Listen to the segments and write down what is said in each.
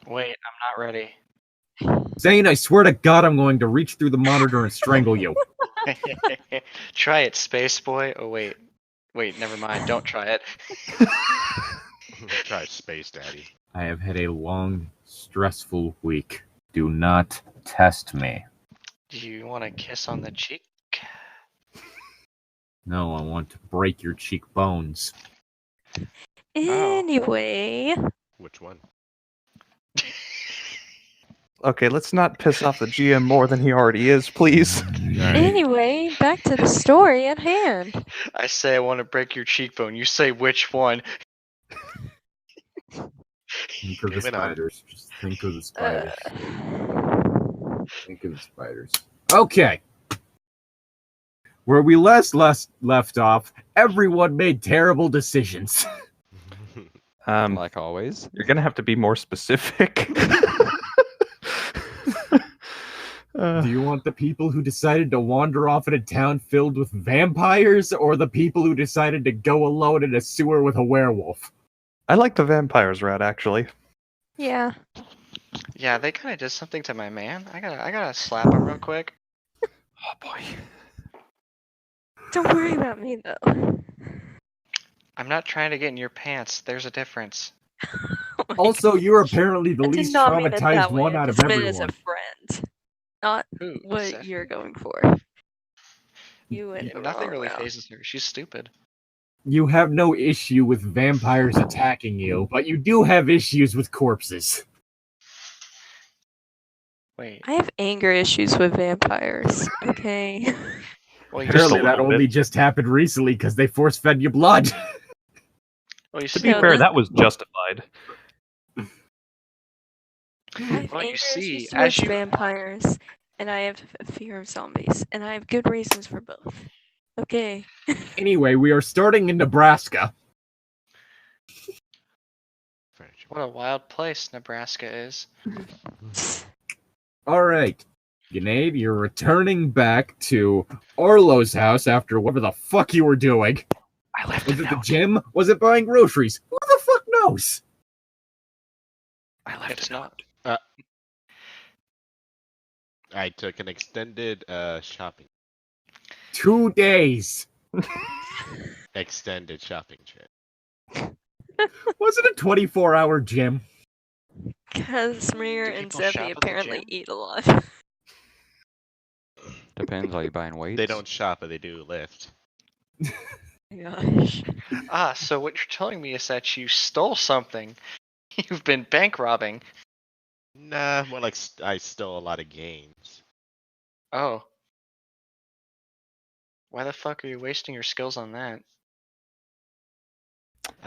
Wait, I'm not ready. Zane, I swear to God I'm going to reach through the monitor and strangle you. Try it, space boy. Oh, wait. Wait, never mind. Don't try it. Try Space Daddy. I have had a long, stressful week. Do not test me. Do you want a kiss on the cheek? No, I want to break your cheekbones. Anyway. Which one? Okay, let's not piss off the GM more than he already is, please. Anyway, back to the story at hand. I say I want to break your cheekbone. You say which one? Think of the Moving on. spiders. Just think of the spiders. Think of the spiders. Okay. Where we left off, everyone made terrible decisions. Like always. You're gonna have to be more specific. Do you want the people who decided to wander off in a town filled with vampires, or the people who decided to go alone in a sewer with a werewolf? I like the vampires route, actually. Yeah. Yeah, they kind of did something to my man. I gotta slap him real quick. Oh boy. Don't worry about me, though. I'm not trying to get in your pants. There's a difference. Also, you're apparently the I did least not mean it traumatized that way. one I out of just meant everyone. as a friend. Not Ooh, what so- you're going for. You went the Nothing wrong really route. phases her. She's stupid. You have no issue with vampires attacking you, but you do have issues with corpses. Wait. I have anger issues with vampires. Okay. Well, you Just a Apparently that little bit. only just happened recently because they force-fed you blood. well, you To see, be No, fair, this- that was justified. I have Well, you anger see, issues as with you- vampires, and I have a fear of zombies, and I have good reasons for both. Okay. Anyway, we are starting in Nebraska. Furniture. what a wild place Nebraska is. Alright. Grenade, you're returning back to Orlo's house after whatever the fuck you were doing. I left Was a it the note. gym? Was it buying groceries? Who the fuck knows? I left It's a note. not. I took an extended shopping 2 days. extended shopping trip. Was it a 24-hour gym? Casimir Do and people shop Zevi at the apparently gym? eat a lot. Depends. Are you buying weights? They don't shop, but they do lift. Oh my gosh. Ah, so what you're telling me is that you stole something. You've been bank robbing. Nah, more like I stole a lot of games. Oh. Why the fuck are you wasting your skills on that?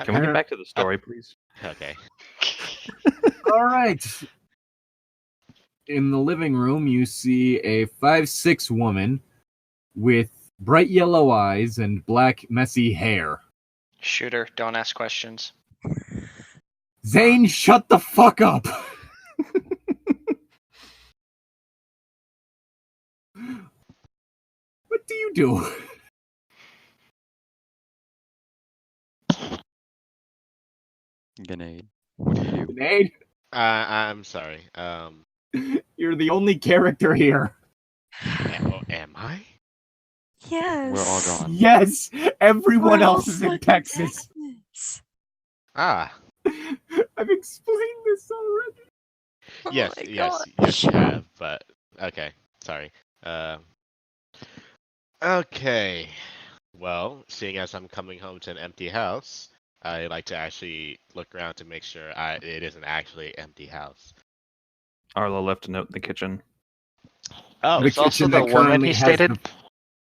Can we get back to the story, please? Okay. Alright. In the living room, you see a 5'6" woman with bright yellow eyes and black, messy hair. Shooter, don't ask questions. Zane, shut the fuck up! What do you do? Grenade. What do you do? Grenade, I'm sorry. you're the only character here. Am I? Yes. We're all gone. Yes, everyone We're all else is in stuck Texas. Texas. Ah, I've explained this already. Oh yes, my yes, gosh. yes, you have. But okay, sorry. Okay. Well, seeing as I'm coming home to an empty house, I like to actually look around to make sure it isn't actually an empty house. Arlo left a note in the kitchen. Oh, The There's also kitchen the that woman currently he has stated.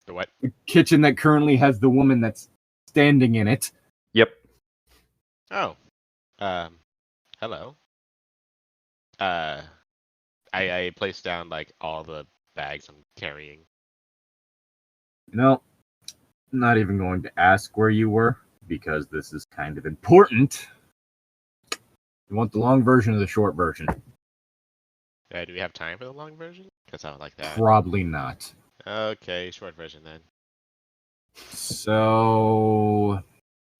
the what? The kitchen that currently has the woman that's standing in it. Yep. Oh, hello. I placed down like all the bags I'm carrying. No, I'm not even going to ask where you were, because this is kind of important. You want the long version or the short version? Do we have time for the long version? Because I would like that. Probably not. Okay, short version then. So,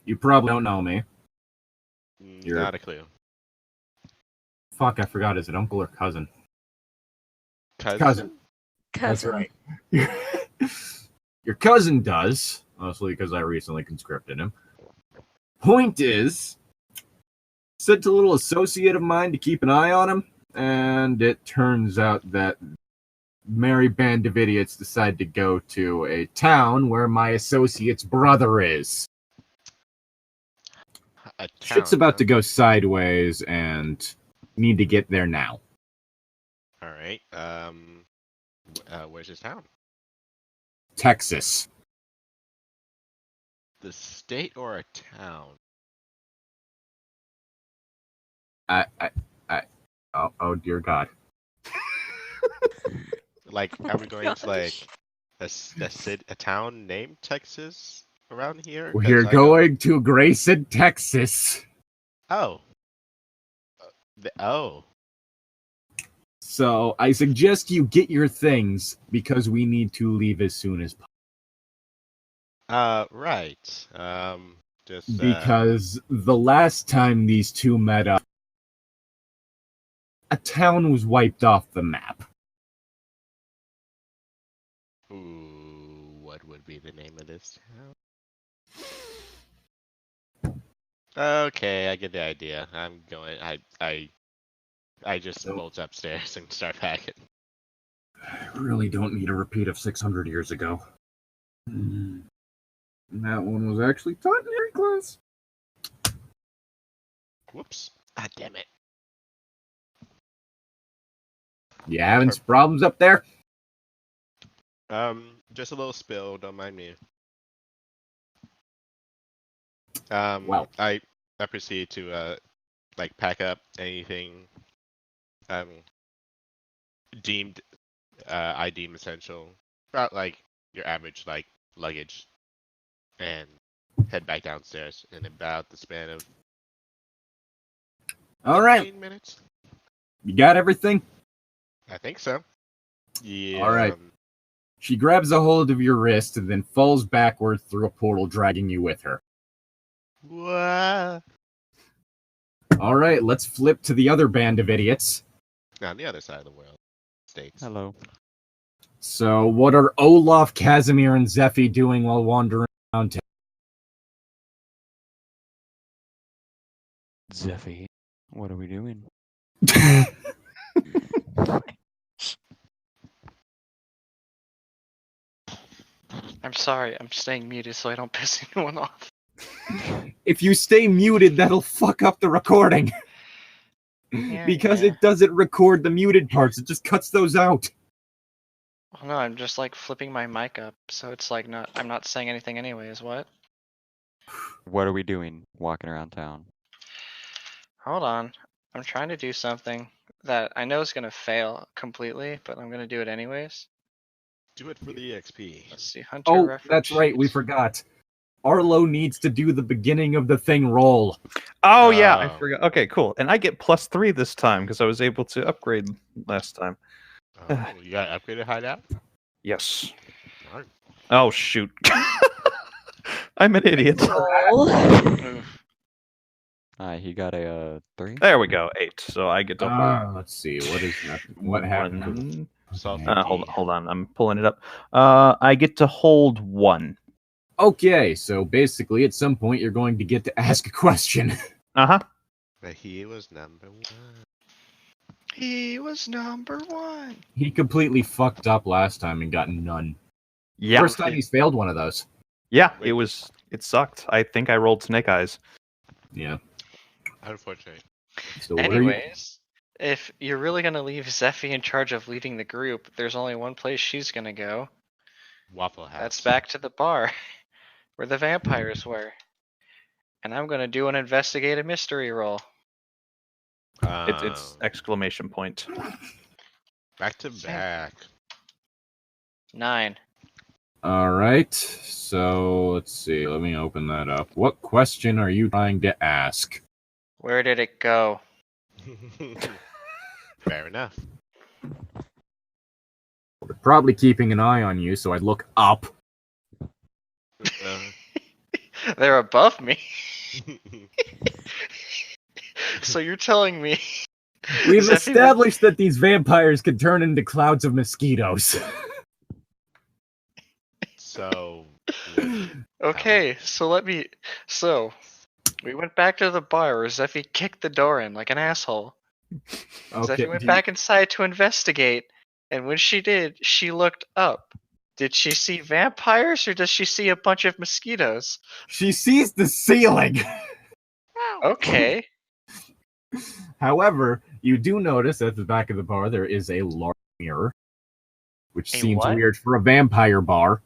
you probably don't know me. Not a clue. fuck, I forgot. Is it uncle or cousin? Cousin? That's right. Your cousin does, mostly because I recently conscripted him. Point is, sent a little associate of mine to keep an eye on him, and it turns out that merry band of idiots decide to go to a town where my associate's brother is. A town, Shit's about huh? to go sideways, and need to get there now. All right. Where's his town? Texas. The state or a town? Oh dear God. Like, are we going to like a town named Texas around here? 'Cause We're I know- going to Grayson, Texas. Oh. Oh. So I suggest you get your things because we need to leave as soon as possible. Right. Just Because the last time these two met up, a town was wiped off the map. ooh, what would be the name of this town? Okay, I get the idea. I'm going. I just bolt upstairs and start packing. I really don't need a repeat of 600 years ago. That one was actually taught in Harry class. Whoops! Ah, damn it! You having some problems up there? Just a little spill. Don't mind me. Well. I proceed to like pack up anything deemed I deem essential, about like your average like luggage, and head back downstairs in about the span of All right. 15 minutes. You got everything? I think so. Yeah. All right. She grabs a hold of your wrist and then falls backwards through a portal, dragging you with her. What? All right, let's flip to the other band of idiots. On the other side of the world, States. Hello. So, what are Olaf, Casimir, and Zephy doing while wandering around town? Zeffy, what are we doing? I'm sorry, I'm staying muted so I don't piss anyone off. If you stay muted, that'll fuck up the recording. Because yeah. it doesn't record the muted parts, it just cuts those out. Well, no, I'm just like flipping my mic up, so it's like I'm not saying anything anyways. What? What are we doing walking around town? Hold on, I'm trying to do something that I know is gonna fail completely, but I'm gonna do it anyways. Do it for the EXP. Let's see, Hunter. Oh, reference that's right, we sheets. forgot. Arlo needs to do the beginning of the thing roll. Oh yeah, I Oh. forgot. Okay, cool. And I get +3 this time because I was able to upgrade last time. Oh, you got upgraded hideout? Yes. Darn. Oh shoot. I'm an idiot. Roll. Oof. He got a 3. There we go. 8. So I get to Let's see, what is that? What happened? one. Self Hold on. I'm pulling it up. I get to hold 1. Okay, so basically at some point you're going to get to ask a question. Uh-huh. But he was number 1. He was number 1. He completely fucked up last time and got none. Yeah. First time he's failed one of those. Yeah, it sucked. I think I rolled snake eyes. Yeah. Unfortunately. So what are you? Anyways, if you're really gonna leave Zephy in charge of leading the group, there's only one place she's gonna go. Waffle House. That's back to the bar, where the vampires were. And I'm gonna do an investigative mystery roll. It's exclamation point. back to back. 9. All right. So let's see. Let me open that up. What question are you trying to ask? Where did it go? Fair enough. We're probably keeping an eye on you, so I'd look up. They're above me. So you're telling me We've Zeffy went- established that these vampires can turn into clouds of mosquitoes. So. Okay, so we went back to the bar where Zeffy kicked the door in like an asshole. Okay, Zeffy went back inside to investigate, and when she did, she looked up. Did she see vampires or does she see a bunch of mosquitoes? she sees the ceiling. Okay. However, you do notice at the back of the bar there is a large mirror, which A seems what? weird for a vampire bar.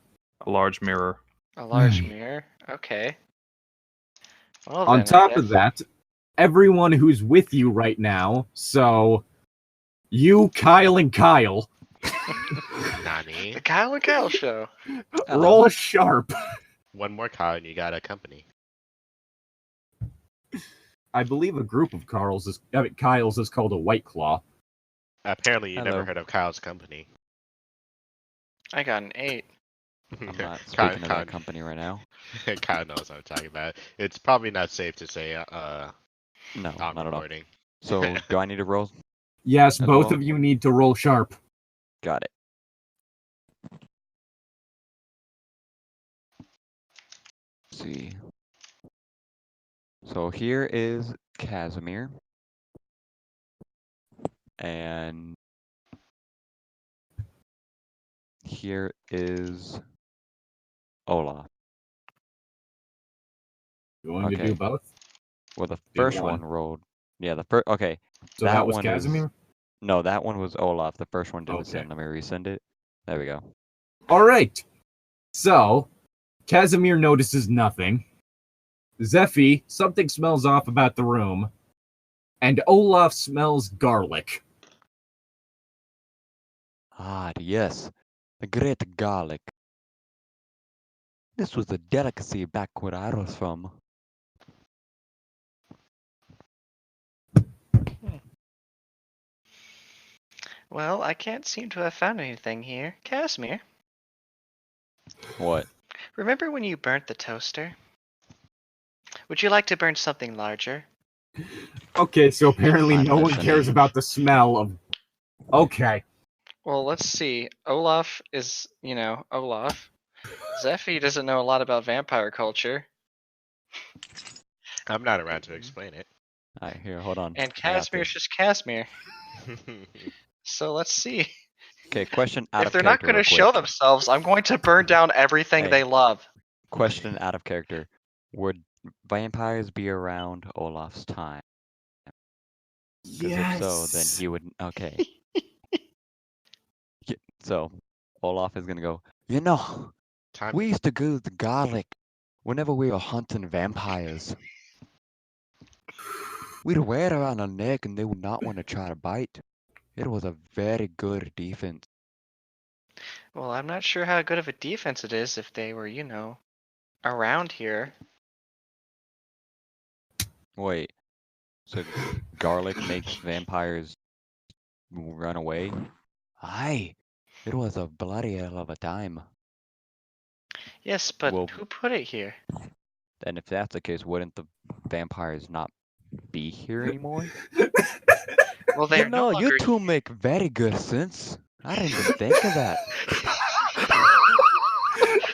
A large mirror. A large mirror. Okay. Well, On then, I top of guess- that, everyone who's with you right now, so you, Kyle, and Kyle, Nani. the Kyle and Kyle show. roll a sharp. One more card and you got a company. I believe a group of Kyle's is called a White Claw. Apparently, you never Hello. heard of Kyle's company. I got an 8. I'm not Kyle- speaking of Kyle- that company right now. Kyle knows what I'm talking about. It's probably not safe to say No, on not at all. recording. So, do I need to roll? Yes, As both well? of you need to roll sharp. Got it. Let's see. So here is Casimir. And here is Olaf. You want me to do Okay. both? Well, the Do first one. one rolled. Yeah, the first. Okay. So That that was one is- Casimir? No, that one was Olaf. The first one didn't Okay. send. Let me resend it. There we go. All right. So, Casimir notices nothing. Zeffy, something smells off about the room. And Olaf smells garlic. Ah, yes. The great garlic. This was a delicacy back where I was from. Well, I can't seem to have found anything here. Casimir, What? remember when you burnt the toaster? Would you like to burn something larger? Okay, so apparently I'm no one listening. cares about the smell of... Okay. Well, let's see. Olaf is, Olaf. Zeffy doesn't know a lot about vampire culture. I'm not around to explain it. Alright, here, hold on. And I got Casimir's this. just Casimir. So let's see. Okay, question out If of they're not character. going to real show quick. themselves, I'm going to burn down everything Hey. they love. Question out of character. Would vampires be around Olaf's time? Because if so, then he would. Okay. So, Olaf is gonna go, Time. we used to go to the garlic whenever we were hunting vampires. We'd wear it around our neck and they would not want to try to bite. It was a very good defense. Well, I'm not sure how good of a defense it is if they were, around here. Wait, so garlic makes vampires run away? Aye, it was a bloody hell of a time. Yes, but Well- who put it here? And if that's the case, wouldn't the vampires not be here anymore? Well, they're no you longer two make very good sense. I didn't even think of that.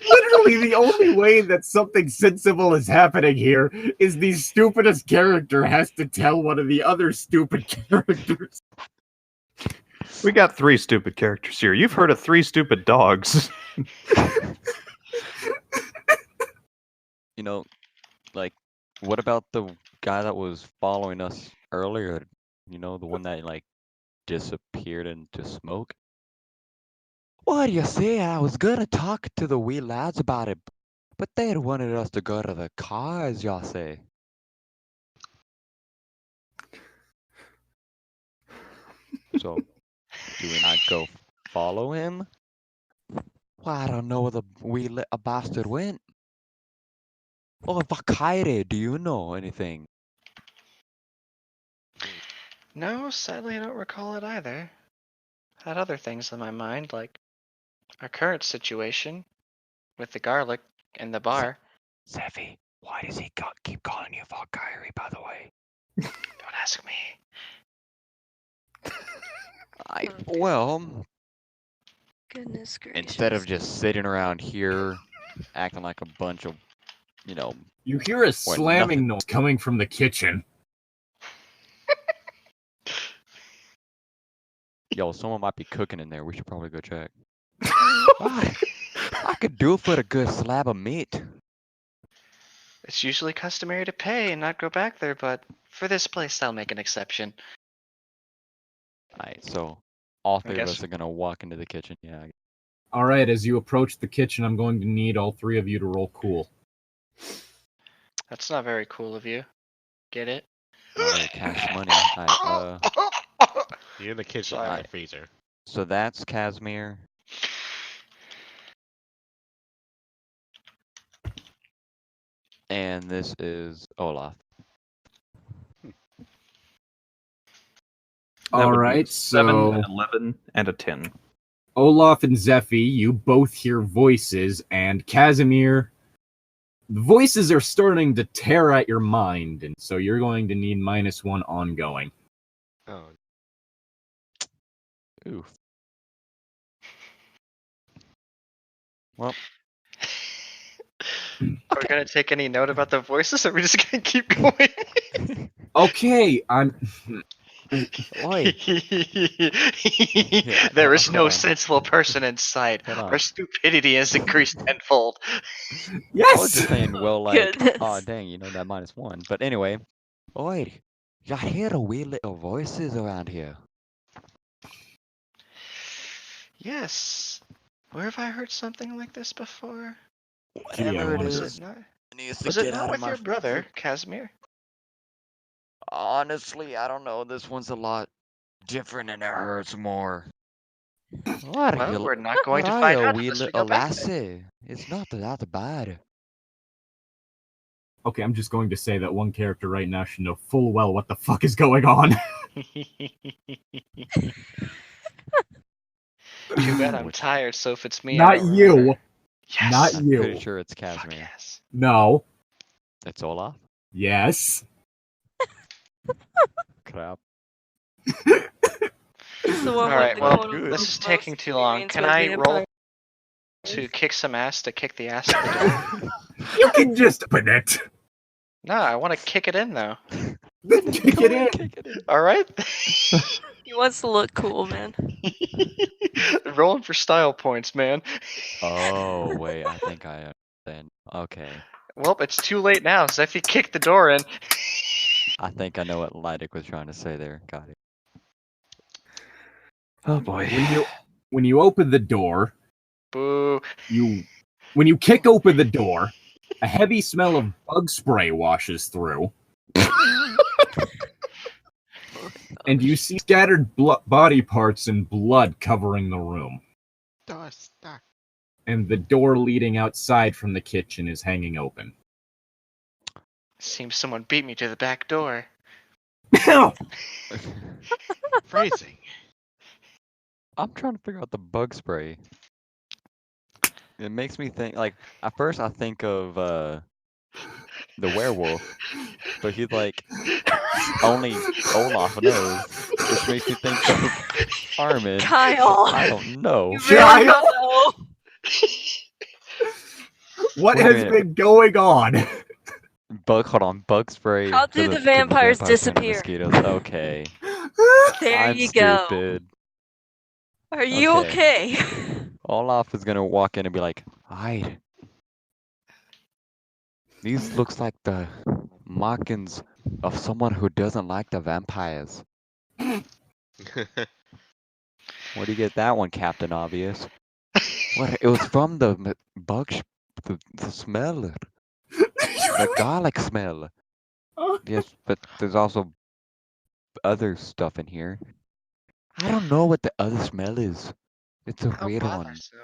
Literally, the only way that something sensible is happening here is the stupidest character has to tell one of the other stupid characters. We got 3 stupid characters here. You've heard of 3 stupid dogs. Like, what about the guy that was following us earlier? The one that, disappeared into smoke? What do you say? I was gonna talk to the wee lads about it, but they had wanted us to go to the cars, y'all say. So, do we not go follow him? Well, I don't know where the wee bastard went. Oh, Vakaire, do you know anything? No, sadly, I don't recall it either. Had other things in my mind, like our current situation with the garlic and the bar. Zeffy, why does he keep calling you Valkyrie, by the way? Don't ask me. Well, Goodness gracious. instead of just sitting around here acting like a bunch of, You hear a slamming noise coming from the kitchen. yo, someone might be cooking in there. We should probably go check. I could do it for a good slab of meat. It's usually customary to pay and not go back there, but for this place, I'll make an exception. Alright, so all three of guess- us are gonna walk into the kitchen. Yeah. All right, as you approach the kitchen, I'm going to need all three of you to roll cool. That's not very cool of you. Get it? Alright, cash money. Alright, You're in the kitchen, Sorry. not the freezer. so that's Casimir. And this is Olaf. That All would be right, 7, so an 11, and a 10. Olaf and Zephy, you both hear voices, and Casimir, the voices are starting to tear at your mind, and so you're going to need -1 ongoing. Oh, Oof. Well, Are we gonna take any note about the voices, or are we just gonna keep going? Okay, I'm. oi. There is no hold on. sensible person in sight. Hold on. Our stupidity has increased tenfold. I was Yes! just saying, well, like, Goodness. oh dang, that -1. But anyway, oi, y'all hear the weird little voices around here? Yes. Where have I heard something like this before? Whatever it Was is, it not? it needs to Was get it out not of with my your brother, Casimir? Honestly, I don't know. This one's a lot different and it hurts more. What are Well, you? we're not going to What are find you, out wee unless we little go back there. lassie? It's not that bad. Okay, I'm just going to say that one character right now should know full well what the fuck is going on. Too bad I'm tired, so if it's me, I Not don't you. remember. Yes. Not I'm you. pretty sure it's Fuck Casimir. yes. No. It's Olaf. Yes. Crap. He's the one Alright, with the well, quote-unquote this is most taking too long. experience Can with I roll vampires. to kick some ass to kick the ass of the door? You can just open it. No, I want to kick it in, though. Kick it in. Kick it in. Alright? He wants to look cool, man. Rolling for style points, man. Oh wait, I think I understand. Okay, Well, it's too late now. Zephy kicked the door in. I think I know what Lydic was trying to say there. Got it. Oh boy. When you open the door, Boo. when you kick open the door, a heavy smell of bug spray washes through, and you see scattered body parts and blood covering the room. stuck. And the door leading outside from the kitchen is hanging open. Seems someone beat me to the back door. Phrasing. I'm trying to figure out the bug spray. It makes me think, like, at first I think of the werewolf, but he's like, only Olaf knows, which makes me think of Armin. Kyle. I don't know. You really don't know. What Wait a has minute. been going on? Hold on, bug spray. How do the vampires turn into disappear? Mosquitoes. Okay. There I'm you go. stupid. Are you okay? Olaf is gonna walk in and be like, "Hide. These looks like the markings of someone who doesn't like the vampires." Where do you get that one, Captain Obvious? What? It was from the the smell, the garlic smell. Yes, but there's also other stuff in here. I don't know what the other smell is. It's a How weird one. bothersome.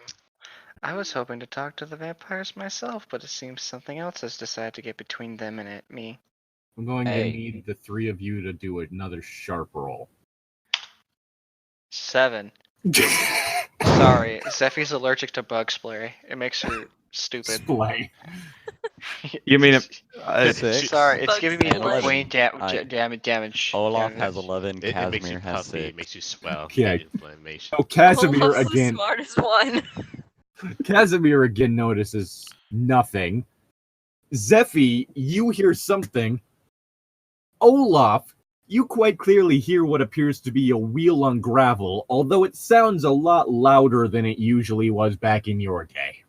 I was hoping to talk to the vampires myself, but it seems something else has decided to get between them and me. I'm going Hey. to need the three of you to do another sharp roll. 7. Sorry, Zephy's allergic to bug spray. It makes her stupid. Splay. You mean Six. Sorry, it's Bugs giving me and 11. brain damage. Olaf damage. has 11, It makes you Casimir has puffy, it 6. makes you swell, Okay. get inflammation. Oh, Casimir Olaf's the again. smartest one. Casimir again notices nothing. Zephy, you hear something. Olaf, you quite clearly hear what appears to be a wheel on gravel, although it sounds a lot louder than it usually was back in your day.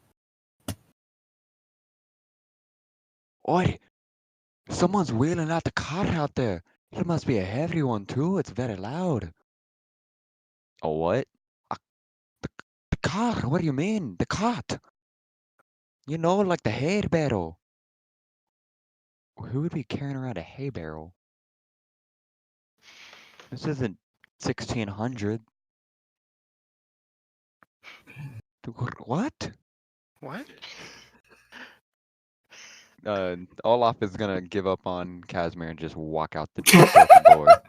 Oi! Someone's wheeling out the cart out there. It must be a heavy one too. It's very loud. A what? The cart. What do you mean? The cart. You know, like the hay barrel. Who would be carrying around a hay barrel? This isn't 1600. What? What? Olaf is gonna give up on Casimir and just walk out the broken door.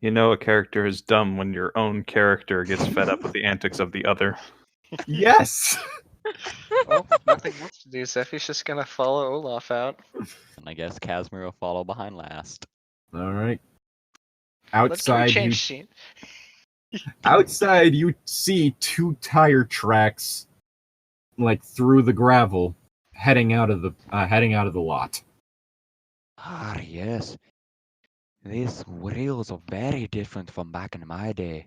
You know a character is dumb when your own character gets fed up with the antics of the other. Yes! Well, nothing else to do. Zephy's just gonna follow Olaf out. And I guess Casimir will follow behind last. Alright. Let's Outside, change scene. outside, you see 2 tire tracks, like through the gravel, heading out of the lot. Ah, yes. These wheels are very different from back in my day.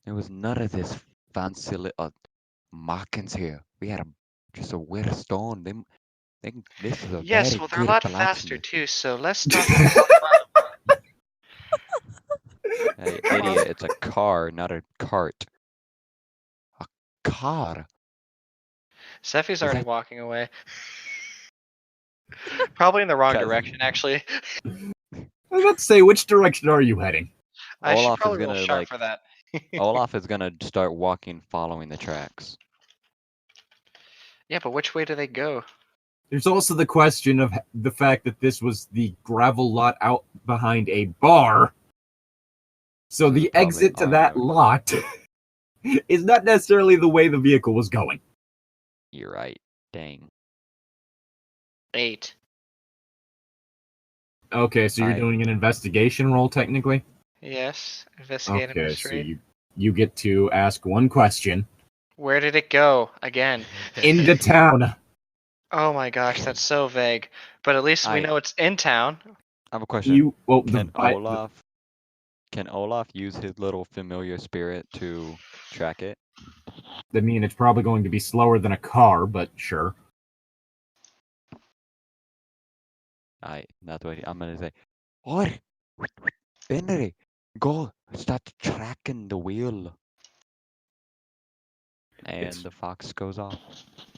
There was none of this fancy little markings here. We had just a wet stone. This is a Yes, very well, they're a good lot faster blacksmith. too. So let's talk. Hey, idiot, it's a car, not a cart. A car? Zephy's Is already that- walking away. Probably in the wrong Cas- direction, actually. I was about to say, which direction are you heading? I should Olaf is probably roll gonna, sharp like- for that. Olaf is gonna start walking following the tracks. Yeah, but which way do they go? There's also the question of the fact that this was the gravel lot out behind a bar. So the Probably exit to on that the- lot is not necessarily the way the vehicle was going. You're right. Dang. 8. Okay, so you're Alright. doing an investigation roll technically? Yes. Investigate and Okay, so mystery. you get to ask one question. Where did it go? Again. Into town. Oh my gosh, that's so vague. But at least we I- know it's in town. I have a question. Can Olaf use his little familiar spirit to track it? I mean, it's probably going to be slower than a car, but sure. That's what I'm gonna say. Oi, Benry, go start tracking the wheel. And It's- the fox goes off.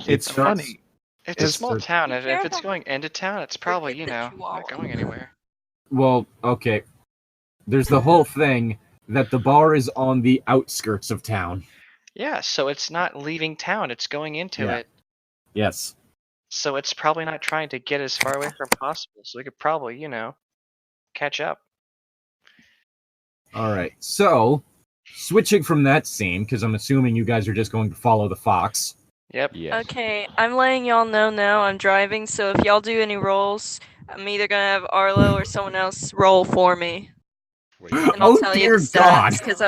It's starts- funny. It's a It's small the- town. If Care it's about- going into town, it's probably, Forget the not Chihuahua. going anywhere. Well, okay. There's the whole thing that the bar is on the outskirts of town. Yeah, so it's not leaving town, it's going into Yeah. it. Yes. So it's probably not trying to get as far away from possible. So we could probably, catch up. All right. So, switching from that scene, because I'm assuming you guys are just going to follow the fox. Yep. Yes. Okay, I'm letting y'all know now I'm driving, so if y'all do any rolls, I'm either gonna have Arlo or someone else roll for me. Where you And I'll Oh, tell you dear the God. stats because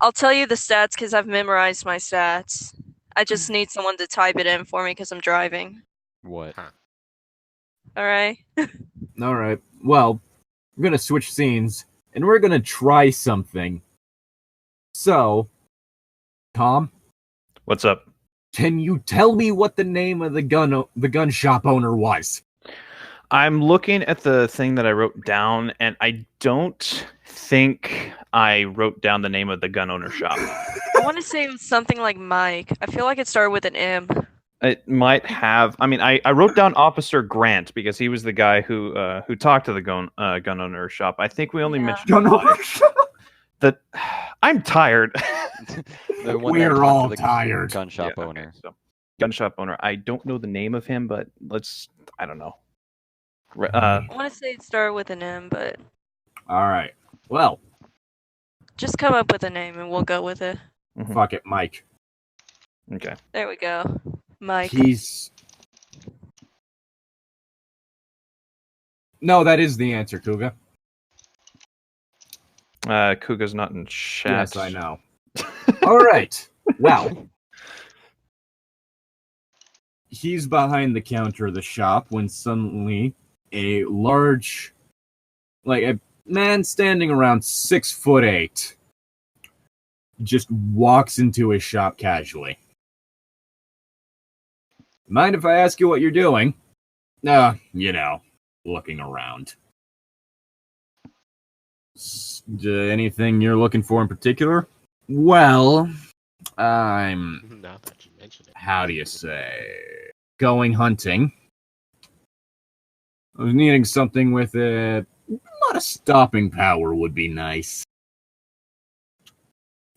I'll tell you the stats because I've memorized my stats. I just need someone to type it in for me because I'm driving. What? All right. All right. Well, we're going to switch scenes, and we're going to try something. So, Tom, What's up? can you tell me what the name of the gun shop owner was? I'm looking at the thing that I wrote down, and I don't think I wrote down the name of the gun owner shop. I want to say it was something like Mike. I feel like it started with an M. It might have. I mean, I wrote down Officer Grant because he was the guy who talked to the gun owner shop. I think we only Yeah. mentioned Gun owner shop? that. I'm tired. The one that We're talked all to the tired. gun shop Yeah, okay, owner. so, gun shop owner. I don't know the name of him, but I don't know. I want to say it started with an M, but All right. Well, just come up with a name and we'll go with it. Mhm. Fuck it, Mike. Okay. There we go. Mike. No, that is the answer, Kuga. Kuga's not in chat. Yes, I know. All right. Well, he's behind the counter of the shop when suddenly a large, like a man standing around 6'8", just walks into his shop casually. Mind if I ask you what you're doing? Looking around. Anything you're looking for in particular? Well, I'm... Now that you mention it. How do you say? Going hunting. I was needing something with a lot of stopping power would be nice.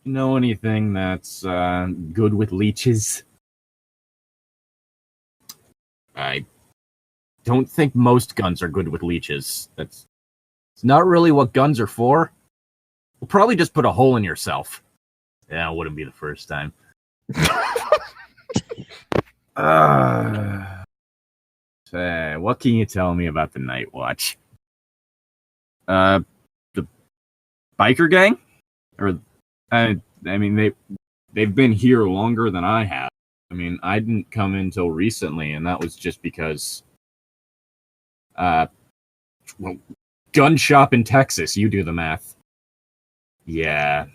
Know anything that's good with leeches? I don't think most guns are good with leeches. It's not really what guns are for. We'll probably just put a hole in yourself. Yeah, it wouldn't be the first time. What can you tell me about the Night Watch? The biker gang? Or, I mean, they've been here longer than I have. I mean, I didn't come in until recently, and that was just because, gun shop in Texas, you do the math. Yeah,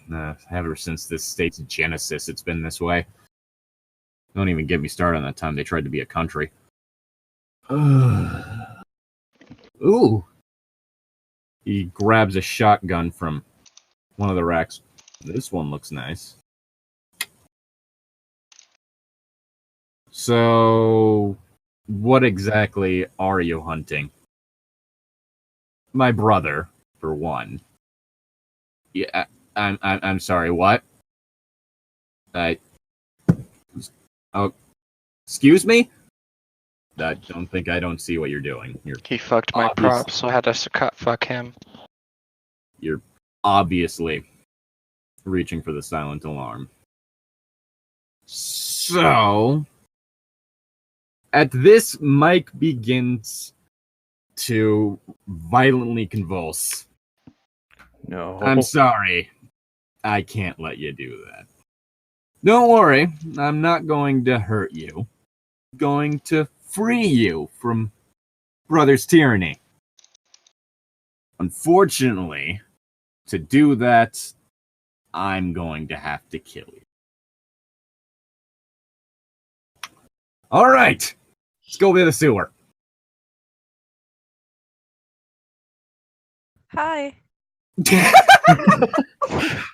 ever since this state's genesis, it's been this way. Don't even get me started on that time they tried to be a country. Ooh. He grabs a shotgun from one of the racks. This one looks nice. So, what exactly are you hunting? My brother, for one. Yeah, I'm sorry. What? Oh, excuse me? I don't see what you're doing. He fucked my props, so I had to fuck him. You're obviously reaching for the silent alarm. So, at this, Mike begins to violently convulse. No. I'm sorry. I can't let you do that. Don't worry. I'm not going to hurt you. I'm going to free you from brother's tyranny. Unfortunately, to do that, I'm going to have to kill you. All right. Let's go to the sewer. Hi.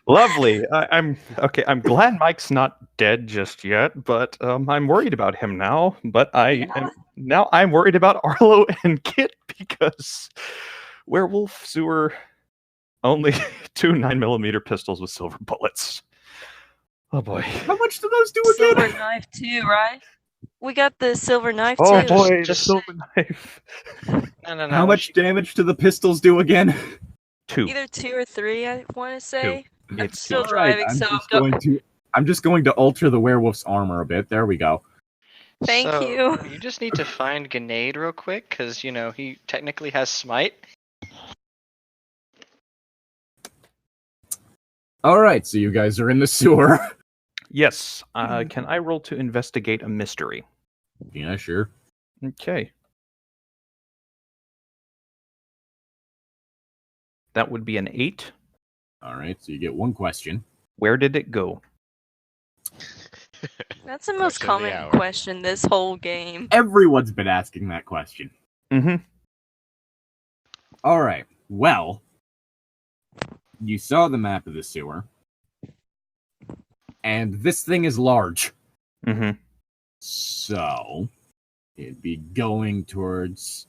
Lovely. I'm okay. I'm glad Mike's not dead just yet, but I'm worried about him now. But I'm worried about Arlo and Kit because werewolf sewer only 2 9mm pistols with silver bullets. Oh boy. How much do those do again? Silver knife too, right? We got the silver knife Oh too. boy, Just- the silver knife. No. How much damage do the pistols do again? 2. Either 2 or 3, I want to say. I'm It's still two. driving, so I'm just going to alter the werewolf's armor a bit. There we go. Thank So, you. You just need to find Grenade real quick, because, he technically has Smite. Alright, so you guys are in the sewer. Yes. Can I roll to investigate a mystery? Yeah, sure. Okay. That would be an 8. Alright, so you get one question. Where did it go? That's the most Question of the common hour. question this whole game. Everyone's been asking that question. Mm-hmm. Alright, well, you saw the map of the sewer, and this thing is large. Mm-hmm. So, it'd be going towards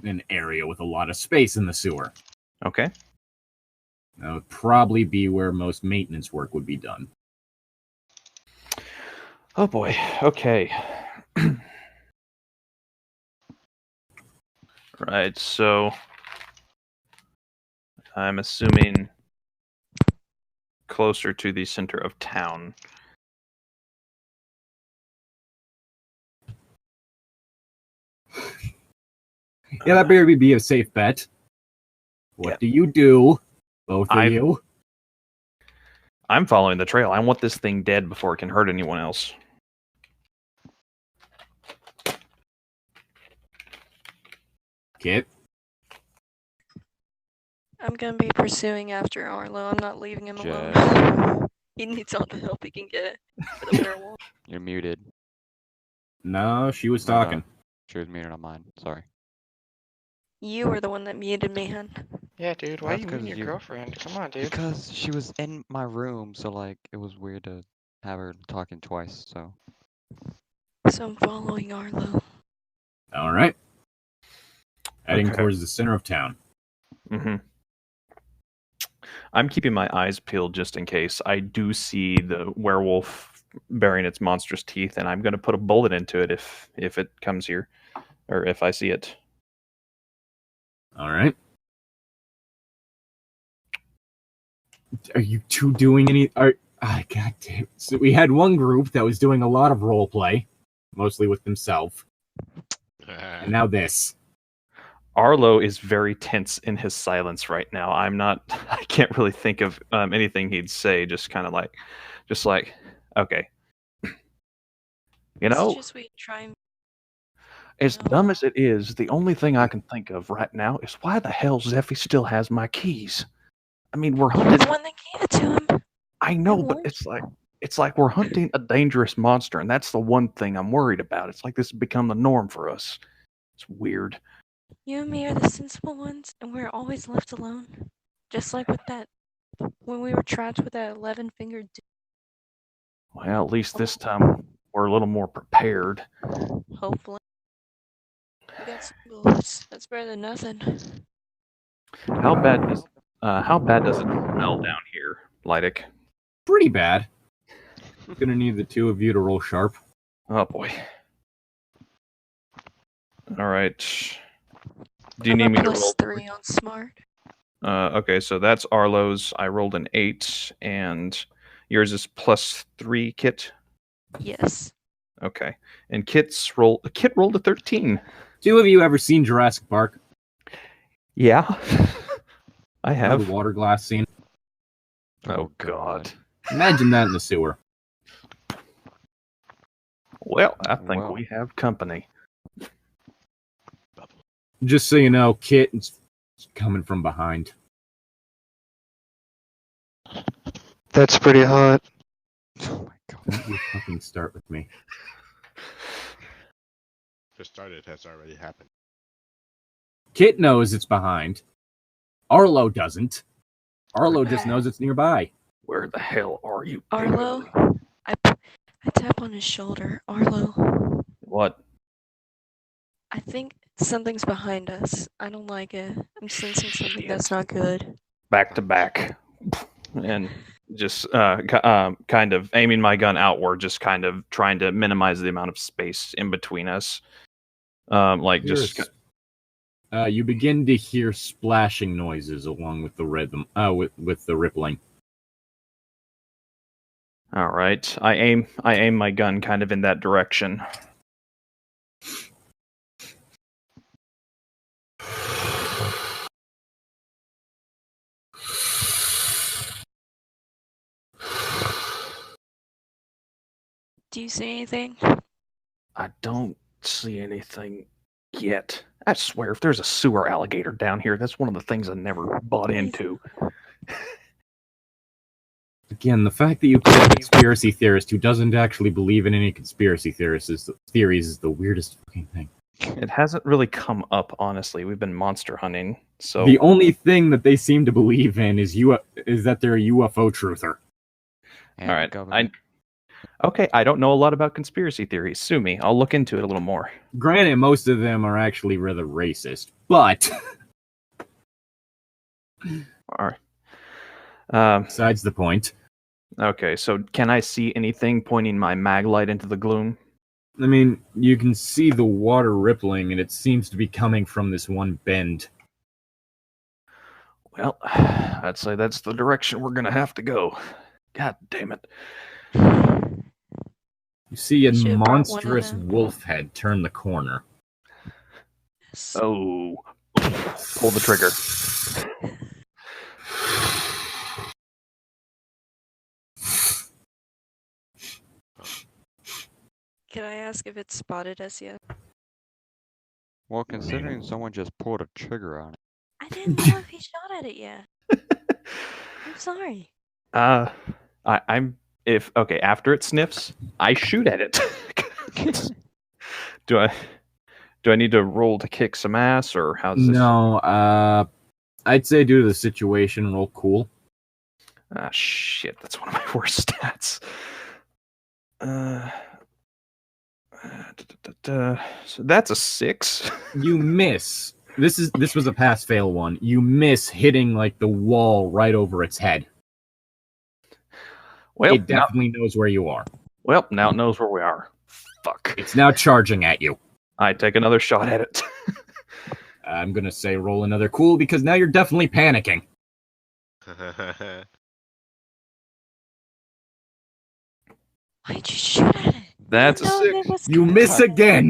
an area with a lot of space in the sewer. Okay. That would probably be where most maintenance work would be done. Oh boy. Okay. Right, so I'm assuming closer to the center of town. Yeah, that better be a safe bet. What do you do? Both of you? I'm following the trail. I want this thing dead before it can hurt anyone else. Kit? I'm gonna be pursuing after Arlo. I'm not leaving him alone. Jess. He needs all the help he can get for the werewolf. You're muted. No, she was No, no. talking. She was muted on mine. Sorry. You were the one that muted me, hun. Yeah, dude, why That's you 'cause muting your you- girlfriend? Come on, dude. Because she was in my room, so like it was weird to have her talking twice. So So I'm following Arlo. All right. Heading Okay. towards the center of town. Mm-hmm. I'm keeping my eyes peeled just in case. I do see the werewolf baring its monstrous teeth, and I'm going to put a bullet into it if it comes here, or if I see it. All right. Are you two doing any? God damn. So we had one group that was doing a lot of role play, mostly with themselves, and now this. Arlo is very tense in his silence right now. I can't really think of anything he'd say. Just like, okay. You know, Just we try and as dumb as it is, the only thing I can think of right now is why the hell Zeffy still has my keys. I mean, we're You're hunting. the one that gave it to him. I know, I but warned it's like we're hunting a dangerous monster, and that's the one thing I'm worried about. It's like this has become the norm for us. It's weird. You and me are the sensible ones, and we're always left alone. Just like with that, when we were trapped with that 11-fingered dude. Well, at least this time we're a little more prepared. Hopefully. We got some bullets. That's better than nothing. How bad does it smell down here, Lydic? Pretty bad. Gonna need the two of you to roll sharp. Oh boy. All right. Do you I'm need a me to plus roll? 3 on smart. Okay, so that's Arlo's. I rolled an 8, and yours is plus 3, Kit. Yes. Okay, and Kit rolled a 13. Two of you ever seen Jurassic Park? Yeah, I Know have. the water glass scene. Oh God. Imagine that in the sewer. Well, I think Well. we have company. Just so you know, Kit is coming from behind. That's pretty hot. Oh my god. Don't you fucking start with me. Just started has already happened. Kit knows it's behind. Arlo doesn't. Arlo just knows it's nearby. Where the hell are you? Arlo, I tap on his shoulder. Arlo, What? I think something's behind us. I don't like it. I'm sensing something that's not good. Back to back, and just kind of aiming my gun outward, just kind of trying to minimize the amount of space in between us. You begin to hear splashing noises along with the rhythm, with the rippling. All right. I aim my gun kind of in that direction. Do you see anything? I don't see anything yet. I swear, if there's a sewer alligator down here, that's one of the things I never bought into. Again, the fact that you put a conspiracy theorist who doesn't actually believe in any conspiracy theories is the weirdest fucking thing. It hasn't really come up, honestly. We've been monster hunting, so The only thing that they seem to believe in is that they're a UFO truther. And all right. government. I don't know a lot about conspiracy theories. Sue me. I'll look into it a little more. Granted, most of them are actually rather racist, but All right. besides the point. Okay, so can I see anything pointing my mag light into the gloom? I mean, you can see the water rippling, and it seems to be coming from this one bend. Well, I'd say that's the direction we're gonna have to go. God damn it. You see a Should've brought one of monstrous them. wolf head turn the corner. Oh. Pull the trigger. Can I ask if it's spotted us yet? Well, considering someone just pulled a trigger on it. I didn't know if he shot at it yet. I'm sorry. I'm if okay, after it sniffs, I shoot at it. Do I need to roll to kick some ass, or how's this? No, I'd say due to the situation, roll cool. Ah, shit, that's one of my worst stats. So that's a 6. You miss. This was a pass-fail one. You miss hitting like the wall right over its head. Well, It definitely knows where you are. now it knows where we are. Fuck. It's now charging at you. I take another shot at it. I'm gonna say roll another cool because now you're definitely panicking. Why'd you shoot at it? That's a No, 6. it was You coming miss from- again.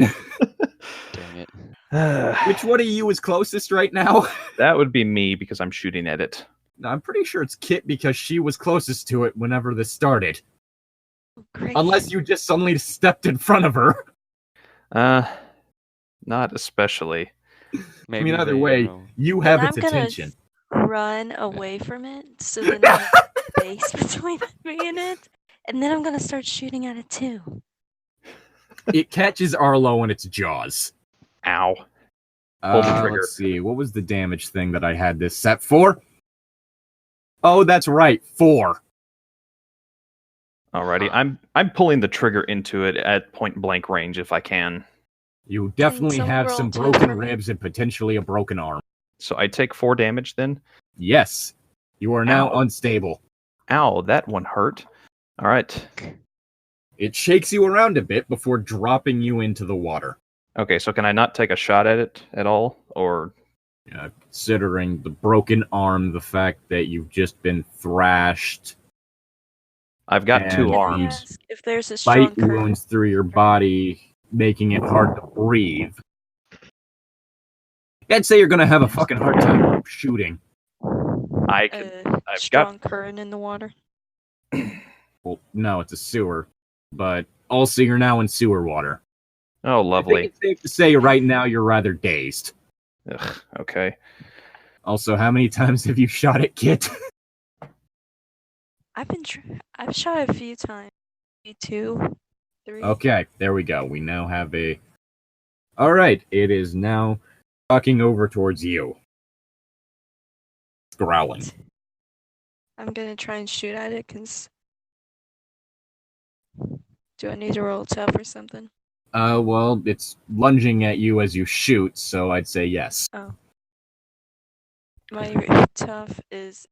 Dang it. Which one of you is closest right now? That would be me because I'm shooting at it. I'm pretty sure it's Kit because she was closest to it whenever this started. Great. Unless you just suddenly stepped in front of her. Not especially. Maybe I mean, either they, way, you have And its I'm gonna attention. run away from it, so then I have space between me and it, and then I'm gonna start shooting at it too. It catches Arlo in its jaws. Ow. Pull the trigger. Let's see. What was the damage thing that I had this set for? Oh, that's right. 4. Alrighty, I'm pulling the trigger into it at point blank range if I can. You definitely someone have roll some two broken for me? ribs and potentially a broken arm. So I take 4 damage then. Yes. You are now Ow. unstable. Ow, that one hurt. All right. It shakes you around a bit before dropping you into the water. Okay, so can I not take a shot at it at all, or? Considering the broken arm, the fact that you've just been thrashed, I've got And 2 Can I arms. ask if there's a strong bite current? wounds through your body, making it hard to breathe. I'd say you're gonna have a fucking hard time shooting. I can. I've Strong current in the water. Well, no, it's a sewer, but also you're now in sewer water. Oh, I think lovely. it's safe to say right now you're rather dazed. Ugh, okay. Also, how many times have you shot at Kit? I've shot it a few times. Maybe 2, 3. Okay, there we go. We now have a. All right, it is now walking over towards you, growling. I'm gonna try and shoot at it, cause. Do I need to roll tough or something? Well, it's lunging at you as you shoot, so I'd say yes. My tough is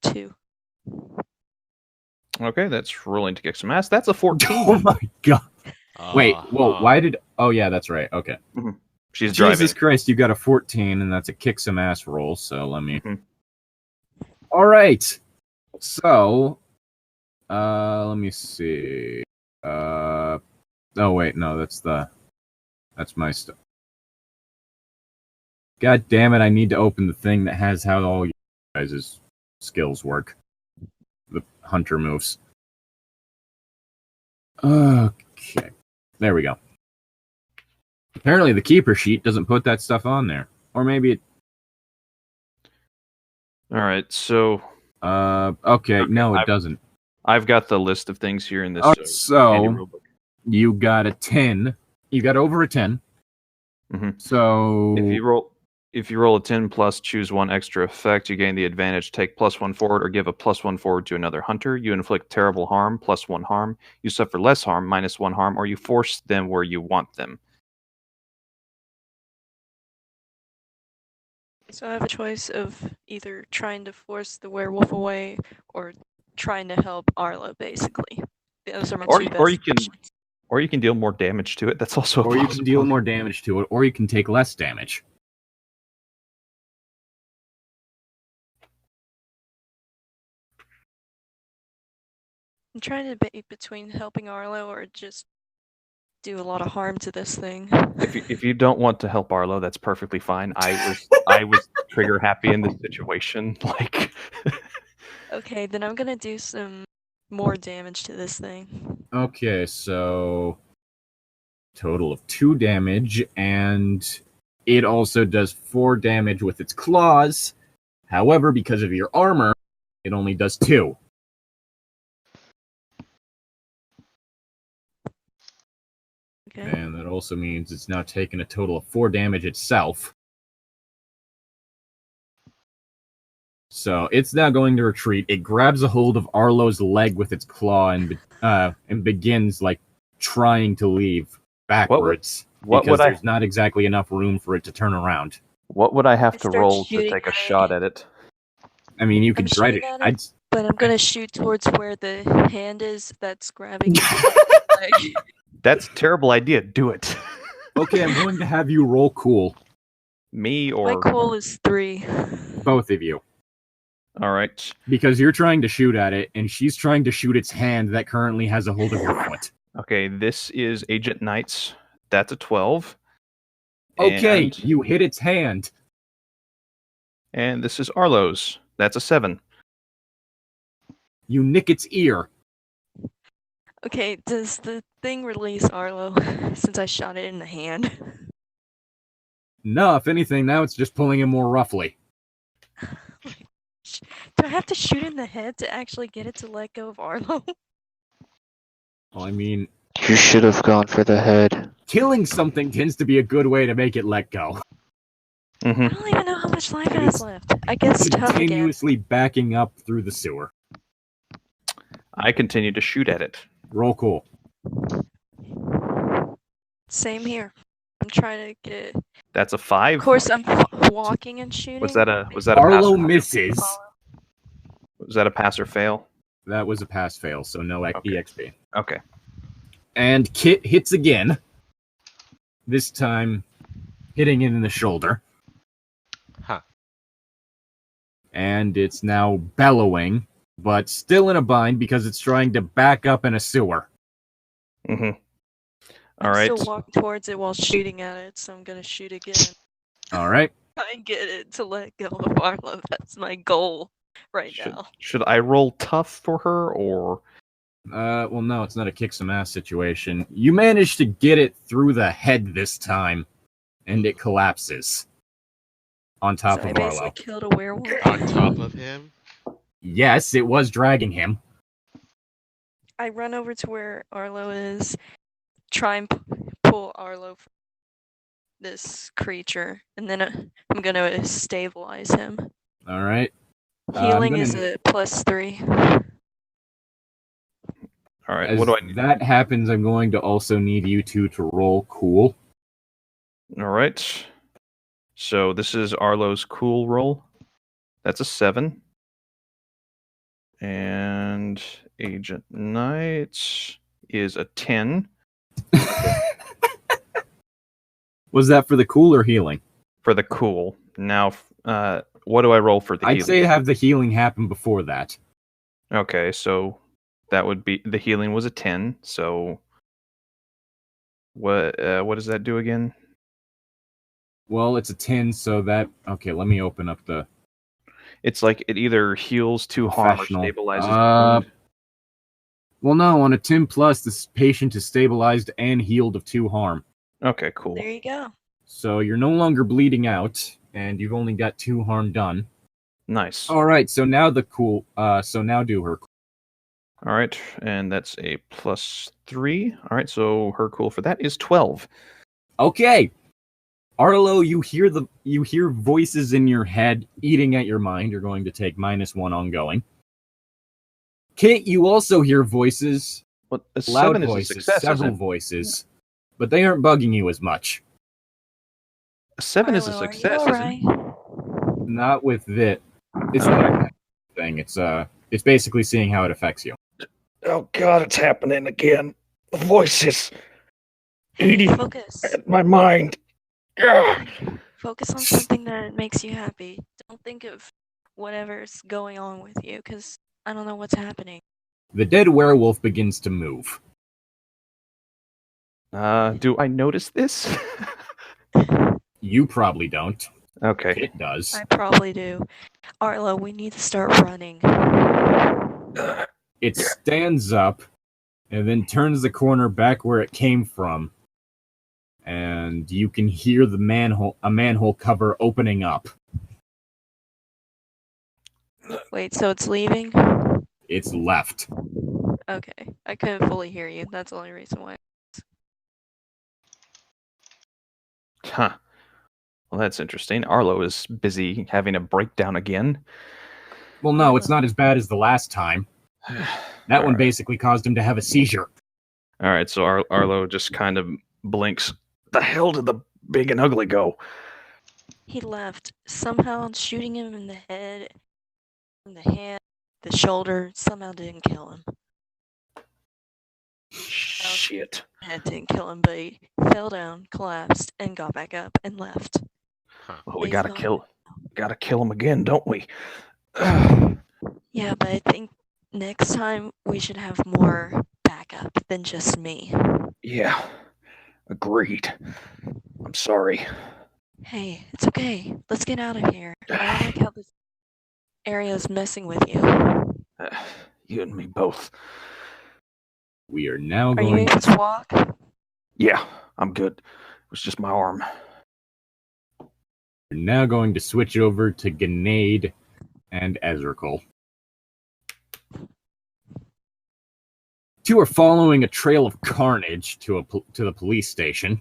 2. Okay, that's rolling to kick some ass. That's a 14. Oh my god! Wait, whoa, Uh-huh. why did? Oh yeah, that's right. Okay. She's driving. Jesus Christ, you got a 14, and that's a kick some ass roll. So let me. Mhm. All right. So, let me see. Oh wait, no, that's my stuff. God damn it! I need to open the thing that has how all you guys' skills work. The hunter moves. Okay, there we go. Apparently, the keeper sheet doesn't put that stuff on there, or maybe it. All right, so Okay, no, it doesn't. I've got the list of things here in this. Alright, handy so rulebook. you got a 10. You got over a 10. Mhm. So If you roll a 10 plus, choose 1 extra effect, you gain the advantage. Take +1 forward or give a +1 forward to another hunter. You inflict terrible harm, +1 harm. You suffer less harm, -1 harm, or you force them where you want them. So I have a choice of either trying to force the werewolf away or trying to help Arlo, basically. Those are my Or- two or best you can- options. Or you can deal more damage to it. That's also a or you can deal possibility. more damage to it, or you can take less damage. I'm trying to debate between helping Arlo or just do a lot of harm to this thing. If you don't want to help Arlo, that's perfectly fine. I was trigger happy in this situation. Like, Okay, then I'm gonna do some more damage to this thing. Okay, so total of 2 damage, and it also does 4 damage with its claws. However, because of your armor, it only does 2. Okay. And that also means it's now taken a total of 4 damage itself. So it's now going to retreat. It grabs a hold of Arlo's leg with its claw and begins like trying to leave backwards because there's not exactly enough room for it to turn around. what would I have I to start roll to shooting take a at it. shot at it? I mean, you I'm could try to. shooting at it, but I'm gonna shoot towards where the hand is that's grabbing the leg. That's a terrible idea. Do it. Okay, I'm going to have you roll cool, Me My or cool is 3. both of you, all right. because you're trying to shoot at it, and she's trying to shoot its hand that currently has a hold of your foot. Okay, this is Agent Knight's. That's a 12. Okay, And- you hit its hand. And this is Arlo's. That's a 7. You nick its ear. Okay, does the thing release Arlo since I shot it in the hand? No, if anything, now it's just pulling him more roughly. Do I have to shoot in the head to actually get it to let go of Arlo? Well, I mean, You should have gone for the head. killing something tends to be a good way to make it let go. I Mm-hmm. don't even know how much life it It has is left. I guess tough again. Continuously backing up through the sewer. I continue to shoot at it. Roll cool. Same here. I'm trying to get. That's a 5. Of course, I'm walking and shooting. Was that a Arlo pass? misses. Was that a pass or fail? That was a pass fail, so no Okay. EXP. Okay. And Kit hits again. This time, hitting it in the shoulder. Huh. And it's now bellowing, but still in a bind because it's trying to back up in a sewer. Mm-hmm. All I'm right. still walking towards it while shooting at it, so I'm gonna shoot again. All right. Try and get it to let go of Arlo. That's my goal right now. Should I roll tough for her or? Well, no, it's not a kick some ass situation. You managed to get it through the head this time, and it collapses on top So I of basically Arlo. killed a werewolf. On top of him? Yes, it was dragging him. I run over to where Arlo is, try and pull Arlo from this creature, and then I'm gonna stabilize him. All right. Healing gonna- is a +3. All right. As What do I need? that happens, I'm going to also need you two to roll cool. All right. So this is Arlo's cool roll. That's a 7. And Agent Knight is a 10 Was that for the cool or healing? for the cool. Now, what do I roll for the I'd healing? say have the healing happen before that. Okay, so that would be the healing was a 10. So what does that do again? Well, it's a 10, so that... Okay, let me open up the... It's like it either heals 2 harm or Professional. stabilizes the wound. Well, no, on a 10 plus, this patient is stabilized and healed of 2 harm. Okay, cool. There you go. So you're no longer bleeding out, and you've only got 2 harm done. Nice. All right, so now the cool... so now do her. All right, and that's a +3. All right, so her cool for that is 12. Okay. Arlo, you hear voices in your head eating at your mind. You're going to take -1 ongoing. Kit, you also hear voices, What a loud 7 is a voices, success, several isn't it? voices, but they aren't bugging you as much. A 7 is a Arlo, are you success, isn't it? alright? Not with this. It's not a thing. It's basically seeing how it affects you. Oh god, it's happening again. The voices eating Focus. at my mind. Ugh. Focus on something that makes you happy. Don't think of whatever's going on with you, because I don't know what's happening. The dead werewolf begins to move. Do I notice this? You probably don't. Okay. It does. I probably do. Arlo, we need to start running. It stands up and then turns the corner back where it came from. And you can hear a manhole cover opening up. Wait, so it's leaving? It's left. Okay. I couldn't fully hear you. That's the only reason why. Huh. Well, that's interesting. Arlo is busy having a breakdown again. Well, no, it's not as bad as the last time. That one Alright. basically caused him to have a seizure. All right, so Arlo just kind of blinks. The hell did the big and ugly go? He left. Somehow shooting him in the head, in the hand, the shoulder, somehow didn't kill him. Shit. Head didn't kill him, but he fell down, collapsed, and got back up and left. Huh. Well, we He's gotta not- kill him again, don't we? Yeah, but I think next time we should have more backup than just me. Yeah, agreed. I'm sorry. Hey, it's okay. Let's get out of here. I don't like how this area is messing with you. You and me both. We are now Are you going able to walk? Yeah, I'm good. It was just my arm. We're now going to switch over to Grenade and Ezreal. Two are following a trail of carnage to the police station.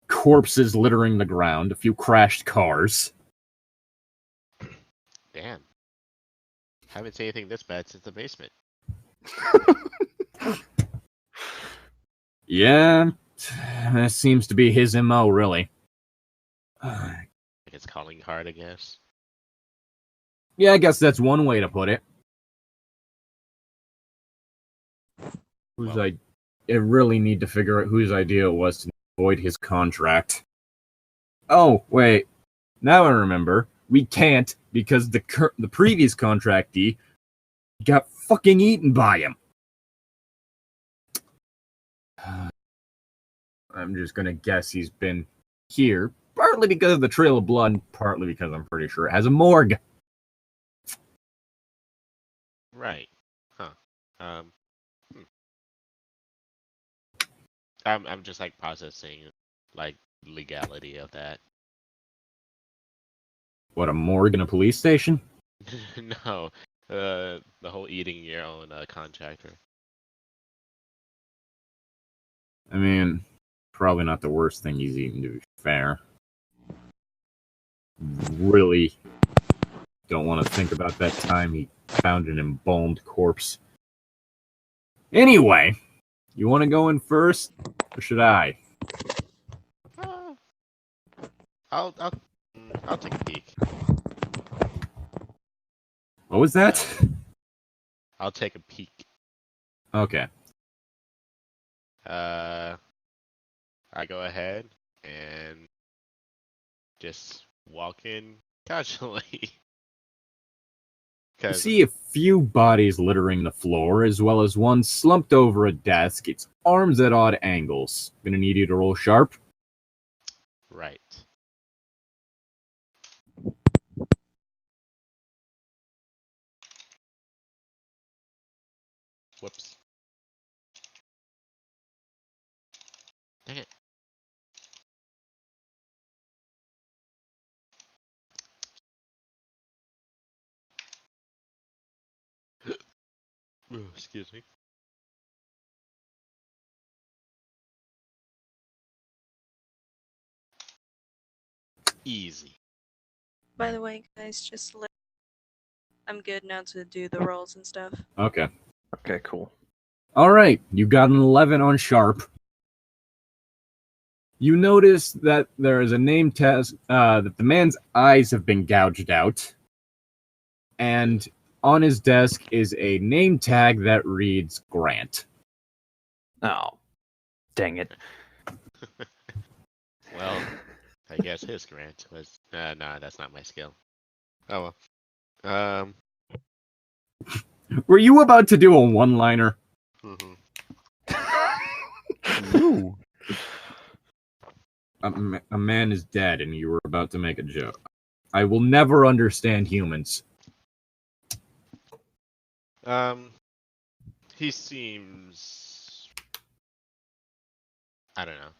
Corpses littering the ground, a few crashed cars. Damn. Haven't seen anything this bad since the basement. Yeah, that seems to be his MO, really. Like it's calling hard, I guess. Yeah, I guess that's one way to put it. I really need to figure out whose idea it was to void his contract. Oh, wait. Now I remember. We can't because the previous contractee got fucking eaten by him. I'm just gonna guess he's been here, partly because of the trail of blood, and partly because I'm pretty sure it has a morgue. Right. Huh. I'm just like processing like legality of that. What, a morgue in a police station? No. The whole eating your own contractor. I mean, probably not the worst thing he's eaten, to be fair. Really don't want to think about that time he found an embalmed corpse. Anyway, you want to go in first, or should I? I'll take a peek. What was that? I'll take a peek. Okay. I go ahead and just walk in casually. You see a few bodies littering the floor, as well as one slumped over a desk, its arms at odd angles. Gonna need you to roll sharp. Right. Whoops. Dang it. Ooh, excuse me. Easy. By the way, guys, just let I'm good now to do the rolls and stuff. Okay. Okay, cool. Alright, you got an 11 on sharp. You notice that there is a name test, that the man's eyes have been gouged out. And on his desk is a name tag that reads Grant. Oh, dang it. Well, I guess his grant was. Nah, that's not my skill. Oh well. Were you about to do a one-liner? Mhm. Ooh. A man is dead, and you were about to make a joke. I will never understand humans. He seems, I don't know,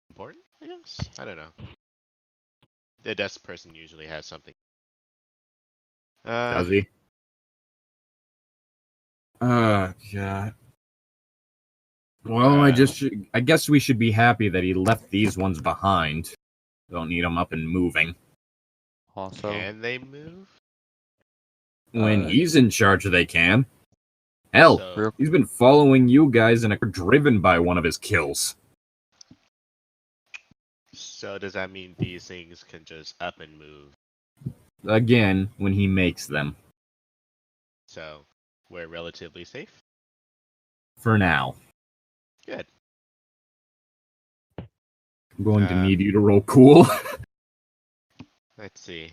important, I guess? I don't know. The desk person usually has something. Does he? Oh, God. Well, I guess we should be happy that he left these ones behind. Don't need them up and moving. Also, Can they move? When he's in charge, they can. Hell, So, he's been following you guys and are driven by one of his kills. so does that mean these things can just up and move? Again, when he makes them. So, we're relatively safe? For now. Good. I'm going to need you to roll cool. Let's see.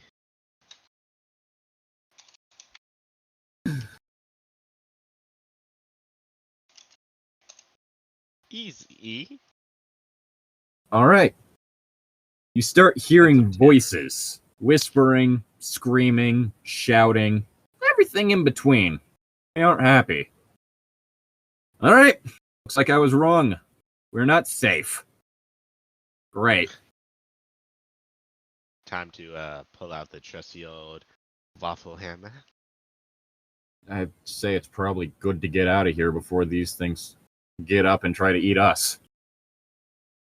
Easy. Alright. You start hearing voices. Whispering, screaming, shouting. Everything in between. They aren't happy. Alright. Looks like I was wrong. We're not safe. Great. Time to pull out the trusty old waffle hammer. I'd say it's probably good to get out of here before these things get up and try to eat us.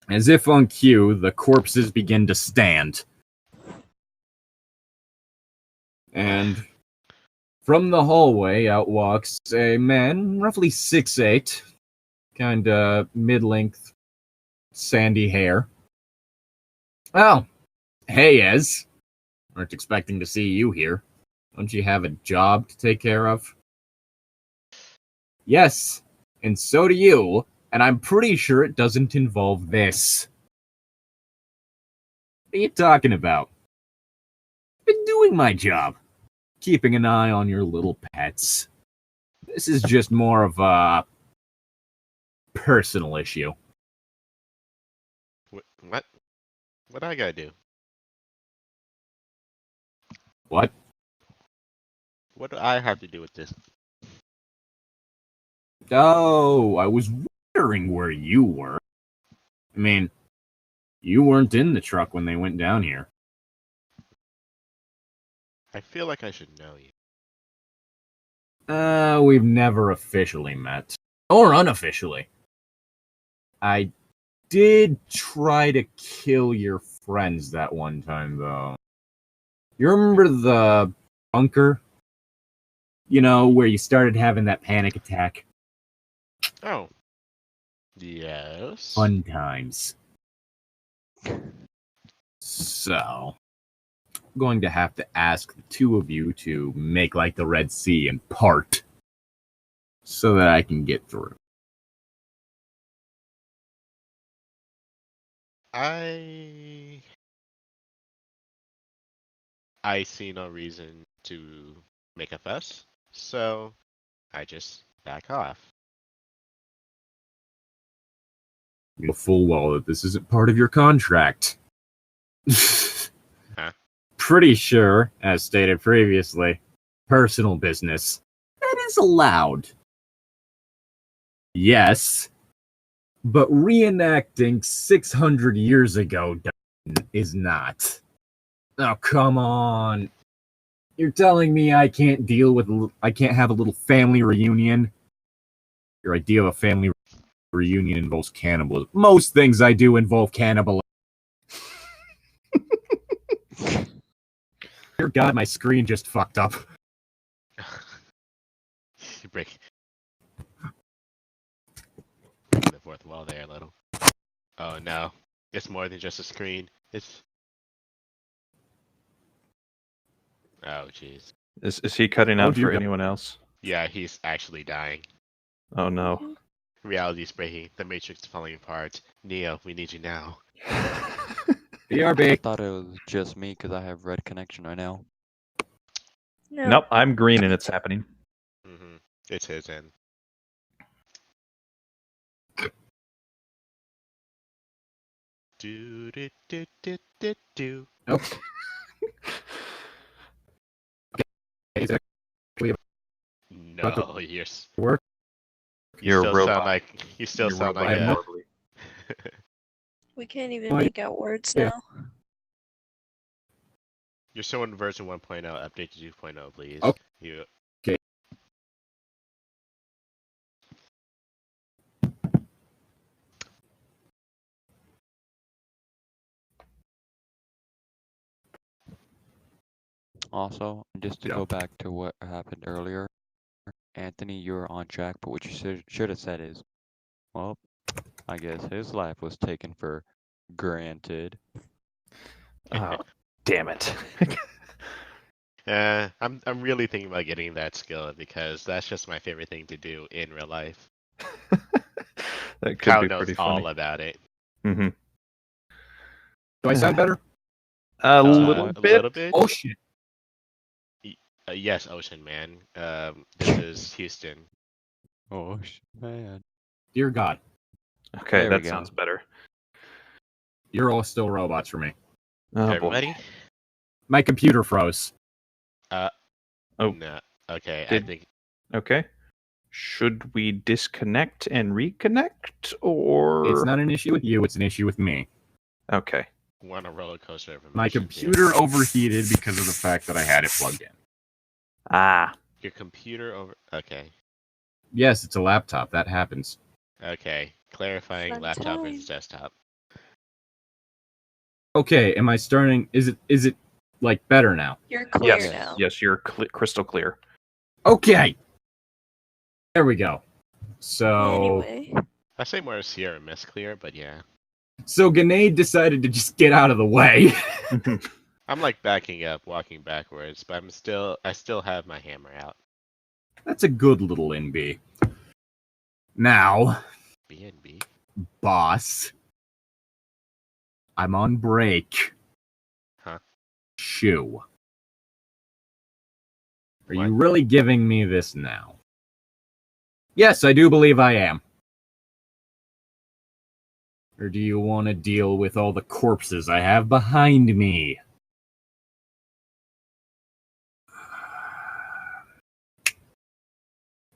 As if on cue, the corpses begin to stand. And from the hallway out walks a man, roughly 6'8", kinda mid-length, sandy hair. Oh, hey, Ez. Weren't expecting to see you here. Don't you have a job to take care of? Yes, and so do you, and I'm pretty sure it doesn't involve this. What are you talking about? I've been doing my job, keeping an eye on your little pets. This is just more of a personal issue. What? What I gotta do? What? What do I have to do with this? Oh, I was wondering where you were. I mean, you weren't in the truck when they went down here. I feel like I should know you. We've never officially met. Or unofficially. I did try to kill your friends that one time, though. You remember the bunker? You know, where you started having that panic attack? Oh. Yes. Fun times. So, I'm going to have to ask the two of you to make like the Red Sea and part so that I can get through. I see no reason to make a fuss, so I just back off. You know full well that this isn't part of your contract. Huh? Pretty sure, as stated previously, personal business. That is allowed. Yes, but reenacting 600 years ago is not. Oh, come on. You're telling me I can't have a little family reunion? Your idea of a family reunion involves cannibalism. Most things I do involve cannibalism. Dear God, my screen just fucked up. You break the fourth wall there a little. Oh no, it's more than just a screen. It's oh jeez. Is he cutting out dear for God. anyone else? Yeah, he's actually dying. Oh no. Reality's breaking. The Matrix is falling apart. Neo, we need you now. I BRB. thought it was just me because I have red connection right now. No. Nope, I'm green and it's happening. Mm-hmm. It's his end. Do do do do do do. Nope. Is that No, you're work? You're a still robot. sound like you still You're sound robot like a. horribly. We can't even Why- make out words yeah. now. You're showing version 1.0. Update to 2.0, please. Okay. You. Also, just to Yeah. go back to what happened earlier, Anthony, you were on track, but what you should have said is, well, I guess his life was taken for granted. Oh, damn it. I'm really thinking about getting that skill because that's just my favorite thing to do in real life. That could Kyle be knows pretty all funny. about it. Mm-hmm. Do I sound better? A little Somewhat. A bit. little bit. Oh shit! Yes, Ocean Man. This is Houston. Oh, man. Dear God, Okay, There we that go. sounds better. you're all still robots for me. Oh, boy. Everybody? My computer froze. Oh. No. Okay, I Did- think Okay. Should we disconnect and reconnect, or It's not an issue with you. It's an issue with me. Okay. we're on a roller coaster of My emotions here. computer overheated because of the fact that I had it plugged in. Ah. Your computer over. Okay. Yes, it's a laptop. That happens. Okay. Clarifying Fun laptop time. versus desktop. Okay, am I starting? Is it like better now? You're clear Yes. now. Yes, you're crystal clear. Okay. There we go. So Anyway, I say more Sierra Miss clear, but yeah. so Grenade decided to just get out of the way. I'm like backing up, walking backwards, but I still have my hammer out. That's a good little NB. Now, BNB. boss, I'm on break. Huh? Shoo. Are What? you really giving me this now? Yes, I do believe I am. Or do you want to deal with all the corpses I have behind me?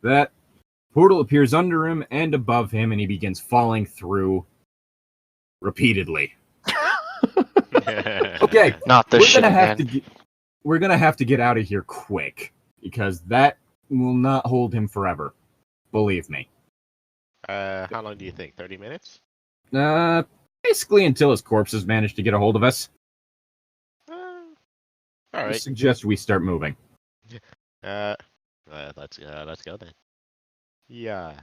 That portal appears under him and above him, and he begins falling through repeatedly. Okay, Not this shit we're gonna have to get out of here quick because that will not hold him forever. Believe me. How long do you think? 30 minutes? Basically until his corpses manage to get a hold of us. All I right. suggest we start moving. Let's go then. Yeah.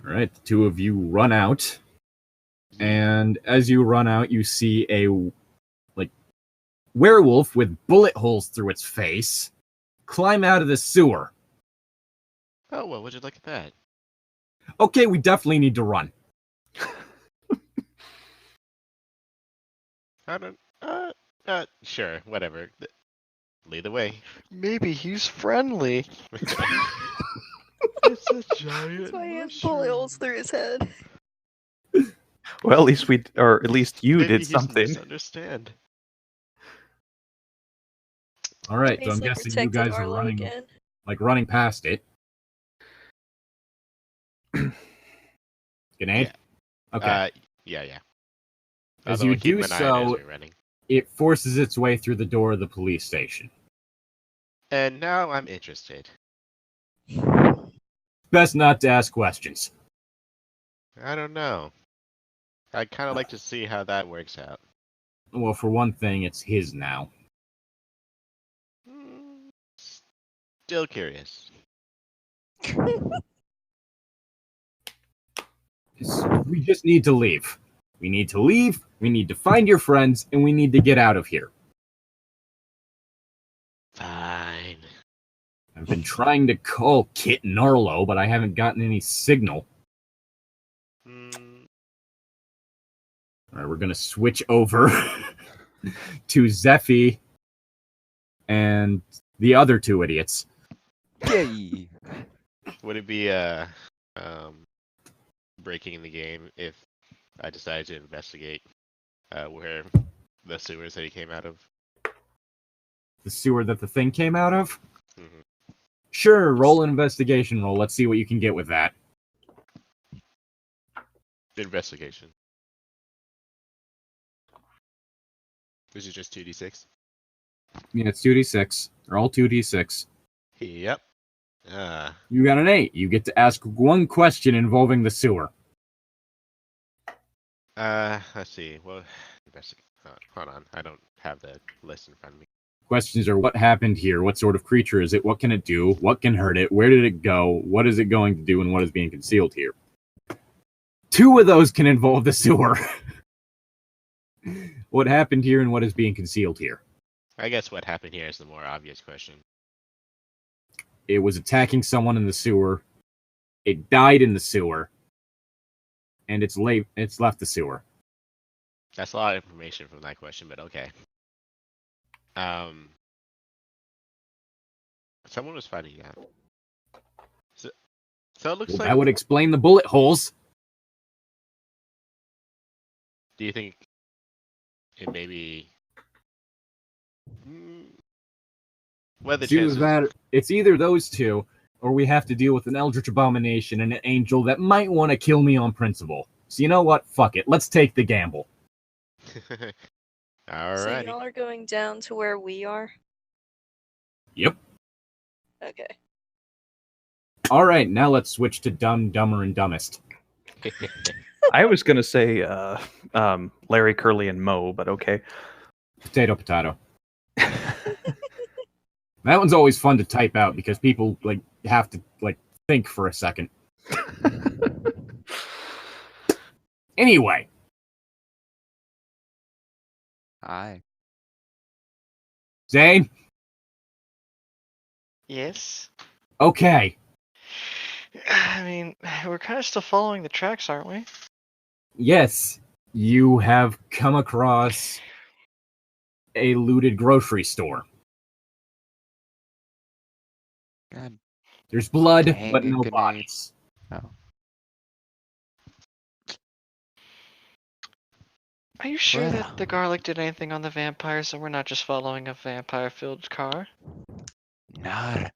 All right, the two of you run out, and as you run out, you see a werewolf with bullet holes through its face climb out of the sewer. Oh well, would you look at that? Okay, we definitely need to run. I don't. Sure, whatever. Lead the way. Maybe he's friendly. It's a giant. that's why he has bullet holes through his head. Well, at least you did something. Misunderstand. All right, so I'm Basically guessing you protected guys are Arlo running, again. running past it. Grenade? Okay. Yeah. As Although you I keep do an eye on it as so, we're running. it forces its way through the door of the police station. And now I'm interested. Best not to ask questions. I don't know. I'd kind of like to see how that works out. Well, for one thing, it's his now. Still curious. We just need to leave. We need to leave, we need to find your friends, and we need to get out of here. Fine. I've been trying to call Kit and Arlo, but I haven't gotten any signal. Mm, All right, we're going to switch over to Zephy and The other two idiots. Yay! Would it be breaking the game if I decided to investigate where the sewers that he came out of? The sewer that the thing came out of? Mhm. Sure, roll an investigation roll. Let's see what you can get with that. Investigation. This is just 2d6. Yeah, it's 2d6. They're all 2d6. Yep. You got an 8. You get to ask one question involving the sewer. Let's see. Well, hold on. I don't have the list in front of me. Questions are what happened here, what sort of creature is it, what can it do, what can hurt it, where did it go, what is it going to do, and what is being concealed here. 2 of those can involve the sewer. What happened here and what is being concealed here. I guess what happened here is the more obvious question. It was attacking someone in the sewer. It died in the sewer. And it's left the sewer. That's a lot of information from that question, but okay. Someone was fighting that. So it looks Well, like. that would explain the bullet holes. Do you think it may be? What are the chances? It's either those two, or we have to deal with an eldritch abomination and an angel that might want to kill me on principle. So you know what? Fuck it. Let's take the gamble. Alright. So y'all are going down to where we are? Yep. Okay. All right, now let's switch to Dumb, Dumber, and Dumbest. I was gonna say Larry, Curly, and Moe, but okay. Potato, potato. That one's always fun to type out because people have to think for a second. Anyway. Hi. Zane? Yes. Okay. I mean, we're kind of still following the tracks, aren't we? Yes, you have come across a looted grocery store. God. There's blood, Dang but it, no good bodies. Oh. Are you sure Well. that the garlic did anything on the vampires and we're not just following a vampire-filled car? Nah.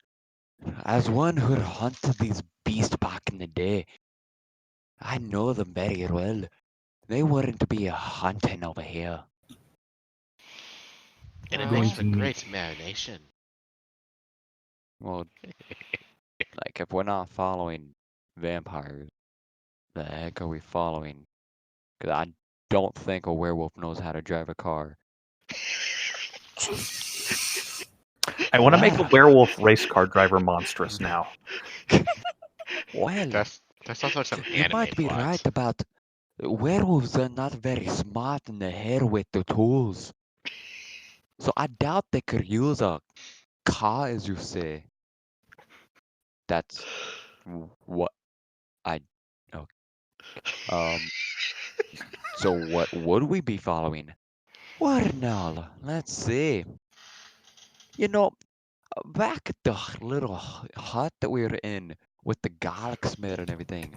As one who hunted these beasts back in the day, I know them very well. They weren't be hunting over here. And it Well, makes for Going to great marination. Well, like if we're not following vampires, the heck are we following? Because I don't think a werewolf knows how to drive a car. I want to make a werewolf race car driver monstrous now. Well, That's also some you anime might be plot. right about werewolves are not very smart in the head with the tools. So I doubt they could use a car, as you say. That's what I. Okay. So what would we be following? Well, now, let's see. You know, back at the little hut that we were in with the garlic smell and everything,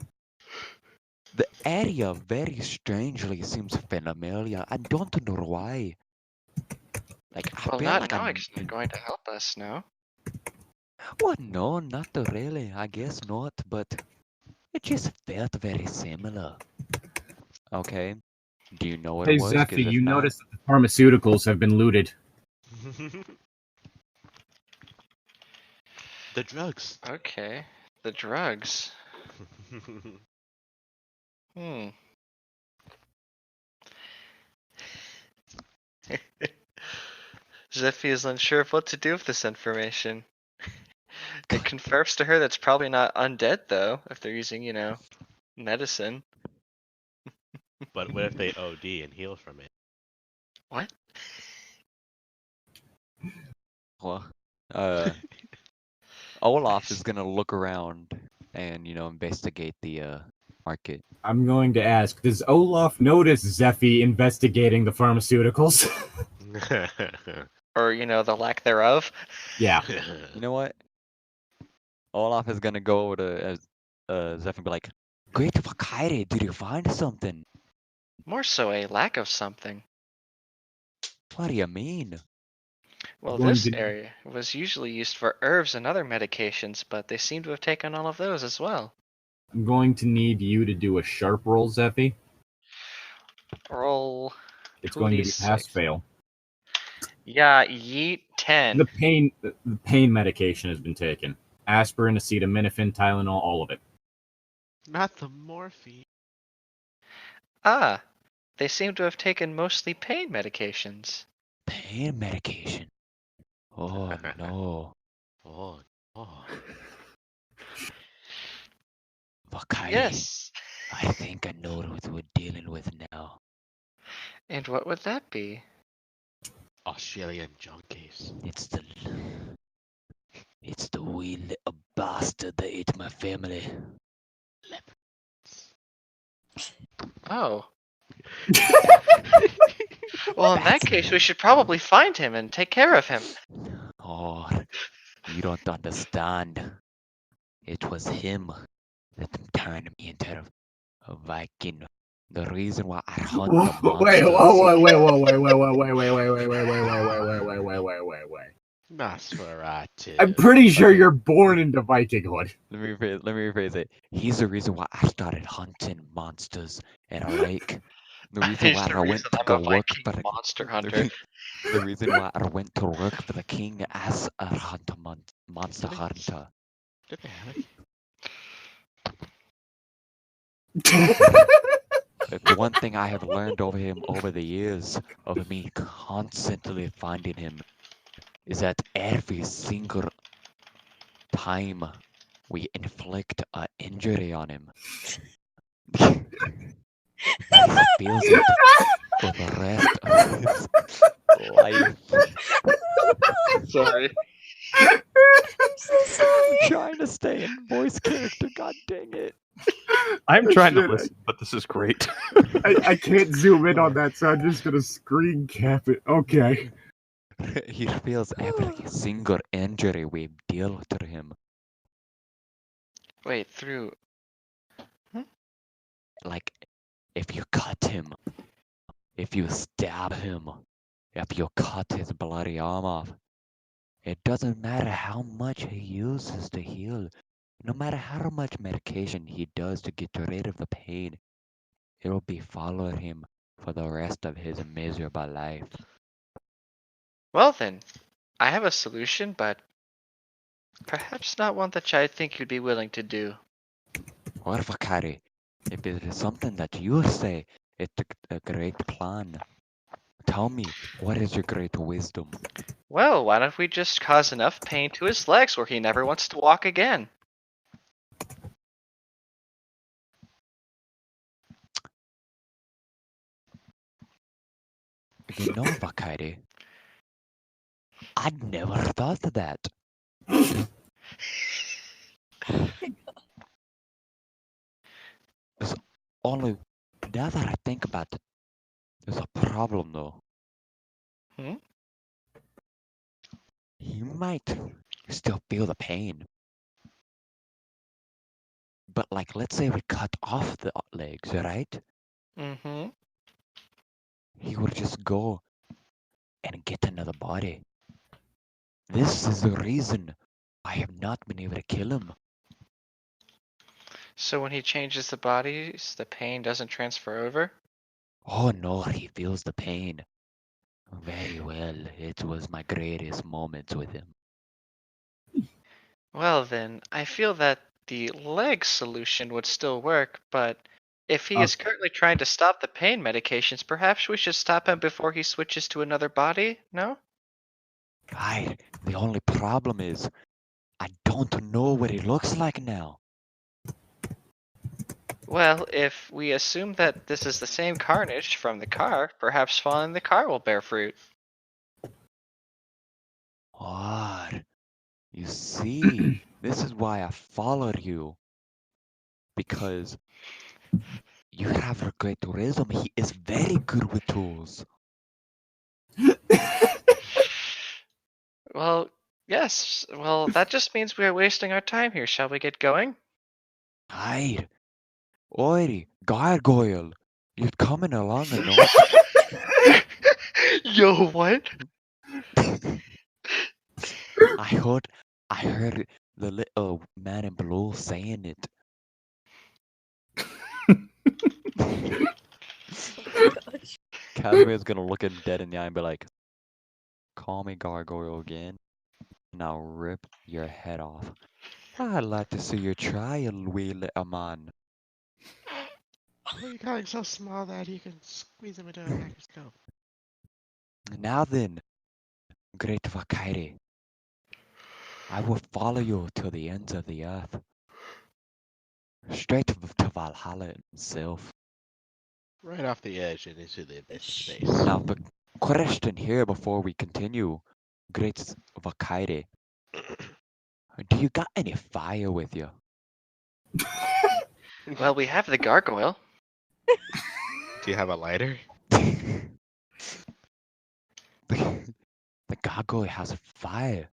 the area very strangely seems familiar. I don't know why. Like, I Well, feel not like knowing it's not going to help us, no? Well, no, not really. I guess not, but it just felt very similar. Okay. Do you know what Hey, it was? 'Cause Zephy, if you not- noticed that the pharmaceuticals have been looted. The drugs. Okay. The drugs. Hmm. Zephy is unsure of what to do with this information. It confirms to her that's probably not undead, though, if they're using, medicine. But what if they OD and heal from it? What? Well, Olaf is gonna look around and, investigate the market. I'm going to ask, does Olaf notice Zephy investigating the pharmaceuticals? Or, the lack thereof. Yeah. You know what? Olaf is gonna go over to Zeph and be like, "Great Vakire, did you find something?" More so a lack of something. What do you mean? Well, Going this to- area was usually used for herbs and other medications, but they seem to have taken all of those as well. I'm going to need you to do a sharp roll, Zeffy. Roll It's going to be 2d6. pass-fail. Yeah, yeet 10. The pain medication has been taken. Aspirin, acetaminophen, Tylenol, all of it. Not the morphine. Ah, they seem to have taken mostly pain medications. Pain medication. Oh no. Oh, oh. Vakire, Yes. I think I know what we're dealing with now. And what would that be? Australian junkies. It's the wee little bastard that ate my family. Oh. Well, in that case, we should probably find him and take care of him. Oh, you don't understand. It was him that turned me into a Viking. The reason why I hunt the monsters. Wait. Nosferatu. I'm pretty sure you're born into Vikinghood. Let me rephrase it. He's the reason why I started hunting monsters in a lake. The reason He's why the I went reason to I'm go a work Viking for the monster hunter. The reason why I went to work for the king as a monster hunter. What the heck? The one thing I have learned over the years of me constantly finding him is that every single time we inflict an injury on him, he feels it for the rest of his life. Sorry. I'm so sorry. I'm trying to stay in voice character, god dang it. I'm trying to Shit. listen, but this is great. I can't zoom in on that, so I'm just gonna screen cap it. Okay. He feels every single injury we deal to him. Wait, through. Like, if you cut him, if you stab him, if you cut his bloody arm off, it doesn't matter how much he uses to heal, no matter how much medication he does to get rid of the pain, it will be following him for the rest of his miserable life. Well then, I have a solution, but perhaps not one that I think you'd be willing to do. Or Vakari, if it is something that you say, it's a great plan. Tell me, what is your great wisdom? Well, why don't we just cause enough pain to his legs where he never wants to walk again? You know, Vakari, I'd never thought of that. There's only, now that I think about it, there's a problem though. Hmm? He might still feel the pain. But like, let's say we cut off the legs, right? Mm-hmm. He would just go and get another body. This is the reason I have not been able to kill him. So when he changes the bodies, the pain doesn't transfer over? Oh no, he feels the pain. Very well. It was my greatest moments with him. Well then, I feel that the leg solution would still work, but if he is currently trying to stop the pain medications, perhaps we should stop him before he switches to another body, no? Right. The only problem is, I don't know what he looks like now. Well, if we assume that this is the same carnage from the car, perhaps following the car will bear fruit. What? You see, this is why I followed you. Because you have a great wisdom. He is very good with tools. Well, yes. Well, that just means we are wasting our time here. Shall we get going? Hide. Oi, gargoyle. You're coming along or not? Yo, what? I heard the little man in blue saying it. Oh gosh. Casimir's gonna look him dead in the eye and be like, "Call me gargoyle again, and I'll rip your head off. I'd like to see your trial, wee little man." Oh, you got him so small that you can squeeze him into a microscope. Now then, great Valkyrie, I will follow you to the ends of the earth. Straight to Valhalla himself. Right off the edge and into the abyss of space. Now, the question here before we continue, great Valkyrie, do you got any fire with you? Well, we have the gargoyle. Do you have a lighter? The gargoyle has a fire.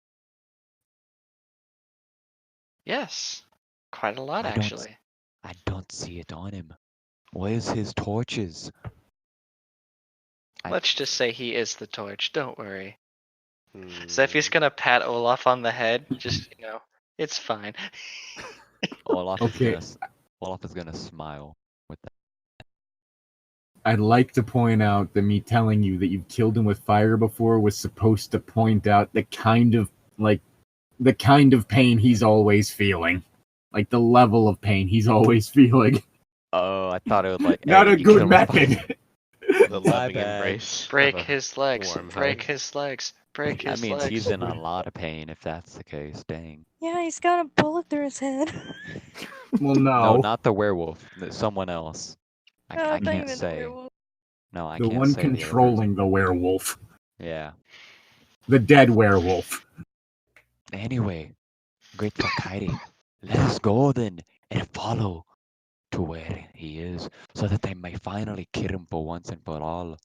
Yes. Quite a lot, I don't s- actually. I don't see it on him. Where's his torches? Let's just say he is the torch. Don't worry. Hmm. Zephy's gonna pat Olaf on the head. Just, it's fine. Olaf Okay. Olaf is gonna smile with that. I'd like to point out that me telling you that you've killed him with fire before was supposed to point out the kind of pain he's always feeling. Like the level of pain he's always feeling. Oh, I thought it was like Not hey, a you good killed him with fire. method. The My loving bad. embrace. Break of a his legs. warm Break hug. his legs. Break That his means legs. he's in a lot of pain if that's the case. Dang. Yeah, he's got a bullet through his head. Well, No, no. not the werewolf. Someone else. Oh, I thought you can't meant the say. werewolf. No, I The can't one say the other person. controlling the werewolf. Yeah. The dead werewolf. Anyway, great Valkyrie, let us go then and follow to where he is, so that they may finally kill him for once and for all.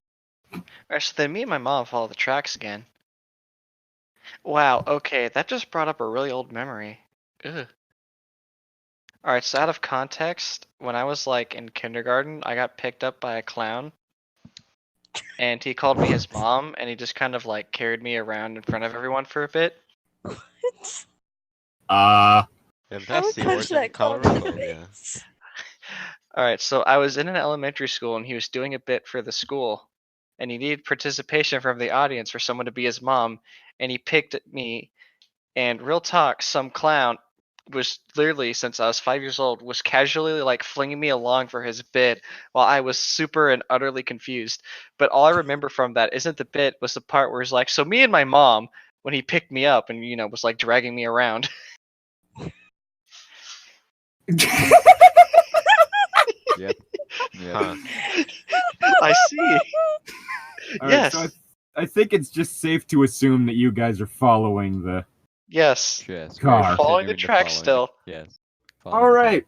Alright, so then me and my mom follow the tracks again. Wow, okay, that just brought up a really old memory. Ugh. Alright, so out of context, when I was like in kindergarten, I got picked up by a clown. And he called me his mom, and he just kind of like carried me around in front of everyone for a bit. What? And I that's would the punch origin that of clown in the Colorado, yeah. face. Alright, so I was in an elementary school, and he was doing a bit for the school. And he needed participation from the audience for someone to be his mom. And he picked me, and real talk, some clown was literally, since I was 5 years old, was casually like flinging me along for his bit while I was super and utterly confused. But all I remember from that isn't the bit, was the part where he's like, so me and my mom, when he picked me up and, was like dragging me around. Yep. Huh. I see. All right, Yes. so I think it's just safe to assume that you guys are following the. Yes. Yes. Car. we're Following the continuing to track follow it. still. Yes. All right.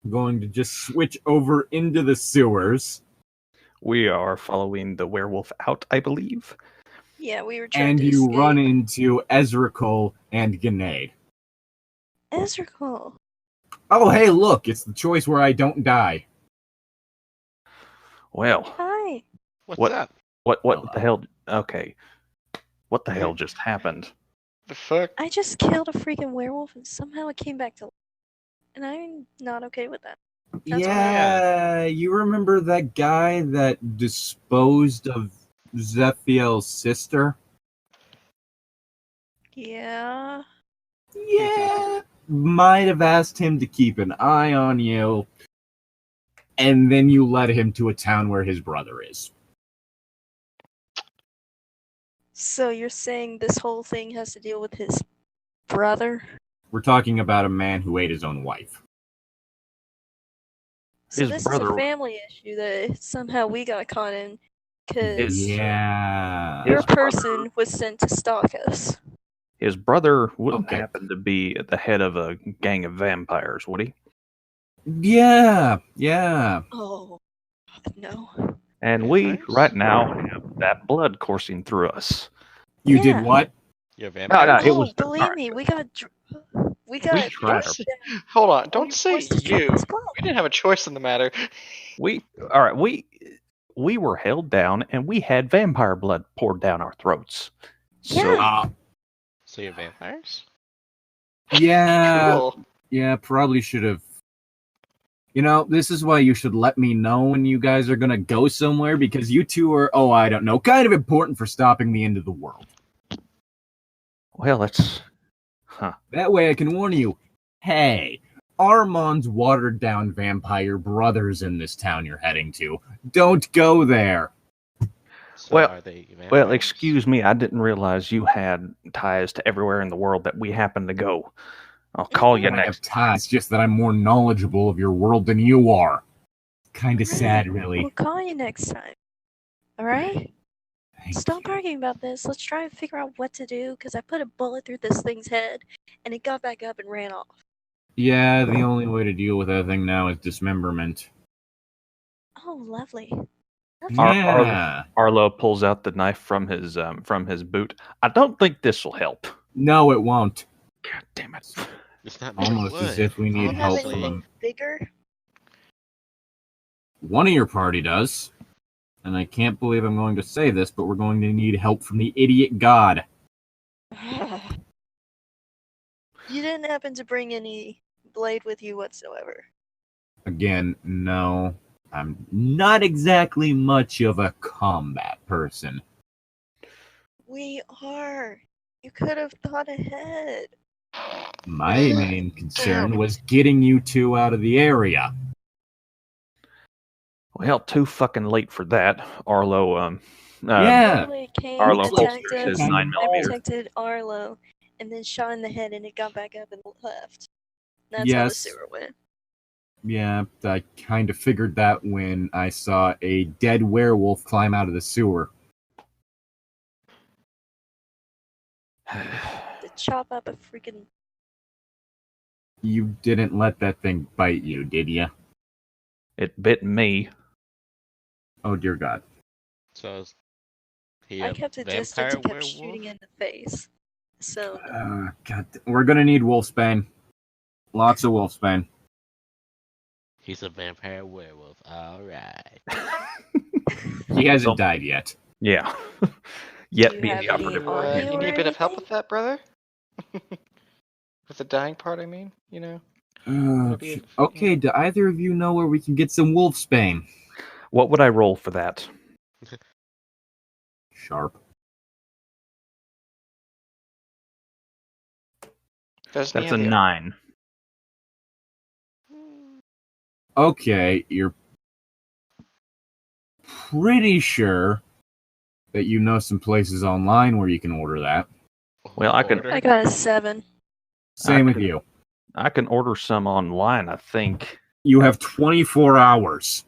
I'm going to just switch over into the sewers, We are following the werewolf out, I believe. Yeah, we were trying and to you escape. run into Ezreal and Grenade. Ezreal. Oh, hey, look! It's the choice where I don't die. Well, Hi. What's What? up? what Hello. the hell? Okay. What the hell just happened? The fuck? I just killed a freaking werewolf and somehow it came back to life. And I'm not okay with that. That's Yeah, you remember that guy that disposed of Zephiel's sister? Yeah. Yeah. Might have asked him to keep an eye on you, and then you led him to a town where his brother is. So you're saying this whole thing has to deal with his brother? We're talking about a man who ate his own wife. So His this is brother- a family issue that somehow we got caught in because Yeah. your His brother- person was sent to stalk us. His brother wouldn't Okay. happen to be at the head of a gang of vampires, would he? Yeah. Yeah. Oh, no. And we, Vampires? right now, have that blood coursing through us. You Yeah. did what? You're a No, vampire? it was believe me, we got We tried our- pushed down. Hold on, We don't were say forced to drop you. this club. We didn't have a choice in the matter. we were held down and we had vampire blood poured down our throats. So Yeah. So you're vampires? Yeah, Cool. yeah, probably should have. You know, this is why you should let me know when you guys are gonna go somewhere, because you two are, I don't know, kind of important for stopping the end of the world. well, that's That way I can warn you, hey, Armand's watered down vampire brothers in this town you're heading to. Don't go there. So Well- are they vampires? well, excuse me, I didn't realize you had ties to everywhere in the world that we happen to go. I'll call you I have next. ties, it's just that I'm more knowledgeable of your world than you are. Kind of sad, really. We'll call you next time. All right? Thank Stop you. arguing about this. Let's try and figure out what to do, because I put a bullet through this thing's head, and it got back up and ran off. Yeah, the only way to deal with that thing now is dismemberment. Oh, lovely. Yeah. Arlo pulls out the knife from his boot. I don't think this will help. No, it won't. God damn it! It's not made of Almost as wood, if we need You have help obviously. from anything bigger? one of your party does. And I can't believe I'm going to say this, but we're going to need help from the idiot god. You didn't happen to bring any blade with you whatsoever. Again, no. I'm not exactly much of a combat person. We are. You could have thought ahead. My main concern was getting you two out of the area. Well, too fucking late for that. Arlo, Yeah. Literally came, Arlo attacked holsters his us, 9mm. I protected Arlo, and then shot in the head, and it got back up and left. That's how the Yes. sewer went. Yeah, I kind of figured that when I saw a dead werewolf climb out of the sewer. To chop up a freaking. You didn't let that thing bite you, did you? It bit me. Oh, dear God. So is he I a kept a vampire distance and kept werewolf? shooting in the face. So God, we're gonna need wolfsbane. Lots of wolfsbane. He's a vampire werewolf. All right. He hasn't So- died yet. Yeah. Do Yet you being have the any operative on word. you You need a or bit of help anything? with that, brother? With the dying part, I mean, you know? Maybe Okay, do either of you know where we can get some wolfsbane? What would I roll for that? Sharp. Doesn't he That's have a the- 9. Okay, you're pretty sure that you know some places online where you can order that. Well, I can- Order? I got a 7. Same with Okay. you. I can order some online, I think. You have 24 hours.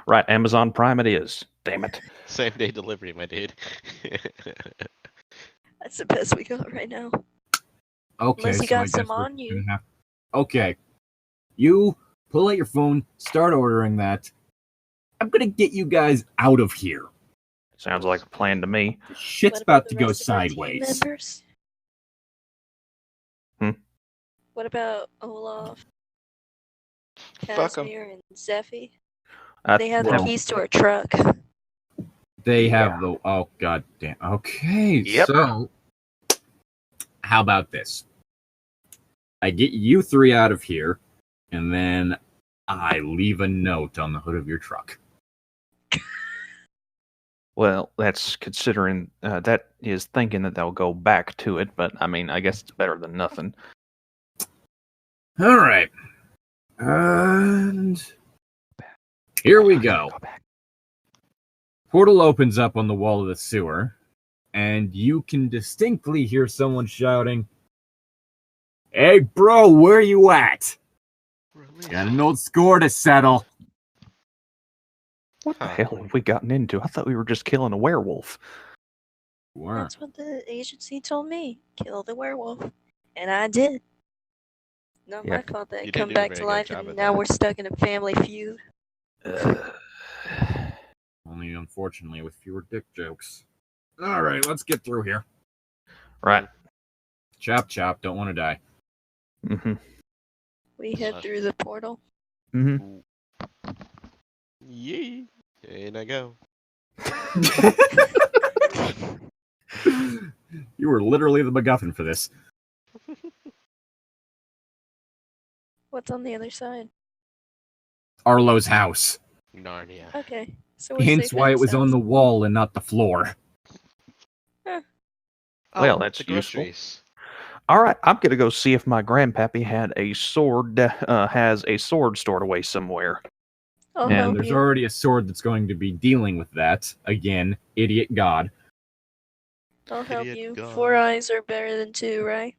Right, Amazon Prime it is. Damn it. Same day delivery, my dude. That's the best we got right now. Okay, Unless you so I got guess some we're on you. gonna have- Okay. You pull out your phone, start ordering that. I'm gonna get you guys out of here. Sounds like a plan to me. Shit's What about the to go rest of our team sideways. members? Hmm? What about Olaf, Fuck 'em. Casimir, and Zeffy? I- They have well, the keys to our truck. They Yeah. have the god damn. Okay, Yep. so how about this? I get you three out of here, and then I leave a note on the hood of your truck. Well, that's considering that is thinking that they'll go back to it, but I mean, I guess it's better than nothing. All right, and here we go. back. Portal opens up on the wall of the sewer, and you can distinctly hear someone shouting, "Hey, bro, where you at? Got an old score to settle." What the Huh. hell have we gotten into? I thought we were just killing a werewolf. Were. That's what the agency told me. Kill the werewolf. And I did. Not Yeah. my fault that You it didn't come do a back very to good life job and at now that. we're stuck in a family feud. Only unfortunately with fewer dick jokes. All right, let's get through here. Right. Chop, chop. Don't want to die. Mm-hmm. We head through the portal. Mm-hmm. Yee. In I go. You were literally the MacGuffin for this. What's on the other side? Arlo's house. Narnia. Okay, so we're Hence safe why in it his was on house. the wall and not the floor. Well, Oh, that's the useful. groceries. All right, I'm gonna go see if my grandpappy had a sword. Has a sword stored away somewhere. I'll And And help there's you. already a sword that's going to be dealing with that. Again, idiot god. I'll help Idiot you. God. 4 eyes are better than 2, right?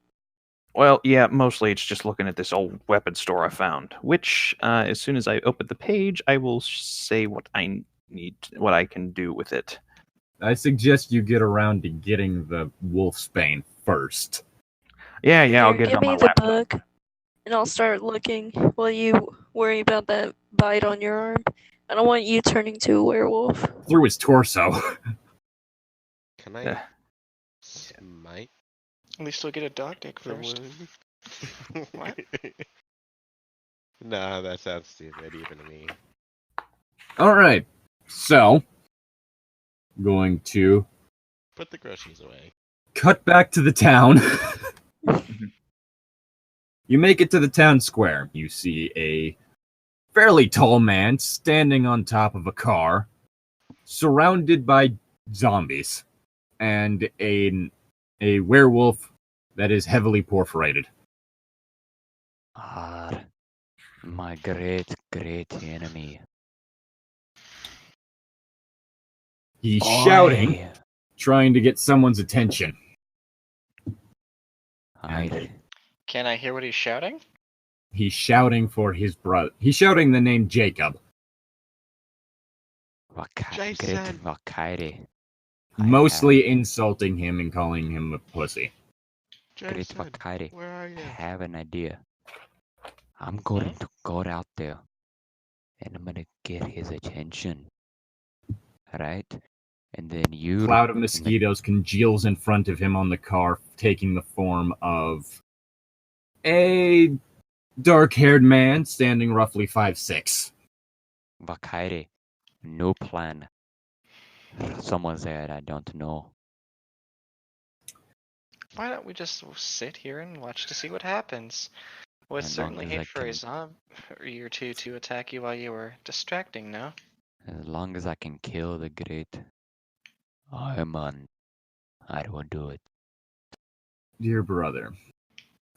Well, yeah, mostly it's just looking at this old weapon store I found. Which, as soon as I open the page, I will say what I need, what I can do with it. I suggest you get around to getting the Wolfsbane first. Yeah, I'll Here, get it give on me my the laptop. book, and I'll start looking while you worry about that bite on your arm. I don't want you turning to a werewolf. Through his torso. Can I Yeah. smite At least we'll get a dog dick the first. wound? What? Nah, that sounds stupid even to me. Alright. So, going to Put the groceries away. cut back to the town. You make it to the town square. You see a fairly tall man standing on top of a car, surrounded by zombies, and a werewolf that is heavily perforated. Ah, my great, great enemy. He's shouting, Oi! trying to get someone's attention. I, Can I hear what he's shouting? He's shouting for his brother. He's shouting the name Jacob, great Jason. Vakari. mostly insulting him and calling him a pussy. Great Jason, Vakari. where are you? I have an idea. I'm going to go out there and I'm gonna get his attention. Right? And then you. Cloud of mosquitoes congeals in front of him on the car, taking the form of a dark-haired man standing roughly 5'6". Vakari. No plan. Someone's there I don't know. Why don't we just sit here and watch to see what happens? Would As long certainly as hate I for a can- zombie or two to attack you while you were distracting, no? As long as I can kill the great Armand, I will do it. Dear brother,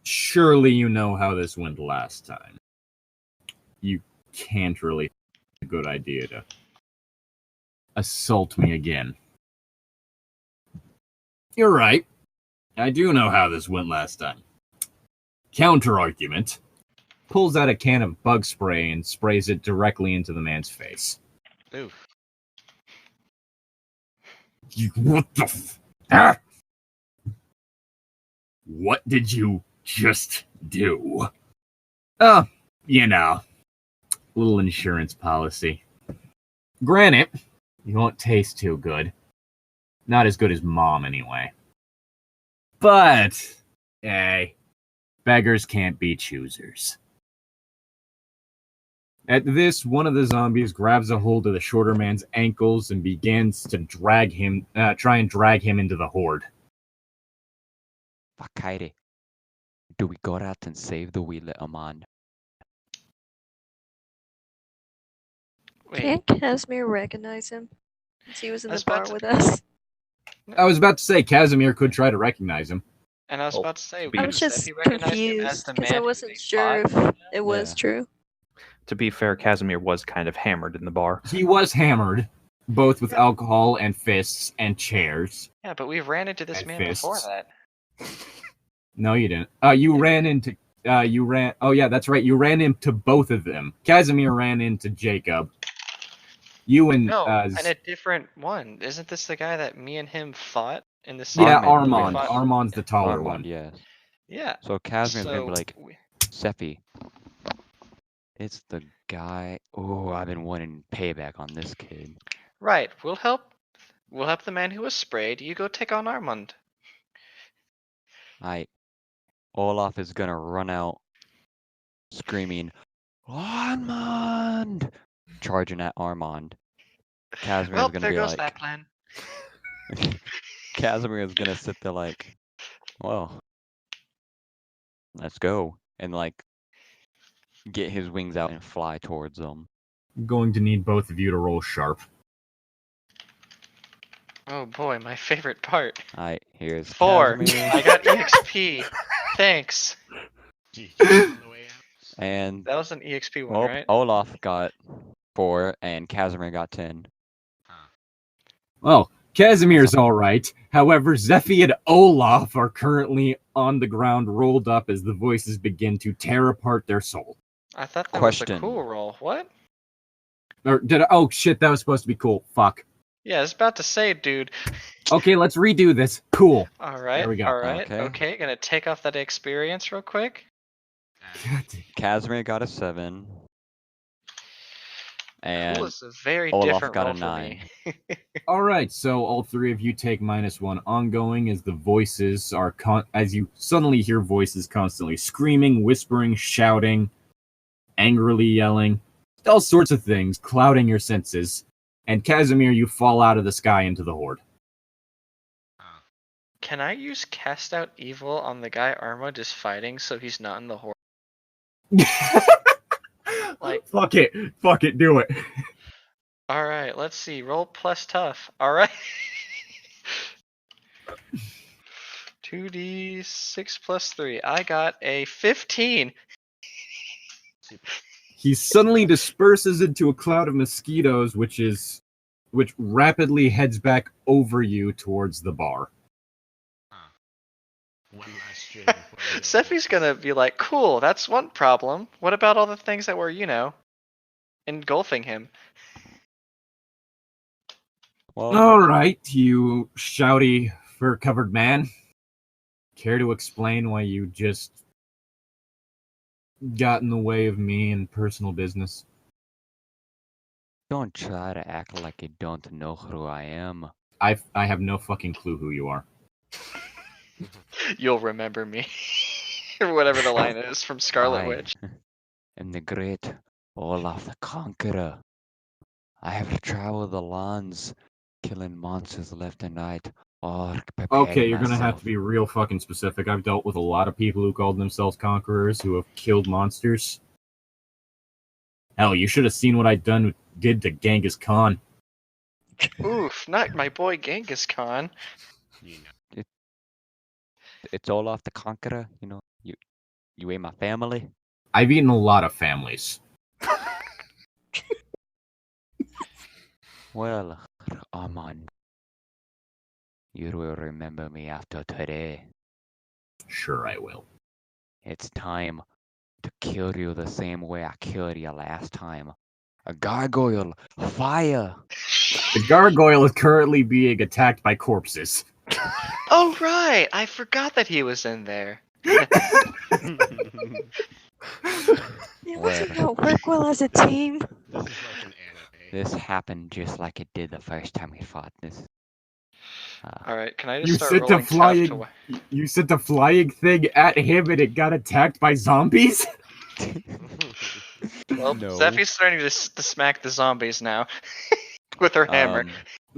surely you know how this went last time. You can't really think it's a good idea to assault me again. You're right. I do know how this went last time. Counter-argument. Pulls out a can of bug spray and sprays it directly into the man's face. Oof. What the ah! What did you just do? Oh, you know, little insurance policy. Granted, you won't taste too good. Not as good as Mom, anyway. But, hey, beggars can't be choosers. At this, one of the zombies grabs a hold of the shorter man's ankles and begins to try and drag him into the horde. Vakari, do we go out and save the wheel Armand? Wait, Can't Casimir recognize him? Since he was in I was the bar about to- with us. I was about to say, Casimir could try to recognize him. and I was Oh, about to say, be- I you was said just he recognized him as confused the because man I who wasn't they sure fought. if it was Yeah. true. To be fair, Casimir was kind of hammered in the bar. He was hammered, both with alcohol and fists and chairs. Yeah, but we ran into this And man before fists. that. No, you didn't. You ran into. Oh, yeah, that's right. You ran into both of them. Casimir ran into Jacob. You and No, and a different one. Isn't this the guy that me and him fought in the same? yeah, Armand, Armand. we fought- Armand's the taller Armand, one. yes. Yeah. So Casimir's gonna So be like, Sephi, it's the guy. Oh, I've been wanting payback on this kid. right, we'll help. We'll help the man who was sprayed. You go take on Armand. Olaf is gonna run out, screaming, Armand! Charging at Armand. Casimir Well, is gonna there be goes like, that plan. Casimir is gonna sit there like, well, let's go, and like get his wings out and fly towards them. I'm going to need both of you to roll sharp. Oh boy, my favorite part. Here's 4. Casimir. I got EXP. Thanks. GG on the way out. And That was an EXP one, right? Olaf got 4, and Casimir got 10. Well, Casimir's alright. However, Zephy and Olaf are currently on the ground, rolled up as the voices begin to tear apart their soul. I thought that was Question. a cool roll. What? Or did I? Oh shit, that was supposed to be cool. Fuck. Yeah, I was about to say, dude. Okay, let's redo this. Cool. Alright, There we go. alright. Okay. Okay, gonna take off that experience real quick. Casimir got a 7. And Cool is a very Olaf different got roll a for 9. me. Alright, so all three of you take -1 ongoing as the voices are as you suddenly hear voices constantly screaming, whispering, shouting, angrily yelling, all sorts of things, clouding your senses. And Casimir, you fall out of the sky into the horde. Can I use Cast Out Evil on the guy Armand is fighting so he's not in the horde? Like- fuck it, do it. Alright, let's see. Roll plus tough. Alright. 2d6 plus 3. I got a 15. He suddenly disperses into a cloud of mosquitoes, which rapidly heads back over you towards the bar. One last stream before we go. Sephi's gonna be like, cool, that's one problem. What about all the things that were, engulfing him? Well, Alright, you shouty, fur-covered man. Care to explain why you just got in the way of me and personal business? don't try to act like you don't know who I am. I have no fucking clue who you are. You'll remember me. Or whatever the line is from Scarlet I Witch. am the great Olaf the Conqueror. I have traveled the lands, killing monsters left and right. Okay, you're gonna have to be real fucking specific. I've dealt with a lot of people who called themselves conquerors who have killed monsters. Hell, you should have seen what I did to Genghis Khan. Oof, not my boy Genghis Khan. You know. It's Olaf the Conqueror. You ate my family. I've eaten a lot of families. Well, Armand, you will remember me after today. Sure, I will. It's time to kill you the same way I killed you last time. A gargoyle, fire! The gargoyle is currently being attacked by corpses. Oh, right! I forgot that he was in there. It wasn't gonna work well as a team. This is like an anime. This happened just like it did the first time we fought this. Alright, can I just You start sent a rolling tough flying. to... You sent a flying thing at him, and it got attacked by zombies. Well, No. Zephy's starting to smack the zombies now. With her hammer.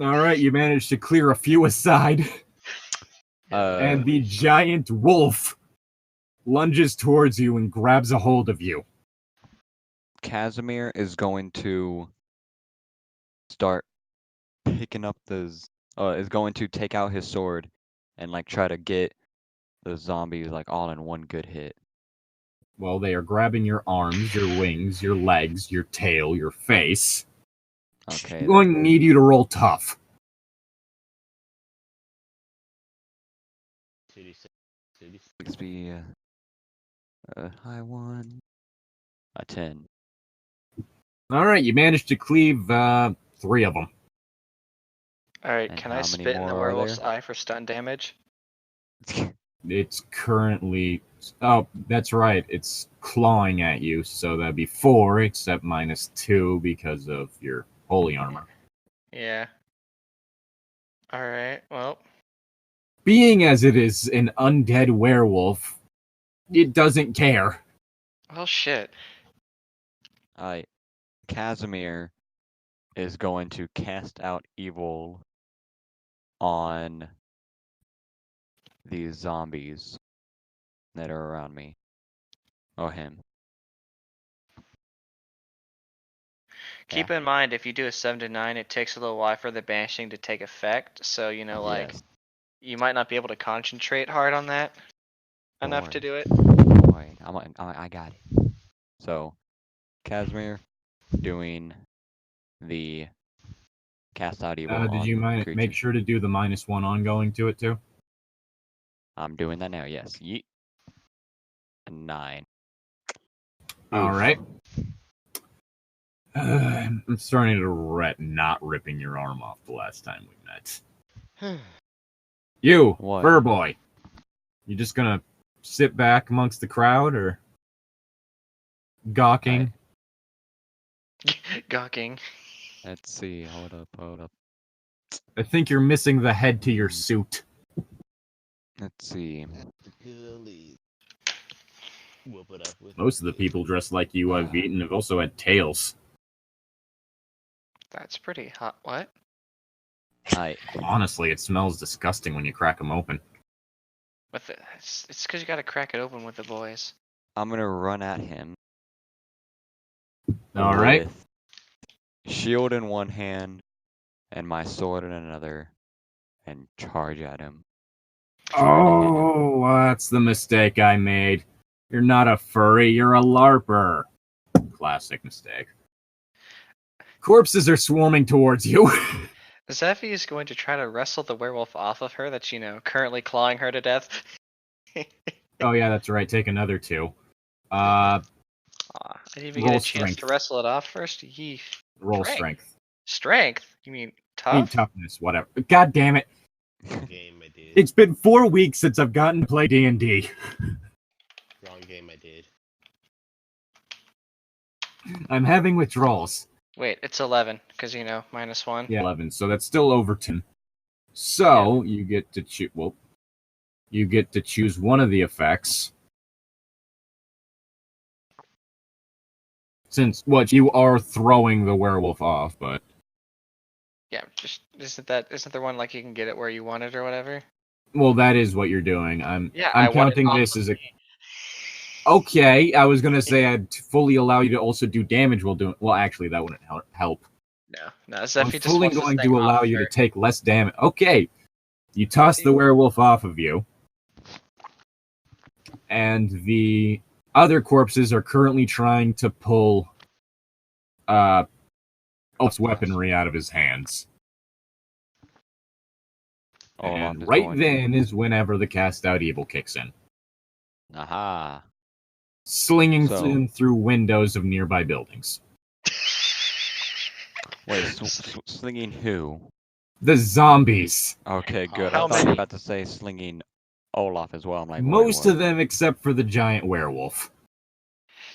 All right, you managed to clear a few aside, and the giant wolf lunges towards you and grabs a hold of you. Casimir is going to start picking up is going to take out his sword and like try to get the zombies like all in one good hit. Well, they are grabbing your arms, your wings, your legs, your tail, your face. Okay. I'm going to need you to roll tough. 36. Let's be a high one. A 10. All right, you managed to cleave 3 of them. Alright, And can how I many spit in the more are werewolf's there? eye for stun damage? It's currently... Oh, that's right. It's clawing at you, so that'd be 4, except -2 because of your holy armor. Yeah. Alright, well. being as it is an undead werewolf, it doesn't care. Well, shit. Casimir is going to cast out evil on these zombies that are around me. Or him. Keep in mind, if you do a 7 to 9, it takes a little while for the banishing to take effect. So, like, Yes. you might not be able to concentrate hard on that enough to do it. Boy, I got it. So, Casimir doing the cast out evil Did on you make creatures. sure to do the -1 ongoing to it too? I'm doing that now, yes. Yeet. 9. All Oof. right. I'm starting to regret not ripping your arm off the last time we met. You, What? fur boy. You just gonna sit back amongst the crowd or gawking? Gawking. Let's see. Hold up. I think you're missing the head to your suit. Let's see. Most of the people dressed like you I've eaten have also had tails. That's pretty hot. What? Honestly, it smells disgusting when you crack them open. It's because you gotta crack it open with the boys. I'm gonna run at him. All right. With shield in one hand and my sword in another, and charge at him. Oh, that's the mistake I made. You're not a furry, you're a LARPer. Classic mistake. Corpses are swarming towards you. Zeffy is going to try to wrestle the werewolf off of her that's, currently clawing her to death. Oh yeah, that's right. Take another 2. I didn't even Roll get a chance strength. to wrestle it off first. Yeesh. Roll strength. Strength? You mean I mean, tough? toughness, whatever. God damn it. Game I did. It's been 4 weeks since I've gotten to play D&D. Wrong game I did. I'm having withdrawals. Wait, it's 11, because, -1. Yeah, 11. So that's still over 10. So you get to choose. Well, you get to choose one of the effects. Since you are throwing the werewolf off, but Yeah, just isn't there one like you can get it where you want it or whatever? well, that is what you're doing. I'm I want it counting off this of as a. me. Okay, I was gonna say I'd fully allow you to also do damage while doing. Well, actually, that wouldn't help. No, I'm Zeffy just fully wants this going thing to off allow of you to her. take less damage. Okay, you toss the werewolf off of you, and the other corpses are currently trying to pull Olaf's weaponry out of his hands. Olaf And is right going then is whenever the cast out evil kicks in, Aha. slinging So- through windows of nearby buildings. Wait, slinging who? The zombies. Okay, good. How I thought you many? were about to say slinging Olaf as well. I'm like, wait, Most what? of them except for the giant werewolf.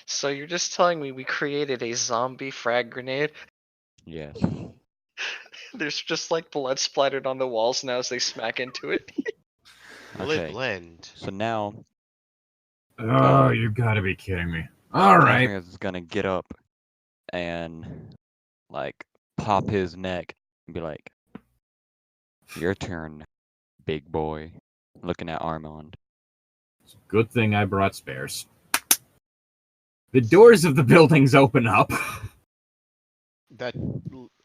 So you're just telling me we created a zombie frag grenade? Yes. There's just like blood splattered on the walls now as they smack into it. Will it Okay. blend? So now Oh, you gotta be kidding me. All right. Casimir is gonna get up and like pop his neck and be like, "Your turn, big boy." Looking at Armand. Good thing I brought spares. The doors of the buildings open up, That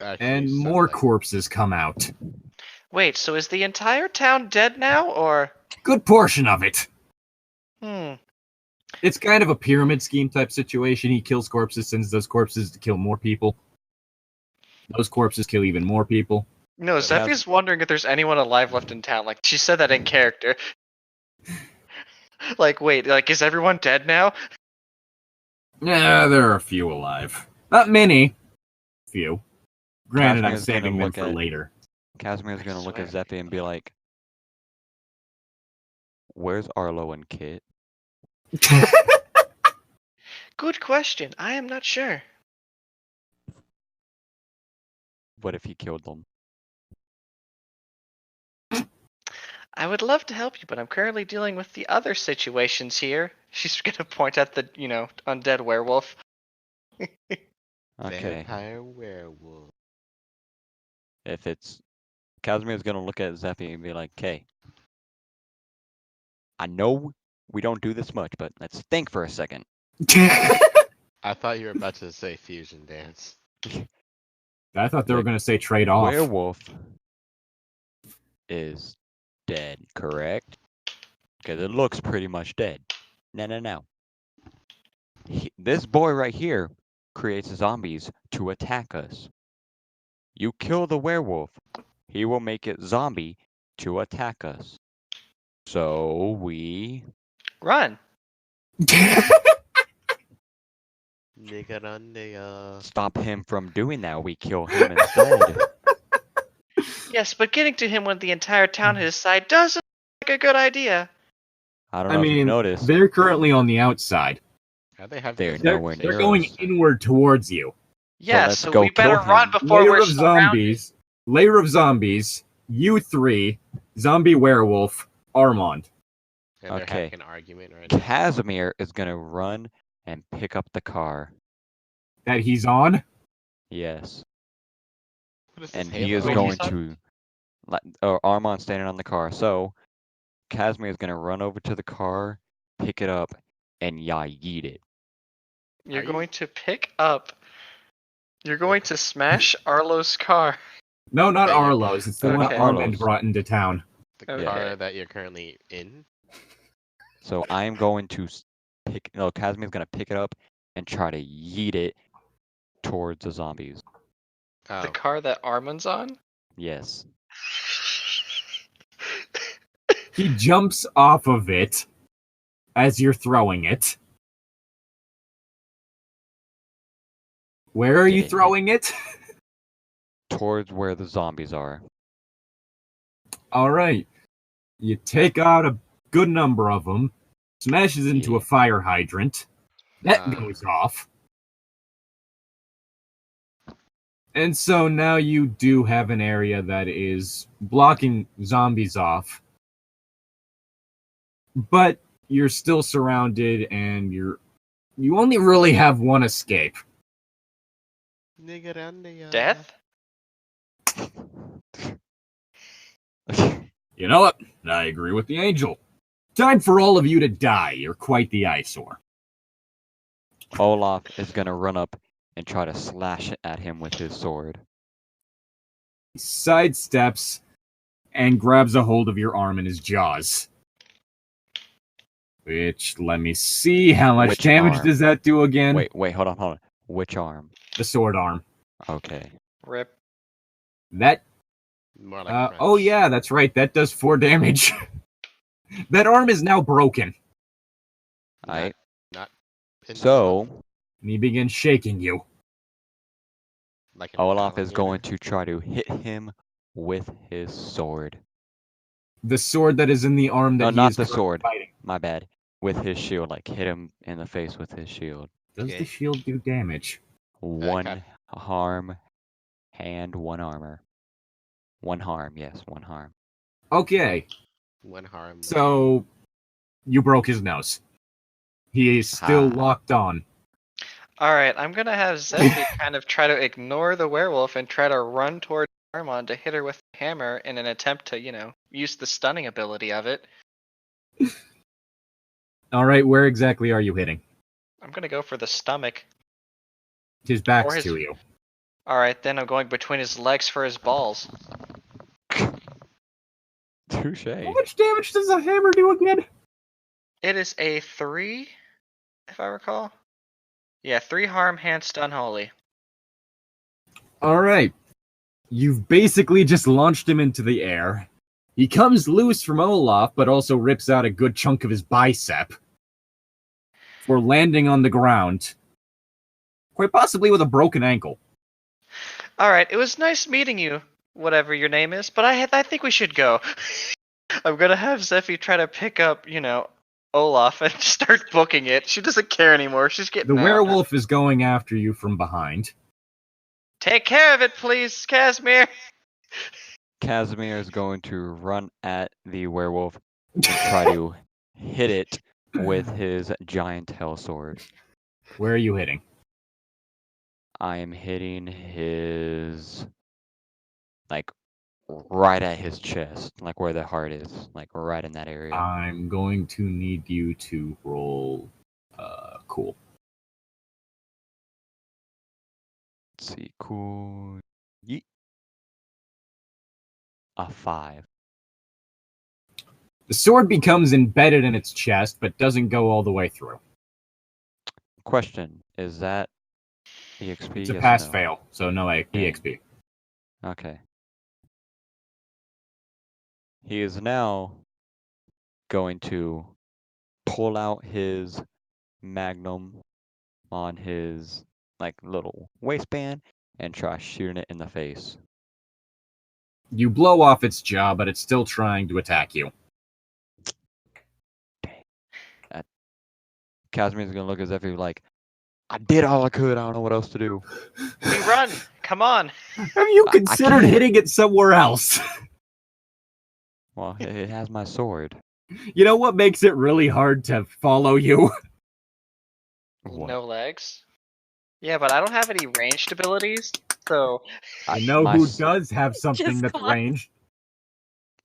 actually and sounds more like corpses come out. Wait, so is the entire town dead now, or? Good portion of it. Hmm. It's kind of a pyramid scheme type situation. He kills corpses, sends those corpses to kill more people. Those corpses kill even more people. No, Yeah, Zeffy's wondering if there's anyone alive left in town. Like, she said that in character. Like, wait, like, is everyone dead now? Yeah, there are a few alive. Not many. Few. Granted, I'm Casimir's gonna saving them look for at- later. Casimir's gonna look at swear. Zeffy and be like, "Where's Arlo and Kit?" Good question. I am not sure. What if he killed them? I would love to help you, but I'm currently dealing with the other situations here. She's gonna point at the, undead werewolf. Okay. Vampire werewolf. If it's Casimir's gonna look at Zephy and be like, "Okay, I know we don't do this much, but let's think for a second." I thought you were about to say fusion dance. I thought they were going to say trade off. Werewolf is dead, correct? Because it looks pretty much dead. No. This boy right here creates zombies to attack us. You kill the werewolf, he will make it zombie to attack us. So we Run. Nigga run the stop him from doing that. We kill him instead. Yes, but getting to him when the entire town at his side doesn't look like a good idea. I don't know if you noticed. They're currently on the outside. How they have They're this nowhere thing? near They're going us. inward towards you. Yeah, let's so go we better kill him. run before Layer we're of zombies. Layer of zombies. You three. Zombie werewolf. Armand. And they're Okay. having an argument right now. Casimir is gonna run and pick up the car. That he's on. Yes. What is this, And he is Halo? going to Armand standing on the car. So Casimir is gonna run over to the car, pick it up, and yeet it. You're Are you- going to pick up. You're going to smash Arlo's car. No, not Okay. Arlo's. It's the one Okay. Armand Arlo's. brought into town. The Okay. car that you're currently in. So I'm going to Casimir's gonna pick it up and try to yeet it towards the zombies. Oh, The car that Armand's on? Yes. He jumps off of it as you're throwing it. Where are you Did it hit? throwing it? Towards where the zombies are. All right. You take out a good number of them, smashes into a fire hydrant. That goes off. And so now you do have an area that is blocking zombies off. But you're still surrounded and you only really have one escape. Nigga run the Death? You know what? I agree with the angel. Time for all of you to die. You're quite the eyesore. Olaf is gonna run up and try to slash at him with his sword. He sidesteps and grabs a hold of your arm in his jaws. Which, let me see, how much Which damage arm? does that do again? Wait, hold on. Which arm? The sword arm. Okay. Rip. That, More like oh French. yeah, that's right, that does 4 damage. That arm is now broken. Alright. Not So And he begins shaking you. like an Olaf is alligator. going to try to hit him with his sword. The sword that is in the arm that No, he not is the currently sword. fighting. My bad. With his shield, like hit him in the face with his shield. Does Okay. the shield do damage? One harm and one armor. One harm, yes, one harm. Okay, One harm. so you broke his nose. He is still Ah. locked on. Alright, I'm gonna have Zephy kind of try to ignore the werewolf and try to run towards Armand to hit her with the hammer in an attempt to, use the stunning ability of it. Alright, where exactly are you hitting? I'm gonna go for the stomach. His back's Or his- to you. Alright, then I'm going between his legs for his balls. Touche. How much damage does a hammer do again? It is a 3, if I recall. Yeah, 3 harm, hand, stun, holy. Alright. You've basically just launched him into the air. He comes loose from Olaf, but also rips out a good chunk of his bicep. For landing on the ground. Quite possibly with a broken ankle. Alright, it was nice meeting you, whatever your name is, but I think we should go. I'm gonna have Zephy try to pick up, Olaf and start booking it. She doesn't care anymore. She's getting The out. werewolf is going after you from behind. Take care of it, please, Casimir. Casimir is going to run at the werewolf and try to hit it with his giant hell sword. Where are you hitting? I am hitting his, like, right at his chest, like where the heart is, like right in that area. I'm going to need you to roll cool. Let's see, cool. Yeet. A 5. The sword becomes embedded in its chest, but doesn't go all the way through. Question: is that EXP? It's a Yes or pass no? fail, so no EXP. Okay. He is now going to pull out his magnum on his little waistband and try shooting it in the face. You blow off its jaw, but it's still trying to attack you. Casimir's gonna look as if he was like, I did all I could. I don't know what else to do. We run. Come on. Have you I considered can't. hitting it somewhere else? Well, it has my sword. You know what makes it really hard to follow you? What? No legs. Yeah, but I don't have any ranged abilities, so I know my who s- does have something Just that's climb. ranged.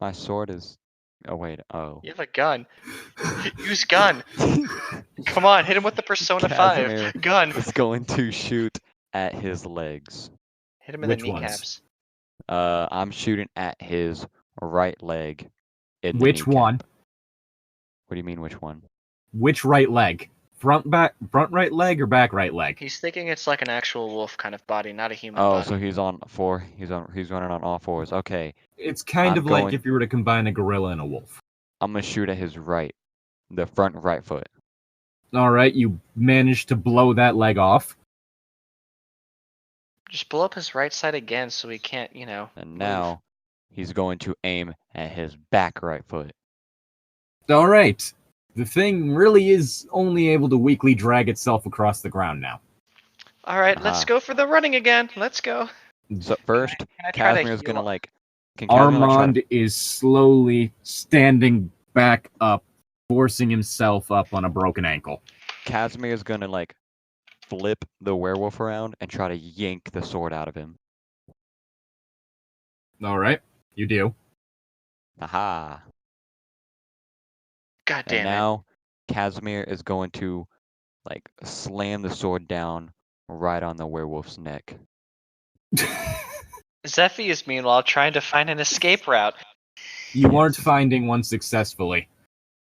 My sword is. Oh wait. Oh. you have a gun. Use gun. Come on, hit him with the Persona Casimir 5. Gun. is going to shoot at his legs. Hit him in Which the ones? kneecaps. I'm shooting at his right leg. In the Which kneecap. one? What do you mean, which one? Which right leg? Front right leg or back right leg? He's thinking it's like an actual wolf kind of body, not a human Oh, body. so he's on 4. He's running on all 4s. Okay, It's kind I'm of like going- if you were to combine a gorilla and a wolf. I'm gonna shoot at his the front right foot. Alright, you managed to blow that leg off. Just blow up his right side again so he can't, And move. now he's going to aim at his back right foot. Alright. The thing really is only able to weakly drag itself across the ground now. Alright, let's Aha. go for the running again. Let's go. So first, Can I try to Casimir's gonna heal? Can Casimir, try Armand to- is slowly standing back up, forcing himself up on a broken ankle. Casimir's gonna flip the werewolf around and try to yank the sword out of him. Alright, you do. Aha! God And damn it. now Casimir is going to slam the sword down right on the werewolf's neck. Zephy is meanwhile trying to find an escape route. You aren't finding one successfully.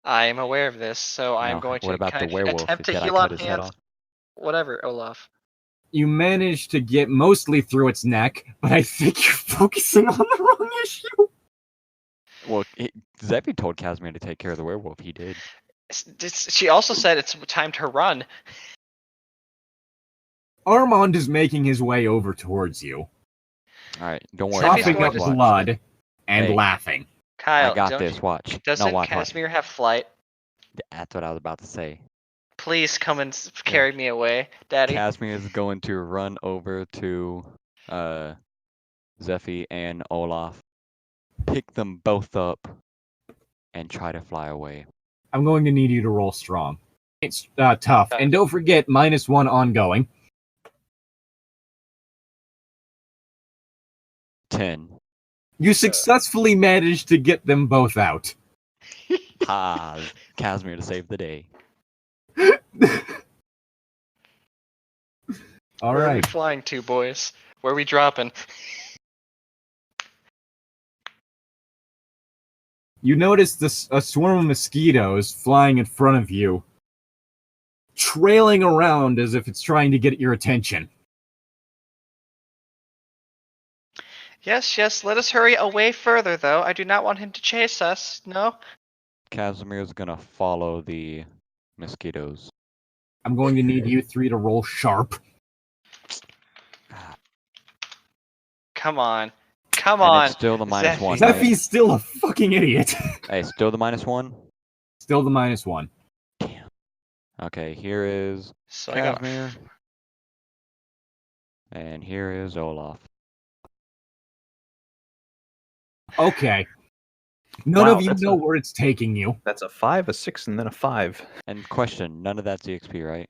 I am aware of this, so I am Now, going to what about the werewolf? attempt to Did I heal cut on his head hand. off? Whatever, Olaf. You managed to get mostly through its neck, but I think you're focusing on the wrong issue. Well, Zephy told Casimir to take care of the werewolf. He did. She also said it's time to run. Armand is making his way over towards you, All right, don't worry. Zephy's coughing going up to- Watch. blood and Hey. laughing. Kyle, I got don't this. you- Watch. Doesn't No, watch. Casimir have flight? That's what I was about to say. Please come and carry me away, Daddy. Casimir is going to run over to Zephy and Olaf, pick them both up, and try to fly away. I'm going to need you to roll strong. It's tough. And don't forget, -1 ongoing. 10. You successfully managed to get them both out. Casimir to save the day. All Where are we right. flying to, boys? Where are we dropping? You notice a swarm of mosquitoes flying in front of you, trailing around as if it's trying to get your attention. Yes, let us hurry away further, though. I do not want him to chase us. No? Casimir's gonna follow the mosquitoes. I'm going to need you 3 to roll sharp. Come on. Come And on. it's still the -1. Zephy. right? Zephy's still a fucking idiot. Hey, still the -1? Still the -1. Damn. Okay, here is So I got Casimir. And here is Olaf. Okay. None Wow, of you that's know a- where it's taking you. That's a 5, a 6, and then a 5. And question, none of that's EXP, right?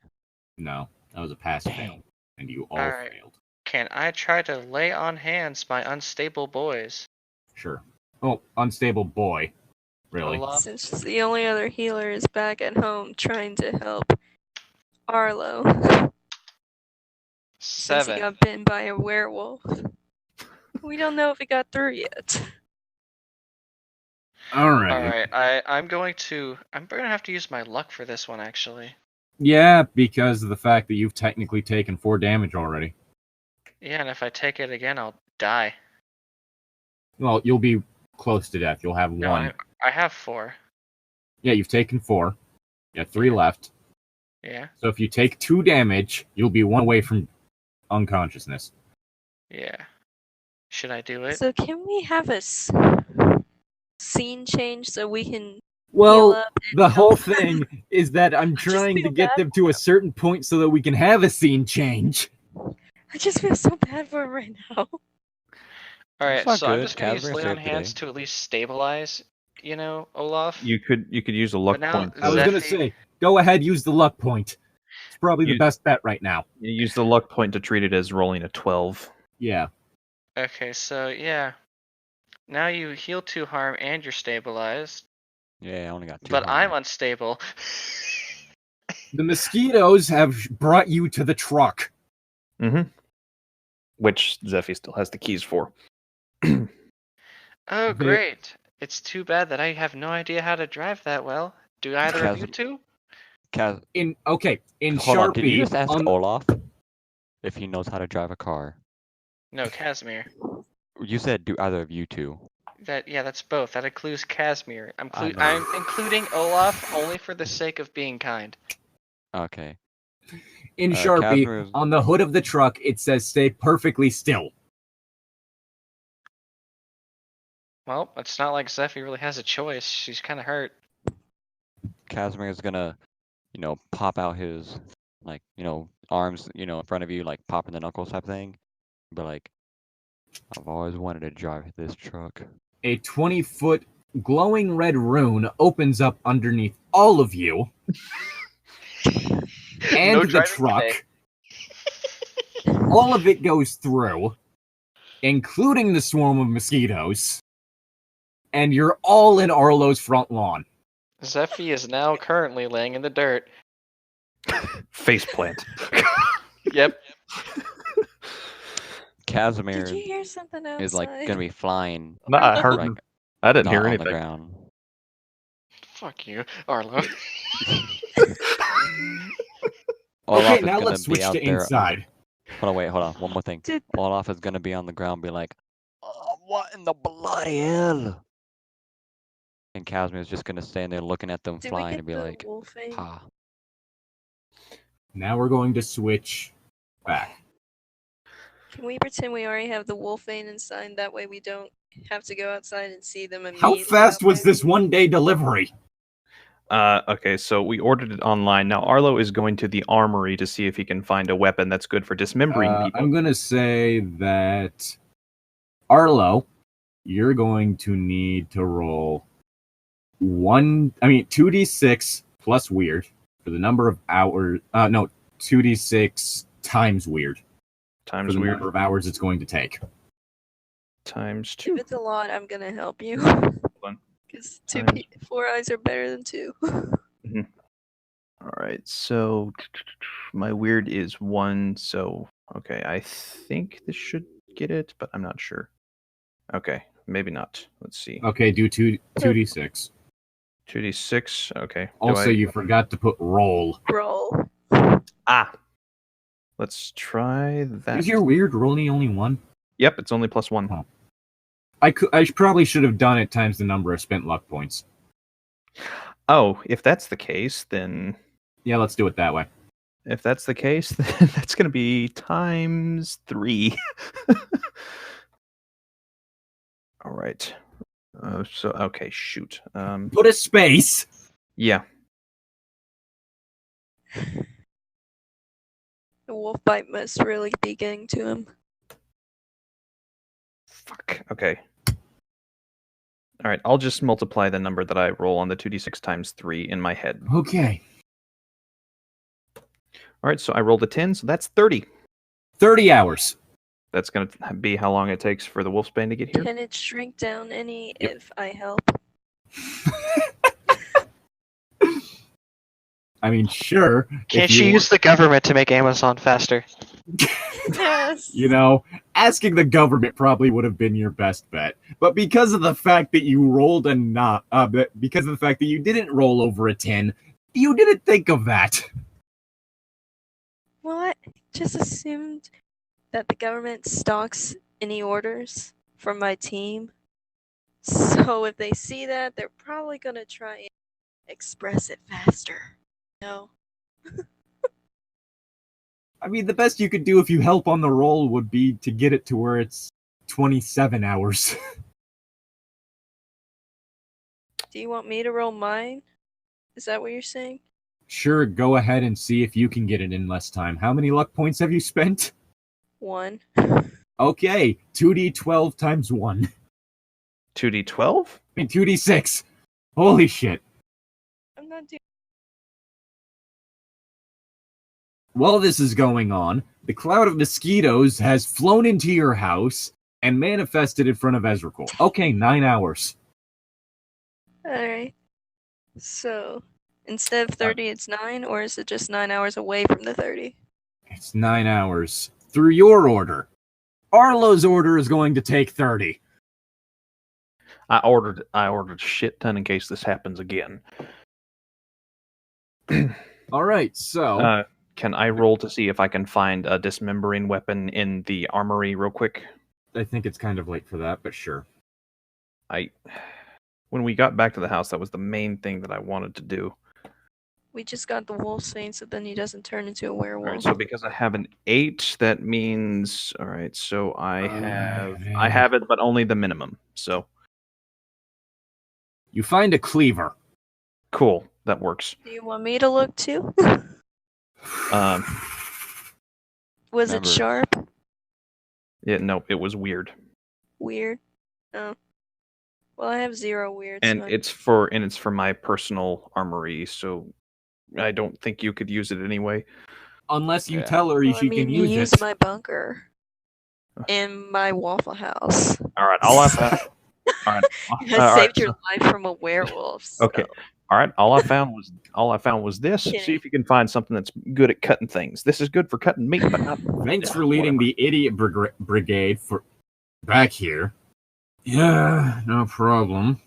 No, that was a pass fail, Dang. and you all Alright. failed. Can I try to lay on hands my unstable boys? Sure. Oh, unstable boy. Really? Olaf? Since the only other healer is back at home trying to help Arlo. Since he 7. got bitten by a werewolf. We don't know if he got through yet. Alright. Alright, I'm gonna have to use my luck for this one, actually. Yeah, because of the fact that you've technically taken 4 damage already. Yeah, and if I take it again, I'll die. Well, you'll be close to death. You'll have No, 1. I have 4. Yeah, you've taken 4. You have 3 left. Yeah, So if you take 2 damage, you'll be 1 away from unconsciousness. yeah. Should I do it? So can we have a scene change so we can heal Well, up? the whole thing is that I'm just trying to feel get bad them to a certain point so that we can have a scene change. I just feel so bad for him right now. Alright, not so I'm good. just gonna use Casimir's lay on saved hands today. to at least stabilize, Olaf. You could use a luck now point. I was Zephy- gonna say, go ahead, use the luck point. It's probably the You- best bet right now. You use the luck point to treat it as rolling a 12. Yeah. Okay, so yeah. Now you heal 2 harm and you're stabilized, Yeah, I only got 2. but I'm harm. unstable. The mosquitoes have brought you to the truck. Mm-hmm. Which Zephy still has the keys for. Oh, They- great. It's too bad that I have no idea how to drive that well. Do either of you two? Hold In on, Sharpie, did you just ask on- Olaf if he knows how to drive a car? No, Casimir. You said do either of you two. That's both. That includes Casimir. I know. I'm including Olaf only for the sake of being kind. Okay. in Sharpie, Casimir's- on the hood of the truck, it says "Stay perfectly still." Well, it's not like Zephy really has a choice. She's kind of hurt. Casimir is gonna, pop out his, arms, in front of you, like popping the knuckles type thing. But like, I've always wanted to drive this truck. A 20-foot glowing red rune opens up underneath all of you and No the driving truck. today. All of it goes through, including the swarm of mosquitoes, and you're all in Arlo's front lawn. Zephy is now currently laying in the dirt. Face plant. Yep. Casimir Did you hear something outside? is like gonna be flying No, I heard. like I didn't not hear on the anything. ground. Fuck you, Arlo. Olaf Okay, is now gonna let's be switch out to there- inside. Hold on. One more thing. Did- Olaf is gonna be on the ground, be like, "Oh, what in the bloody hell?" And Casimir is just gonna stand there looking at them Did we flying get and be the like, wolfing? "Ha." Now we're going to switch back. Can we pretend we already have the wolfane inside? That way we don't have to go outside and see them How immediately. fast that was way. this one-day delivery? Okay, so we ordered it online. Now Arlo is going to the armory to see if he can find a weapon that's good for dismembering people. I'm going to say that Arlo, you're going to need to roll 2d6 plus weird for the number of hours. 2d6 times weird for Times the weird number of hours it's going to take. times If 2. it's a lot, I'm gonna help you. on. Because Times- 4 eyes are better than 2. All right, so my weird is 1. So okay, I think this should get it, but I'm not sure. Okay, maybe not. Let's see. Okay, do 2d6. 2d6. Okay. Also, you forgot to put roll. Roll. Let's try that. Is your weird rolling only 1? Yep, it's only +1. Oh. I probably should have done it times the number of spent luck points. Oh, if that's the case, then Yeah, let's do it that way. then that's going to be times 3. All right. Okay, shoot. Put a space. Yeah. The wolf bite must really be getting to him. Fuck. Okay. All right, I'll just multiply the number that I roll on the 2d6 times 3 in my head. Okay. All right, so I rolled a 10, so that's 30. 30 hours. That's going to be how long it takes for the Wolfsbane to get here. Can it shrink down any Yep. if I help? I mean, sure. Can't if you you use the government to make Amazon faster? Yes. You know, asking the government probably would have been your best bet. But because of the fact that you rolled because of the fact that you didn't roll over a 10, you didn't think of that. Well, I just assumed that the government stocks any orders from my team. So if they see that, they're probably gonna try and express it faster. No. I mean, the best you could do if you help on the roll would be to get it to where it's 27 hours. Do you want me to roll mine? Is that what you're saying? Sure, go ahead and see if you can get it in less time. How many luck points have you spent? 1. Okay, 2d12 times 1. 2d12? I mean, 2d6. Holy shit. I'm not doing. While this is going on, the cloud of mosquitoes has flown into your house and manifested in front of Ezreal. Okay, 9 hours. Alright. So, instead of 30, it's 9, or is it just 9 hours away from the 30? It's 9 hours. Through your order. Arlo's order is going to take 30. I ordered a shit ton in case this happens again. Alright, so... Can I roll to see if I can find a dismembering weapon in the armory real quick? I think it's kind of late for that, but sure. When we got back to the house, that was the main thing that I wanted to do. We just got the Wolfsbane, so then he doesn't turn into a werewolf. All right, so because I have an 8, that means... All right, so I have it, but only the minimum. So You find a cleaver. cool, that works. Do you want me to look too? Was it Remember- sharp? Yeah, no, it was weird, Weird? Oh. Well, I have 0 weird. and so it's for my personal armory, so I don't think you could use it anyway. Unless you Yeah. tell her Well, she can you use used it. my bunker in my Waffle House. All right, all I found. All right, I all right, saved your life from a werewolf. So. okay. All right, all I found was this. Okay. See if you can find something that's good at cutting things. This is good for cutting meat, but not. Thanks for leading the idiot brigade for back here. Yeah, no problem.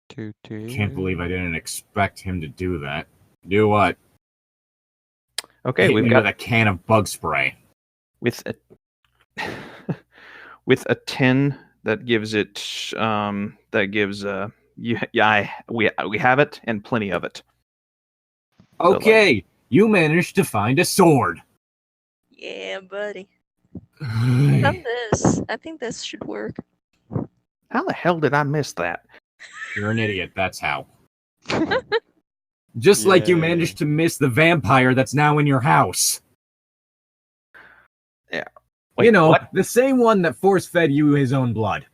Can't believe I didn't expect him to do that. Do what? Okay, Hit we've me got with a can of bug spray. with a with a 10 that gives it we have it and plenty of it. So, Okay, you managed to find a sword. Yeah, buddy. Done this. I think this should work. How the hell did I miss that? You're an idiot, that's how. Just like you Yay. managed to miss the vampire that's now in your house. Wait, you know, what? the same one that force-fed you his own blood.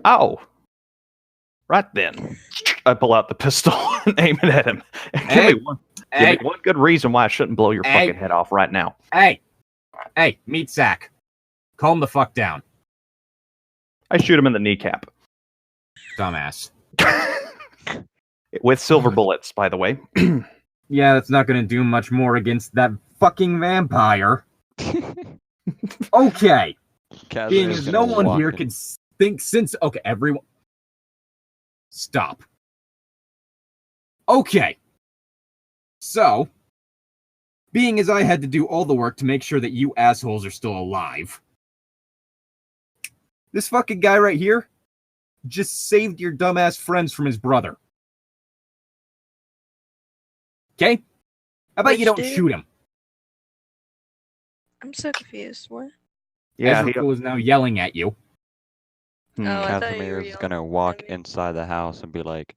Oh, right then. I pull out the pistol and aim it at him. Hey, Give me one good reason why I shouldn't blow your Hey. fucking head off right now. Hey, meat sack. Calm the fuck down, I shoot him in the kneecap dumbass. with silver bullets, by the way. Yeah, that's not gonna do much more against that fucking vampire. Okay, being as no one here can think since... Okay, everyone... Stop. Okay. So, being as I had to do all the work to make sure that you assholes are still alive, this fucking guy right here just saved your dumbass friends from his brother. Okay? How about Which you don't dude? shoot him? I'm so confused. What? Yeah, Ezreal is now yelling at you. Oh, I thought you were Casimir's yelling gonna at walk me. inside the house and be like,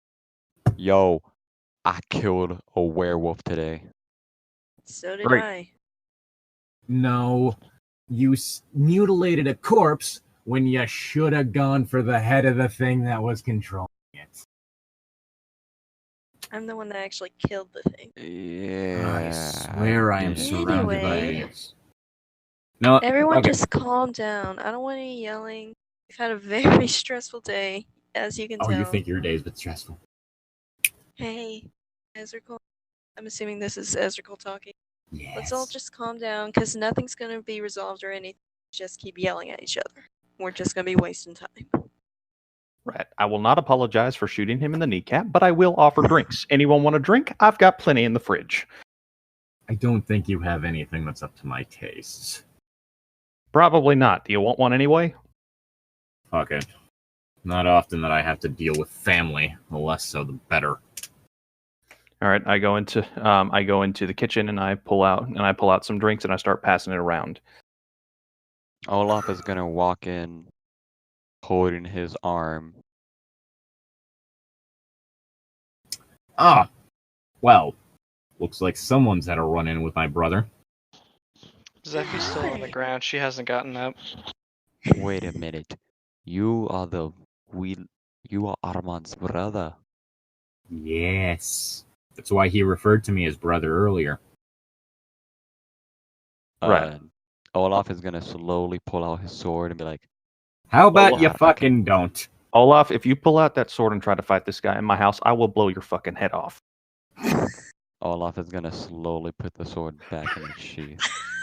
"Yo, I killed a werewolf today." So did Great. I. No. you mutilated a corpse when you should have gone for the head of the thing that was controlling it. I'm the one that actually killed the thing. Yeah. I swear I am surrounded by Anyway. idiots. No, Everyone okay. just calm down. I don't want any yelling. We've had a very stressful day, as you can tell. You think your day's been stressful? Hey, Ezreal. I'm assuming this is Ezreal talking. Yes. Let's all just calm down, because nothing's going to be resolved or anything. Just keep yelling at each other. We're just going to be wasting time. Right. I will not apologize for shooting him in the kneecap, but I will offer drinks. Anyone want a drink? I've got plenty in the fridge. I don't think you have anything that's up to my tastes. Probably not. Do you want one anyway? Fuck it. Not often that I have to deal with family. The less so, the better. All right. I go into the kitchen and I pull out some drinks and I start passing it around. Olaf is gonna walk in, holding his arm. Ah, well, looks like someone's had a run-in with my brother. Zeffy's still on the ground. She hasn't gotten up. Wait a minute. You are Armand's brother. Yes. That's why he referred to me as brother earlier. Right. Olaf is gonna slowly pull out his sword and be like, How about Olaf, you fucking don't? Olaf, if you pull out that sword and try to fight this guy in my house, I will blow your fucking head off. Olaf is gonna slowly put the sword back in its sheath.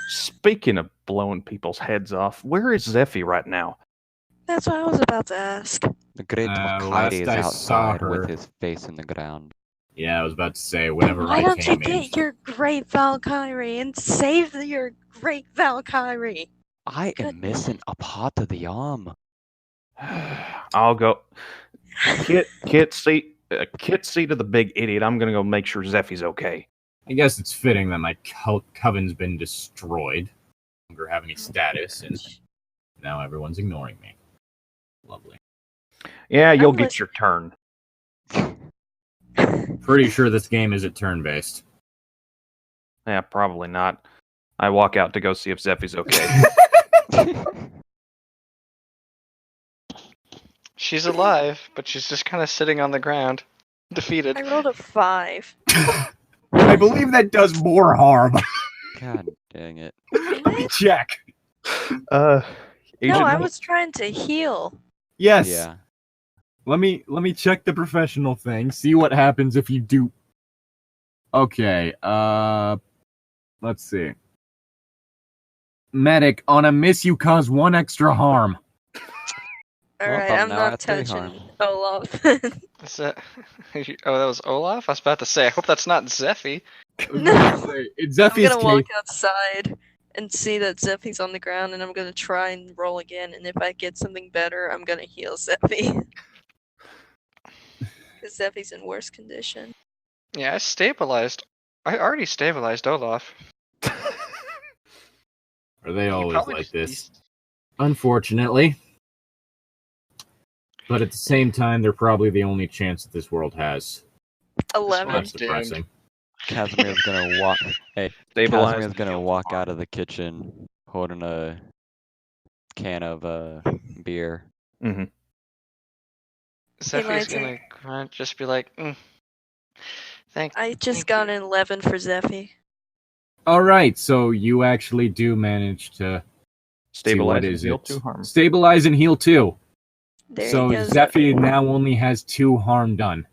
Speaking of blowing people's heads off, where is Zeffy right now? That's what I was about to ask. The great last Makari is I saw outside with her- his face in the ground. Yeah, I was about to say, whenever Why I don't you came in... get your great Valkyrie and save your great Valkyrie? I am missing a part of the arm. I'll go. Kit, see to the big idiot. I'm gonna go make sure Zeffy's okay. I guess it's fitting that my coven's been destroyed. No longer have any status, and now everyone's ignoring me. Lovely. Yeah, you'll I'm get your turn. Pretty sure this game isn't turn-based. Yeah, probably not. I walk out to go see if Zeffy's okay. She's alive, but she's just kind of sitting on the ground, defeated. I rolled a 5. I believe that does more harm. God dang it. Let me check. No, Agent I Knight- was trying to heal. Yes. Yeah. Let me check the professional thing. See what happens if you do. Okay. Let's see. Medic, on a miss, you cause 1 extra harm. Alright, Well, I'm now not at 3 touching harm. Olaf. Is that? Oh, that was Olaf. I was about to say. I hope that's not Zeffy. No. In I'm Zeffy's gonna walk case, outside and see that Zeffy's on the ground, and I'm gonna try and roll again. And if I get something better, I'm gonna heal Zeffy. Because Zeffy's in worse condition. Yeah, I already stabilized Olaf. are they You always probably like just- this? Unfortunately. But at the same time, they're probably the only chance that this world has. 11. one's That's depressing. Casimir's gonna walk. Hey, Stabilize Casimir's the gonna shield walk arm. out of the kitchen holding a can of beer. Zeffy's lights gonna it. grunt, just be like, thank. I just Thank got you. an 11 for Zeffy. Alright, so you actually do manage to Stabilize what and is heal it? 2 harm. Stabilize and heal 2. There So you go. Zeffy now only has 2 harm done.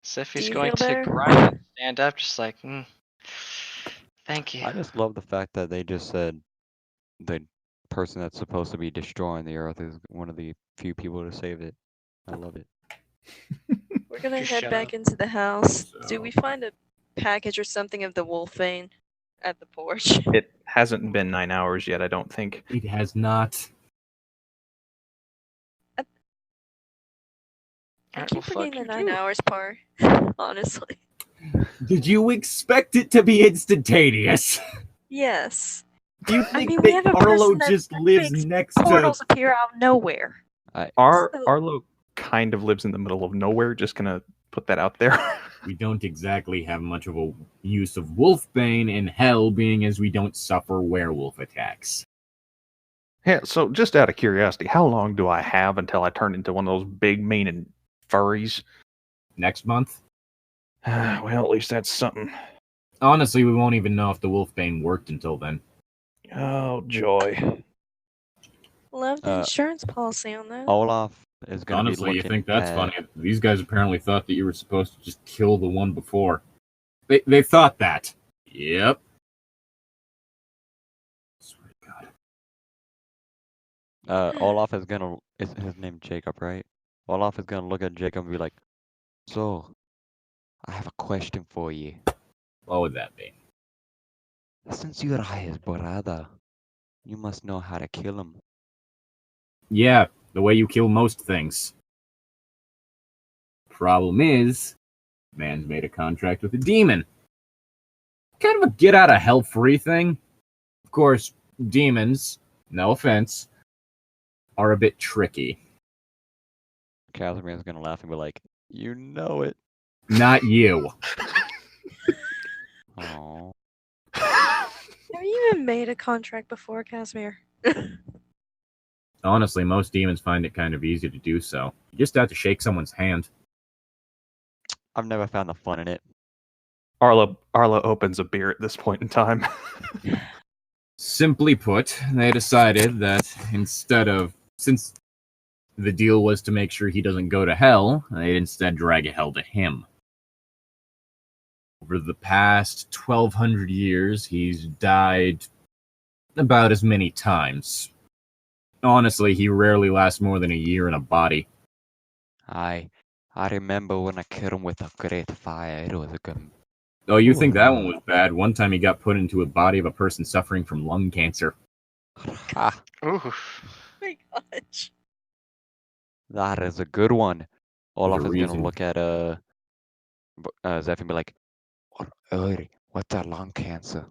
Zeffy's you going feel to better? grunt and stand up, just like, thank you. I just love the fact that they just said the person that's supposed to be destroying the earth is one of the few people to save it. I love it. We're gonna Just head shut back up. into the house. So- Do we find a package or something of the Wolfbane at the porch? It hasn't been 9 hours yet, I don't think. It has not. I Alright, keep well, fuck forgetting the you 9 too. hours part. Honestly. Did you expect it to be instantaneous? Yes. Do you I think mean, we have that a Arlo person that just lives makes next to... Portals appear out of nowhere. Arlo kind of lives in the middle of nowhere, just gonna put that out there. We don't exactly have much of a use of Wolfbane in Hell, being as we don't suffer werewolf attacks. Yeah, so just out of curiosity, how long do I have until I turn into one of those big, meaning furries? Next month? Well, at least that's something. Honestly, we won't even know if the Wolfbane worked until then. Oh, joy. Love the Uh, insurance policy on that. Olaf is gonna be Honestly, looking you think that's at... funny? These guys apparently thought that you were supposed to just kill the one before. They thought that. Yep. Swear to God. Olaf is gonna... Is his name Jacob, right? Olaf is gonna look at Jacob and be like, "So, I have a question for you. What would that be? Since you are his brother, you must know how to kill him." Yeah, the way you kill most things. Problem is, man's made a contract with a demon. Kind of a get out of hell free thing. Of course, demons, no offense, are a bit tricky. Casimir is gonna laugh and be like, "You know it." Not you. Oh, Have you even made a contract before, Casimir? Honestly, most demons find it kind of easy to do so. You just have to shake someone's hand. I've never found the fun in it. Arlo opens a beer at this point in time. Simply put, they decided that since the deal was to make sure he doesn't go to hell, they'd instead drag hell to him. Over the past 1,200 years, he's died about as many times. Honestly, he rarely lasts more than a year in a body. I remember when I killed him with a great fire. It was a good... Oh, you think that one was bad? One time he got put into a body of a person suffering from lung cancer. Ha! Ooh. Oh my gosh. That is a good one. Olaf is reason. gonna look at Zeph and be like, "What's that lung cancer?"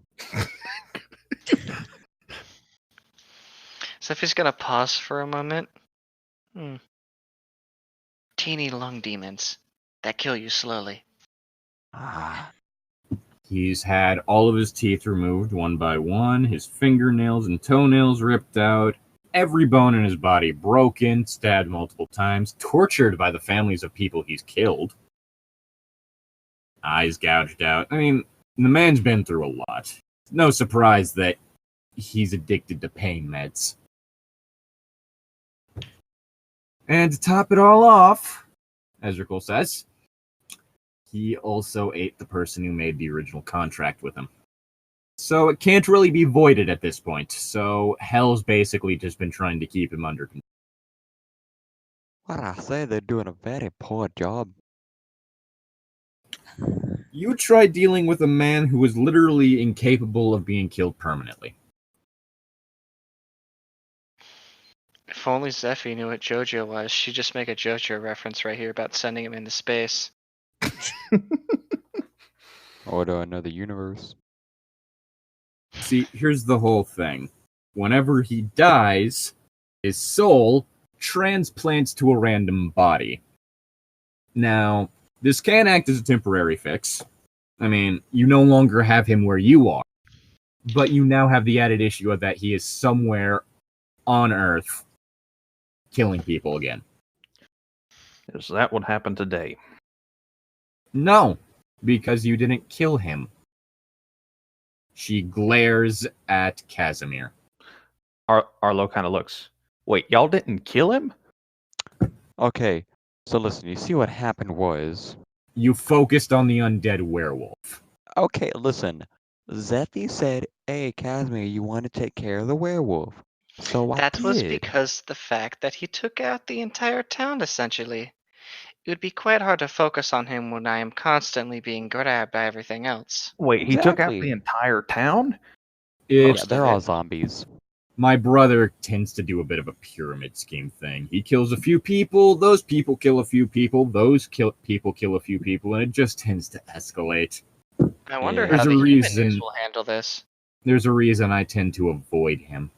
So if he's gonna pause for a moment. Teeny lung demons that kill you slowly. Ah, He's had all of his teeth removed one by one, his fingernails and toenails ripped out, every bone in his body broken, stabbed multiple times, tortured by the families of people he's killed, eyes gouged out. I mean, the man's been through a lot. No surprise that he's addicted to pain meds. And to top it all off, as Rickle says, he also ate the person who made the original contract with him. So it can't really be voided at this point. So Hell's basically just been trying to keep him under control. what I say, they're doing a very poor job. You tried dealing with a man who was literally incapable of being killed permanently. If only Zeffy knew what JoJo was, she'd just make a JoJo reference right here about sending him into space. Or to another universe. See, here's the whole thing. Whenever he dies, his soul transplants to a random body. Now, this can act as a temporary fix. I mean, you no longer have him where you are, but you now have the added issue of that he is somewhere on Earth killing people again. Is that what happened today? No, because you didn't kill him. She glares at Casimir. Arlo kind of looks. Wait, y'all didn't kill him? Okay, so listen, you see what happened was... You focused on the undead werewolf. Okay, listen. Zeffy said, "Hey, Casimir, you want to take care of the werewolf?" So I That was did. because the fact that he took out the entire town, essentially. It would be quite hard to focus on him when I am constantly being grabbed by everything else. Wait, he took out Exactly. the entire town? Yeah, It's, they're all zombies. my brother tends to do a bit of a pyramid scheme thing. He kills a few people, those people kill a few people, people kill a few people, and it just tends to escalate. I wonder Yeah. how There's a the human reason- news will handle this. There's a reason I tend to avoid him.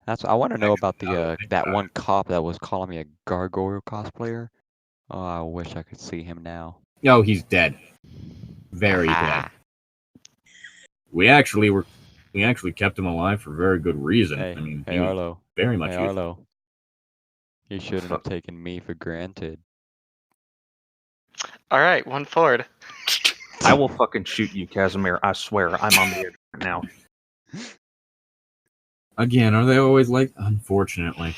That's I want to know about Actually, now that I the think that about one cop that was calling me a gargoyle cosplayer. Oh, I wish I could see him now. Oh, he's dead. Very dead. We actually kept him alive for very good reason. Hey, I mean, hey Arlo. Very much Hey, useful. Arlo. You shouldn't have taken me for granted. All right, one forward. I will fucking shoot you, Casimir. I swear. I'm on the edge right now. Again, are they always like? Unfortunately.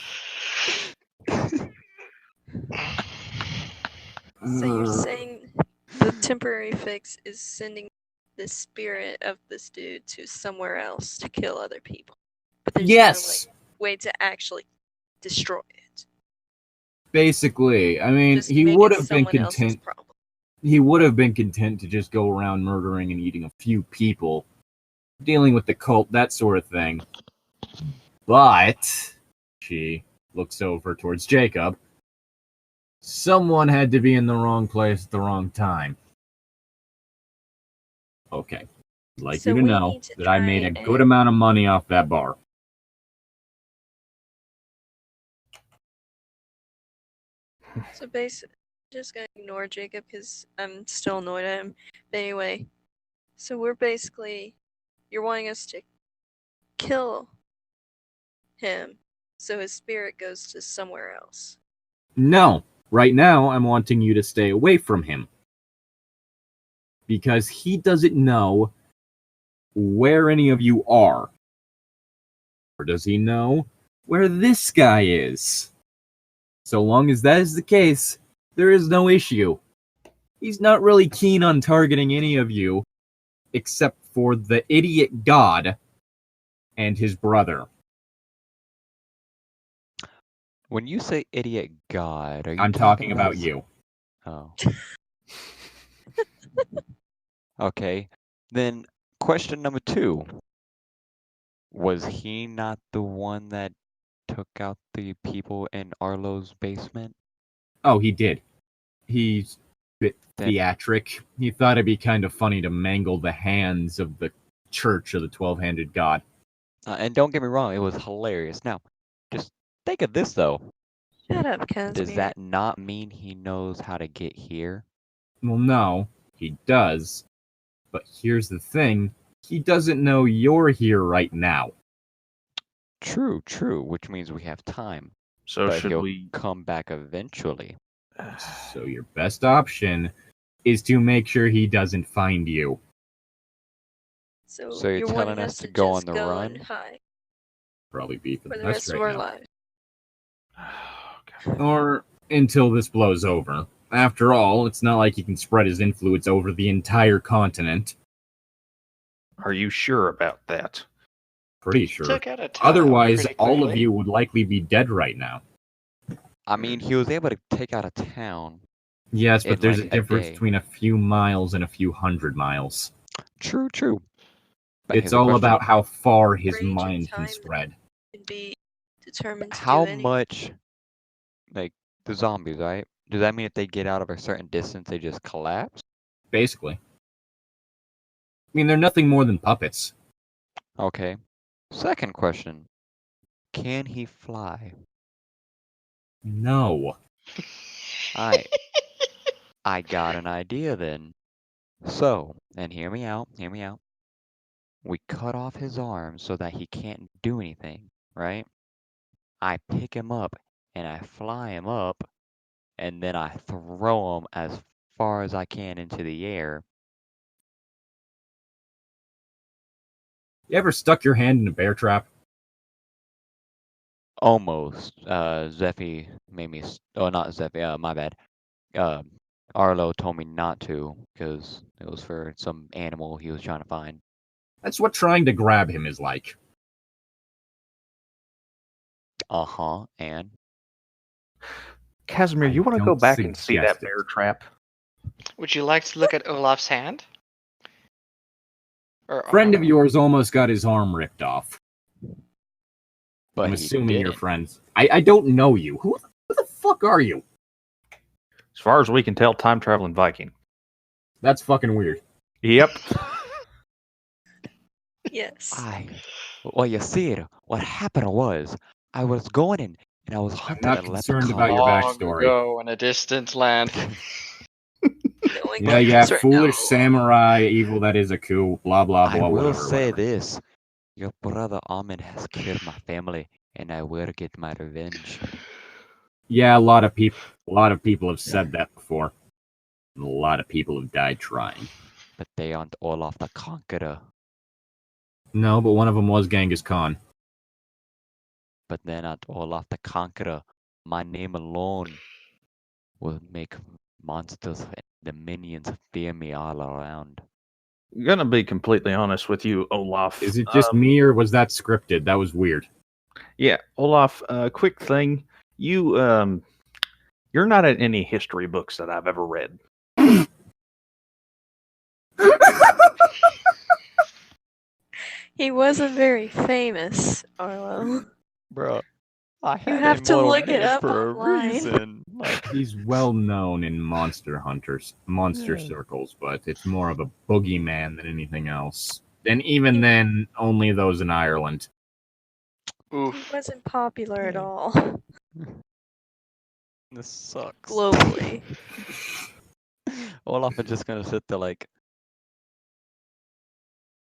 So you're saying the temporary fix is sending the spirit of this dude to somewhere else to kill other people. But there's Yes. no way to actually destroy it. Basically, I mean, Just he make would it have been someone else's content. problem. He would have been content to just go around murdering and eating a few people, dealing with the cult, that sort of thing. But she looks over towards Jacob. Someone had to be in the wrong place at the wrong time. Okay. I'd like So you to we know need to that I made a try good and- amount of money off that bar. So basically, I'm just gonna ignore Jacob because I'm still annoyed at him. But anyway, so we're basically, you're wanting us to kill him so his spirit goes to somewhere else. No. Right now, I'm wanting you to stay away from him. Because he doesn't know where any of you are. Or does he know where this guy is? So long as that is the case, there is no issue. He's not really keen on targeting any of you, except for the idiot god and his brother. When you say idiot god, are you I'm talking about his- you. Oh. Okay. Then question number 2. Was he not the one that took out the people in Arlo's basement? Oh, he did. He's a bit Then- theatric. He thought it'd be kind of funny to mangle the hands of the Church of the 12-Handed God. And don't get me wrong, it was hilarious. Now, just think of this though. Shut up, Casimir. Does that not mean he knows how to get here? Well, no, he does. But here's the thing. He doesn't know you're here right now. True, which means we have time. So but should he'll we? come back eventually. So your best option is to make sure he doesn't find you. So you're you're telling wanting us us to to go just on the go run? and hide Probably be for for the the best rest of right our now. lives. Or until this blows over. After all, it's not like he can spread his influence over the entire continent. Are you sure about that? Pretty sure. Took out a town Otherwise, pretty all of quickly. you would likely be dead right now. I mean, he was able to take out a town. Yes, but In, there's like, a a difference day. between a few miles and a few hundred miles. True. But It's here's a all question. about how far his Range of mind time can that- spread. Can be determined to How do anything. much, like, the zombies, right? Does that mean if they get out of a certain distance, they just collapse? Basically. I mean, they're nothing more than puppets. Okay. Second question. Can he fly? No. I got an idea then. So, and hear me out. We cut off his arms so that he can't do anything, right? I pick him up and I fly him up and then I throw him as far as I can into the air. You ever stuck your hand in a bear trap? Almost. Zeffy made me. Oh, not Zeffy. My bad. Arlo told me not to because it was for some animal he was trying to find. That's what trying to grab him is like. And Casimir, I you want to go don't back and see suggest that it. bear trap? Would you like to look at Olaf's hand? Or Friend of arm? yours almost got his arm ripped off. but I'm he assuming you're didn't. friends. I don't know you. Who the fuck are you? As far as we can tell, time traveling Viking. That's fucking weird. Yep. Yes. Well, you see, what happened was I was going in and I was hunting not a concerned leprechaun. about your Long backstory. ago in a distant land. Knowing Yeah, things right foolish now. samurai, evil that is a coup, blah, blah, I blah, will whatever, say whatever. this. Your brother Ahmed has killed my family and I will get my revenge. Yeah, a lot of people have said that before. And a lot of people have died trying. But they aren't Olaf the Conqueror. No, but one of them was Genghis Khan. But they're not Olaf the Conqueror. My name alone will make monsters and the minions fear me all around. I'm gonna be completely honest with you, Olaf. Is it just me, or was that scripted? That was weird. Yeah, Olaf. Quick thing. You're not in any history books that I've ever read. He wasn't very famous, Arlo. Bro, I You have to look it up online. Like, He's well known in monster circles, but it's more of a boogeyman than anything else. And even then, only those in Ireland. He Oof. wasn't popular at all this sucks. globally. Olaf is just gonna sit there like,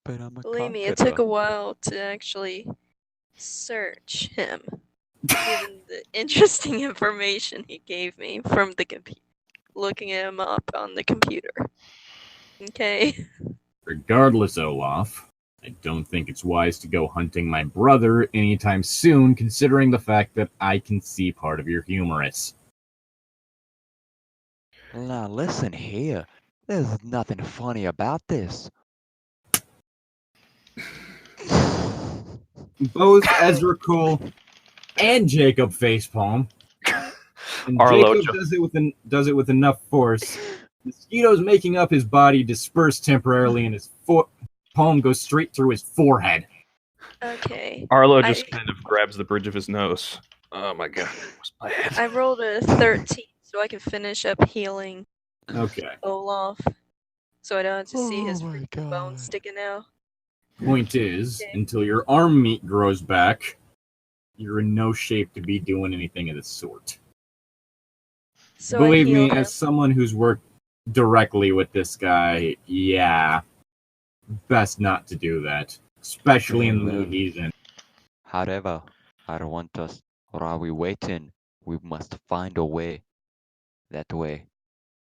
but I'm a Believe me, it conqueror. took a while to actually search him, given the interesting information he gave me from the computer, looking him up on the computer. Okay. Regardless, Olaf, I don't think it's wise to go hunting my brother anytime soon, considering the fact that I can see part of your humerus. Now listen here. There's nothing funny about this. Both Ezra Cole and Jacob facepalm. And Arlo Jacob does it with enough force. Mosquitoes making up his body disperse temporarily, and his palm goes straight through his forehead. Okay. Arlo just kind of grabs the bridge of his nose. Oh my god, it was my head. I rolled a 13, so I can finish up healing Okay. Olaf, so I don't have to see his Oh my freaking bones God. sticking out. Point is, Okay. until your arm meat grows back, you're in no shape to be doing anything of the sort. So Believe I me, healed him. as someone who's worked directly with this guy, yeah, best not to do that, especially in the mood he's in. However, I don't want us, or are we waiting? We must find a way. That way,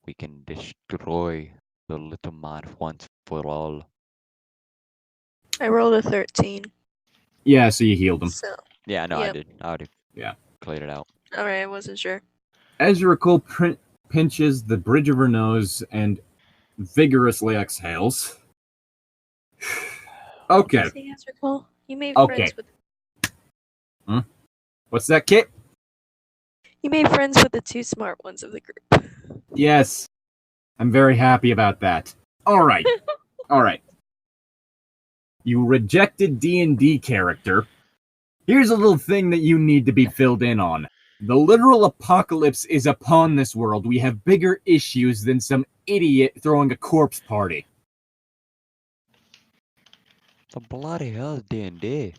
we can destroy the little man once for all. I rolled a 13. Yeah, so you healed him. So, Yeah, no, I Yep. did. I already Yeah. cleared it out. alright, I wasn't sure. Ezra Cole pinches the bridge of her nose and vigorously exhales. Okay, See, Ezra Cole, you made Okay. friends with what's that, Kit? you made friends with the two smart ones of the group. Yes, I'm very happy about that. All right. You rejected D&D character. Here's a little thing that you need to be filled in on. The literal apocalypse is upon this world. We have bigger issues than some idiot throwing a corpse party. The bloody hell is D&D.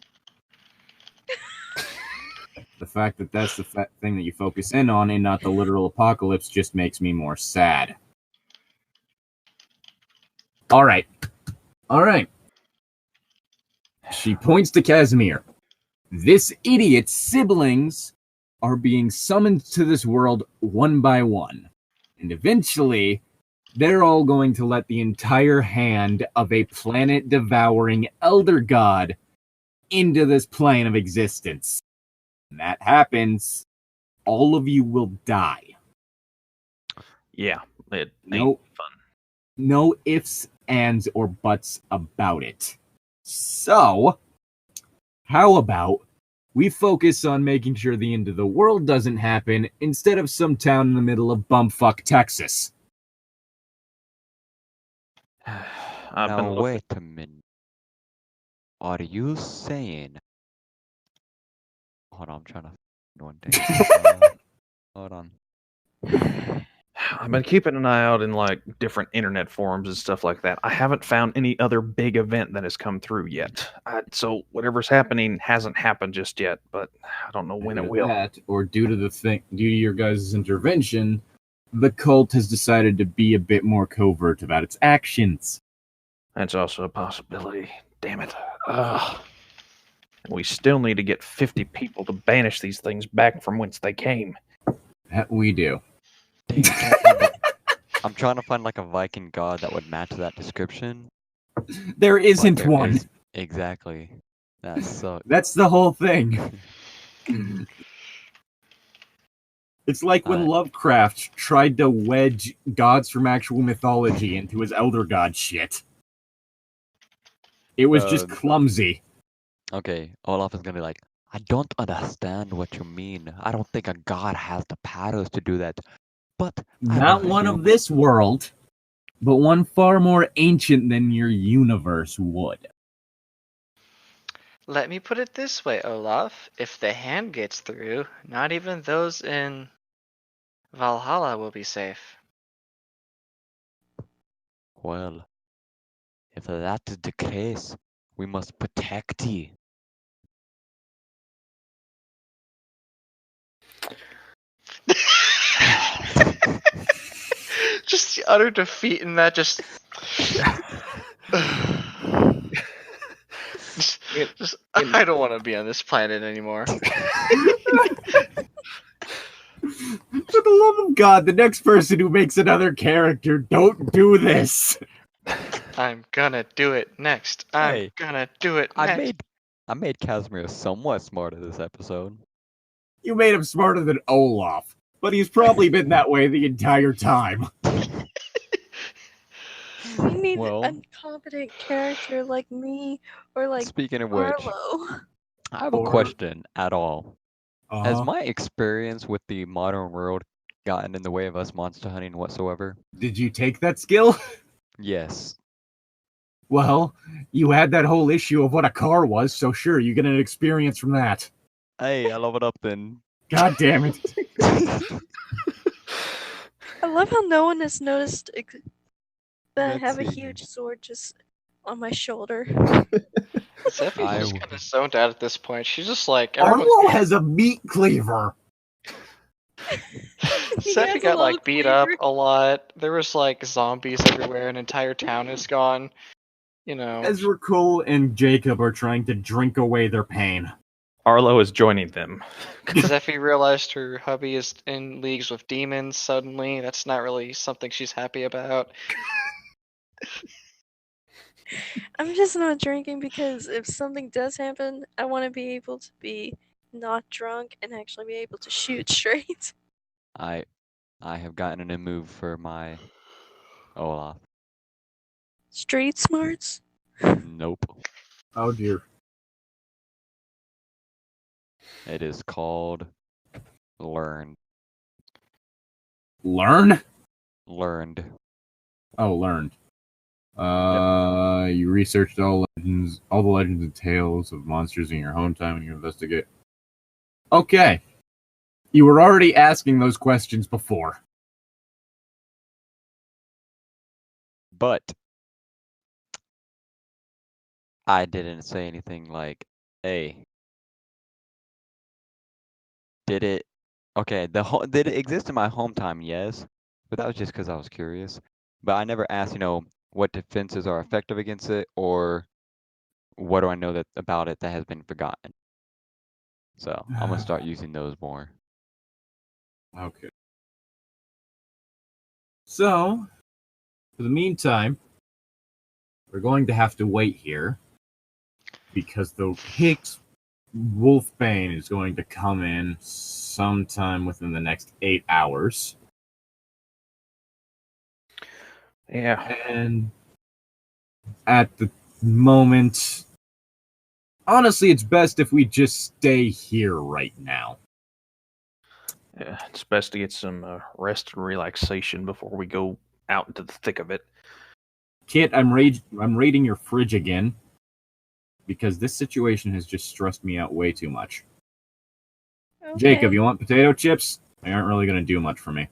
The fact that that's the thing that you focus in on and not the literal apocalypse just makes me more sad. All right. She points to Casimir. This idiot's siblings are being summoned to this world one by one. And eventually, they're all going to let the entire hand of a planet-devouring elder god into this plane of existence. When that happens, all of you will die. Yeah, it ain't Nope. fun. No ifs, ands, or buts about it. So, how about we focus on making sure the end of the world doesn't happen instead of some town in the middle of bumfuck Texas? I've been Now looking. wait a minute. Are you saying? Hold on, I'm trying to find one thing. Hold on. I've been keeping an eye out in like different internet forums and stuff like that. I haven't found any other big event that has come through yet. So whatever's happening hasn't happened just yet, but I don't know when it Either will. that, or due to your guys' intervention, the cult has decided to be a bit more covert about its actions. That's also a possibility. Damn it. We still need to get 50 people to banish these things back from whence they came. That we do. Dang, I'm trying to find like a Viking god that would match that description. There but isn't there one. Exactly. That sucks. That's the whole thing. It's like when Lovecraft tried to wedge gods from actual mythology into his elder god shit. It was just clumsy. Okay, Olaf is gonna be like, I don't understand what you mean. I don't think a god has the powers to do that. But Not one of this world, but one far more ancient than your universe would. Let me put it this way, Olaf. If the hand gets through, not even those in Valhalla will be safe. Well, if that is the case, we must protect ye. Just the utter defeat in that just I don't want to be on this planet anymore. For the love of God, the next person who makes another character, don't do this. I'm gonna do it next. I'm gonna do it next. I made Casimir somewhat smarter this episode. You made him smarter than Olaf, but he's probably been that way the entire time. We need a competent character like me, or like Speaking of which, Arlo. I have a question at all. Uh-huh. Has my experience with the modern world gotten in the way of us monster hunting whatsoever? Did you take that skill? Yes. Well, you had that whole issue of what a car was, so sure, you get an experience from that. Hey, I love it up then. God damn it. I love how no one has noticed that I have a Let's see. huge sword just on my shoulder. Zephy's just kind of zoned out at this point. She's just like, Arlo has a meat cleaver. Zephy got like beat up a lot. There was like zombies everywhere. An entire town is gone. You know. Ezra Cole and Jacob are trying to drink away their pain. Arlo is joining them. Zephy realized her hubby is in leagues with demons suddenly. That's not really something she's happy about. I'm just not drinking because if something does happen, I want to be able to be not drunk and actually be able to shoot straight. I have gotten a move for my Olaf. Street smarts? Nope. Oh dear. It is called Learn. Learn? Learned. Oh, learned. You researched all the legends and tales of monsters in your hometown and you investigate. Okay. You were already asking those questions before. But I didn't say anything like, hey, did it did it exist in my hometown? Yes. But that was just because I was curious. But I never asked, what defenses are effective against it, or what do I know that about it that has been forgotten. So I'm gonna start using those more. Okay. So, for the meantime, we're going to have to wait here because the Hicks Wolfbane is going to come in sometime within the next 8 hours. Yeah. And at the moment, honestly, it's best if we just stay here right now. Yeah, it's best to get some rest and relaxation before we go out into the thick of it. Kit, I'm raiding your fridge again because this situation has just stressed me out way too much. Okay. Jacob, you want potato chips? They aren't really going to do much for me.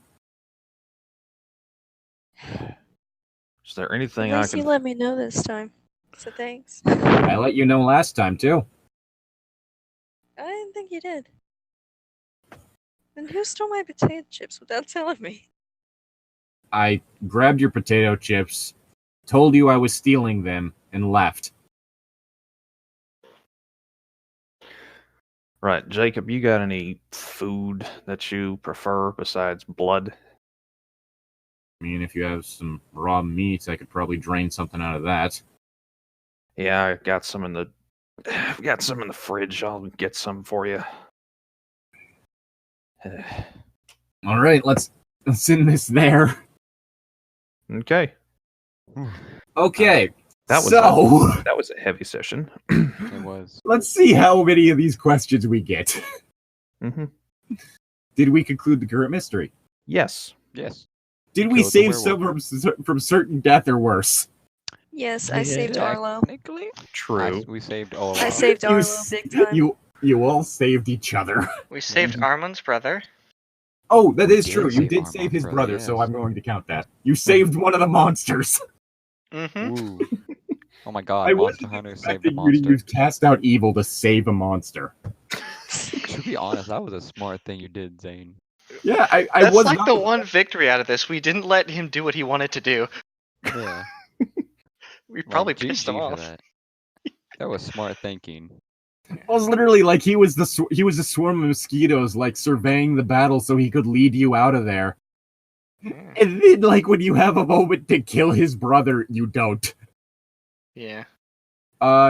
Is there anything At I least can... you let me know this time. So thanks. I let you know last time, too. I didn't think you did. Then who stole my potato chips without telling me? I grabbed your potato chips, told you I was stealing them, and left. Right, Jacob, you got any food that you prefer besides blood? I mean, if you have some raw meat, I could probably drain something out of that. Yeah, I got some in the fridge. I'll get some for you. All right, let's end this there. Okay. Okay, That was that was a heavy session. It was. let's see how many of these questions we get. Hmm. Did we conclude the current mystery? Yes. Yes. Did we Killed the save some from certain death or worse? Yes, I saved Arlo. Technically, True. we saved all. I saved Arlo s- big time. You all saved each other. We saved Armand's brother. Oh, that is did true. You save did Armand, save his brother, brother, so yes. I'm going to count that. You saved one of the monsters. Mm-hmm. Ooh. Oh my God! I Monster wasn't Hunter saved a expecting you to monster. use cast out evil to save a monster. To be honest, that was a smart thing you did, Zane. Yeah, I That's was like not the one victory out of this. We didn't let him do what he wanted to do. Yeah. We probably GG pissed him for off. that. That was smart thinking. It was literally like he was a swarm of mosquitoes, like surveying the battle so he could lead you out of there. Yeah. And then, like, when you have a moment to kill his brother, you don't. Yeah.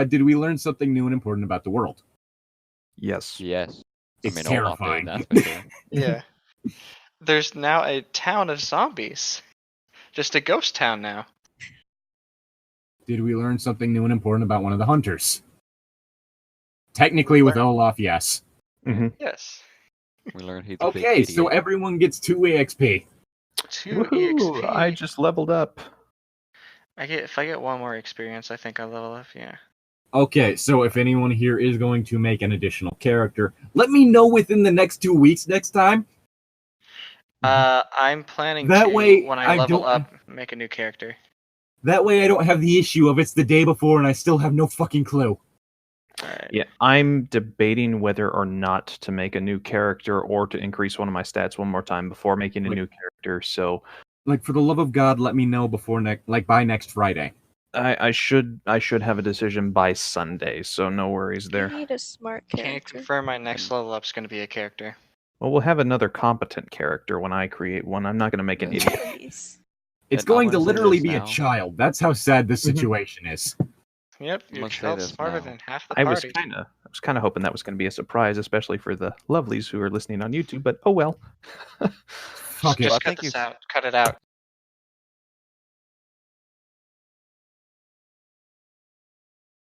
Did we learn something new and important about the world? Yes. Yes. It's Olaf terrifying. did, that's for sure. Yeah. There's now a town of zombies. Just a ghost town now. Did we learn something new and important about one of the hunters? Technically, with Olaf, yes. Hmm. Yes. We learned he's a big Okay, so idiot. everyone gets 2 EXP. 2 Woohoo! EXP. I just leveled up. If I get one more experience, I think I level up. Yeah. Okay, so if anyone here is going to make an additional character, let me know within the next 2 weeks next time. I'm planning That to way, when I I level don't- up, make a new character. That way I don't have the issue of it's the day before and I still have no fucking clue. Alright. Yeah, I'm debating whether or not to make a new character or to increase one of my stats one more time before making a Like- new character. So Like, for the love of God, let me know before by next Friday. I should have a decision by Sunday. So no worries You there. need a smart Can you character. confirm my next level up's going to be a character? Well, we'll have another competent character when I create one. I'm not going to make an idiot. Please. It's And I going to wanna say literally this be a now. child. That's how sad this Mhm. situation is. Yep, I your must say child's this smarter now. than half the I was party. kind of hoping that was going to be a surprise, especially for the lovelies who are listening on YouTube. But oh well. Fuck it. Well, I Just cut think this you- out. Cut it out.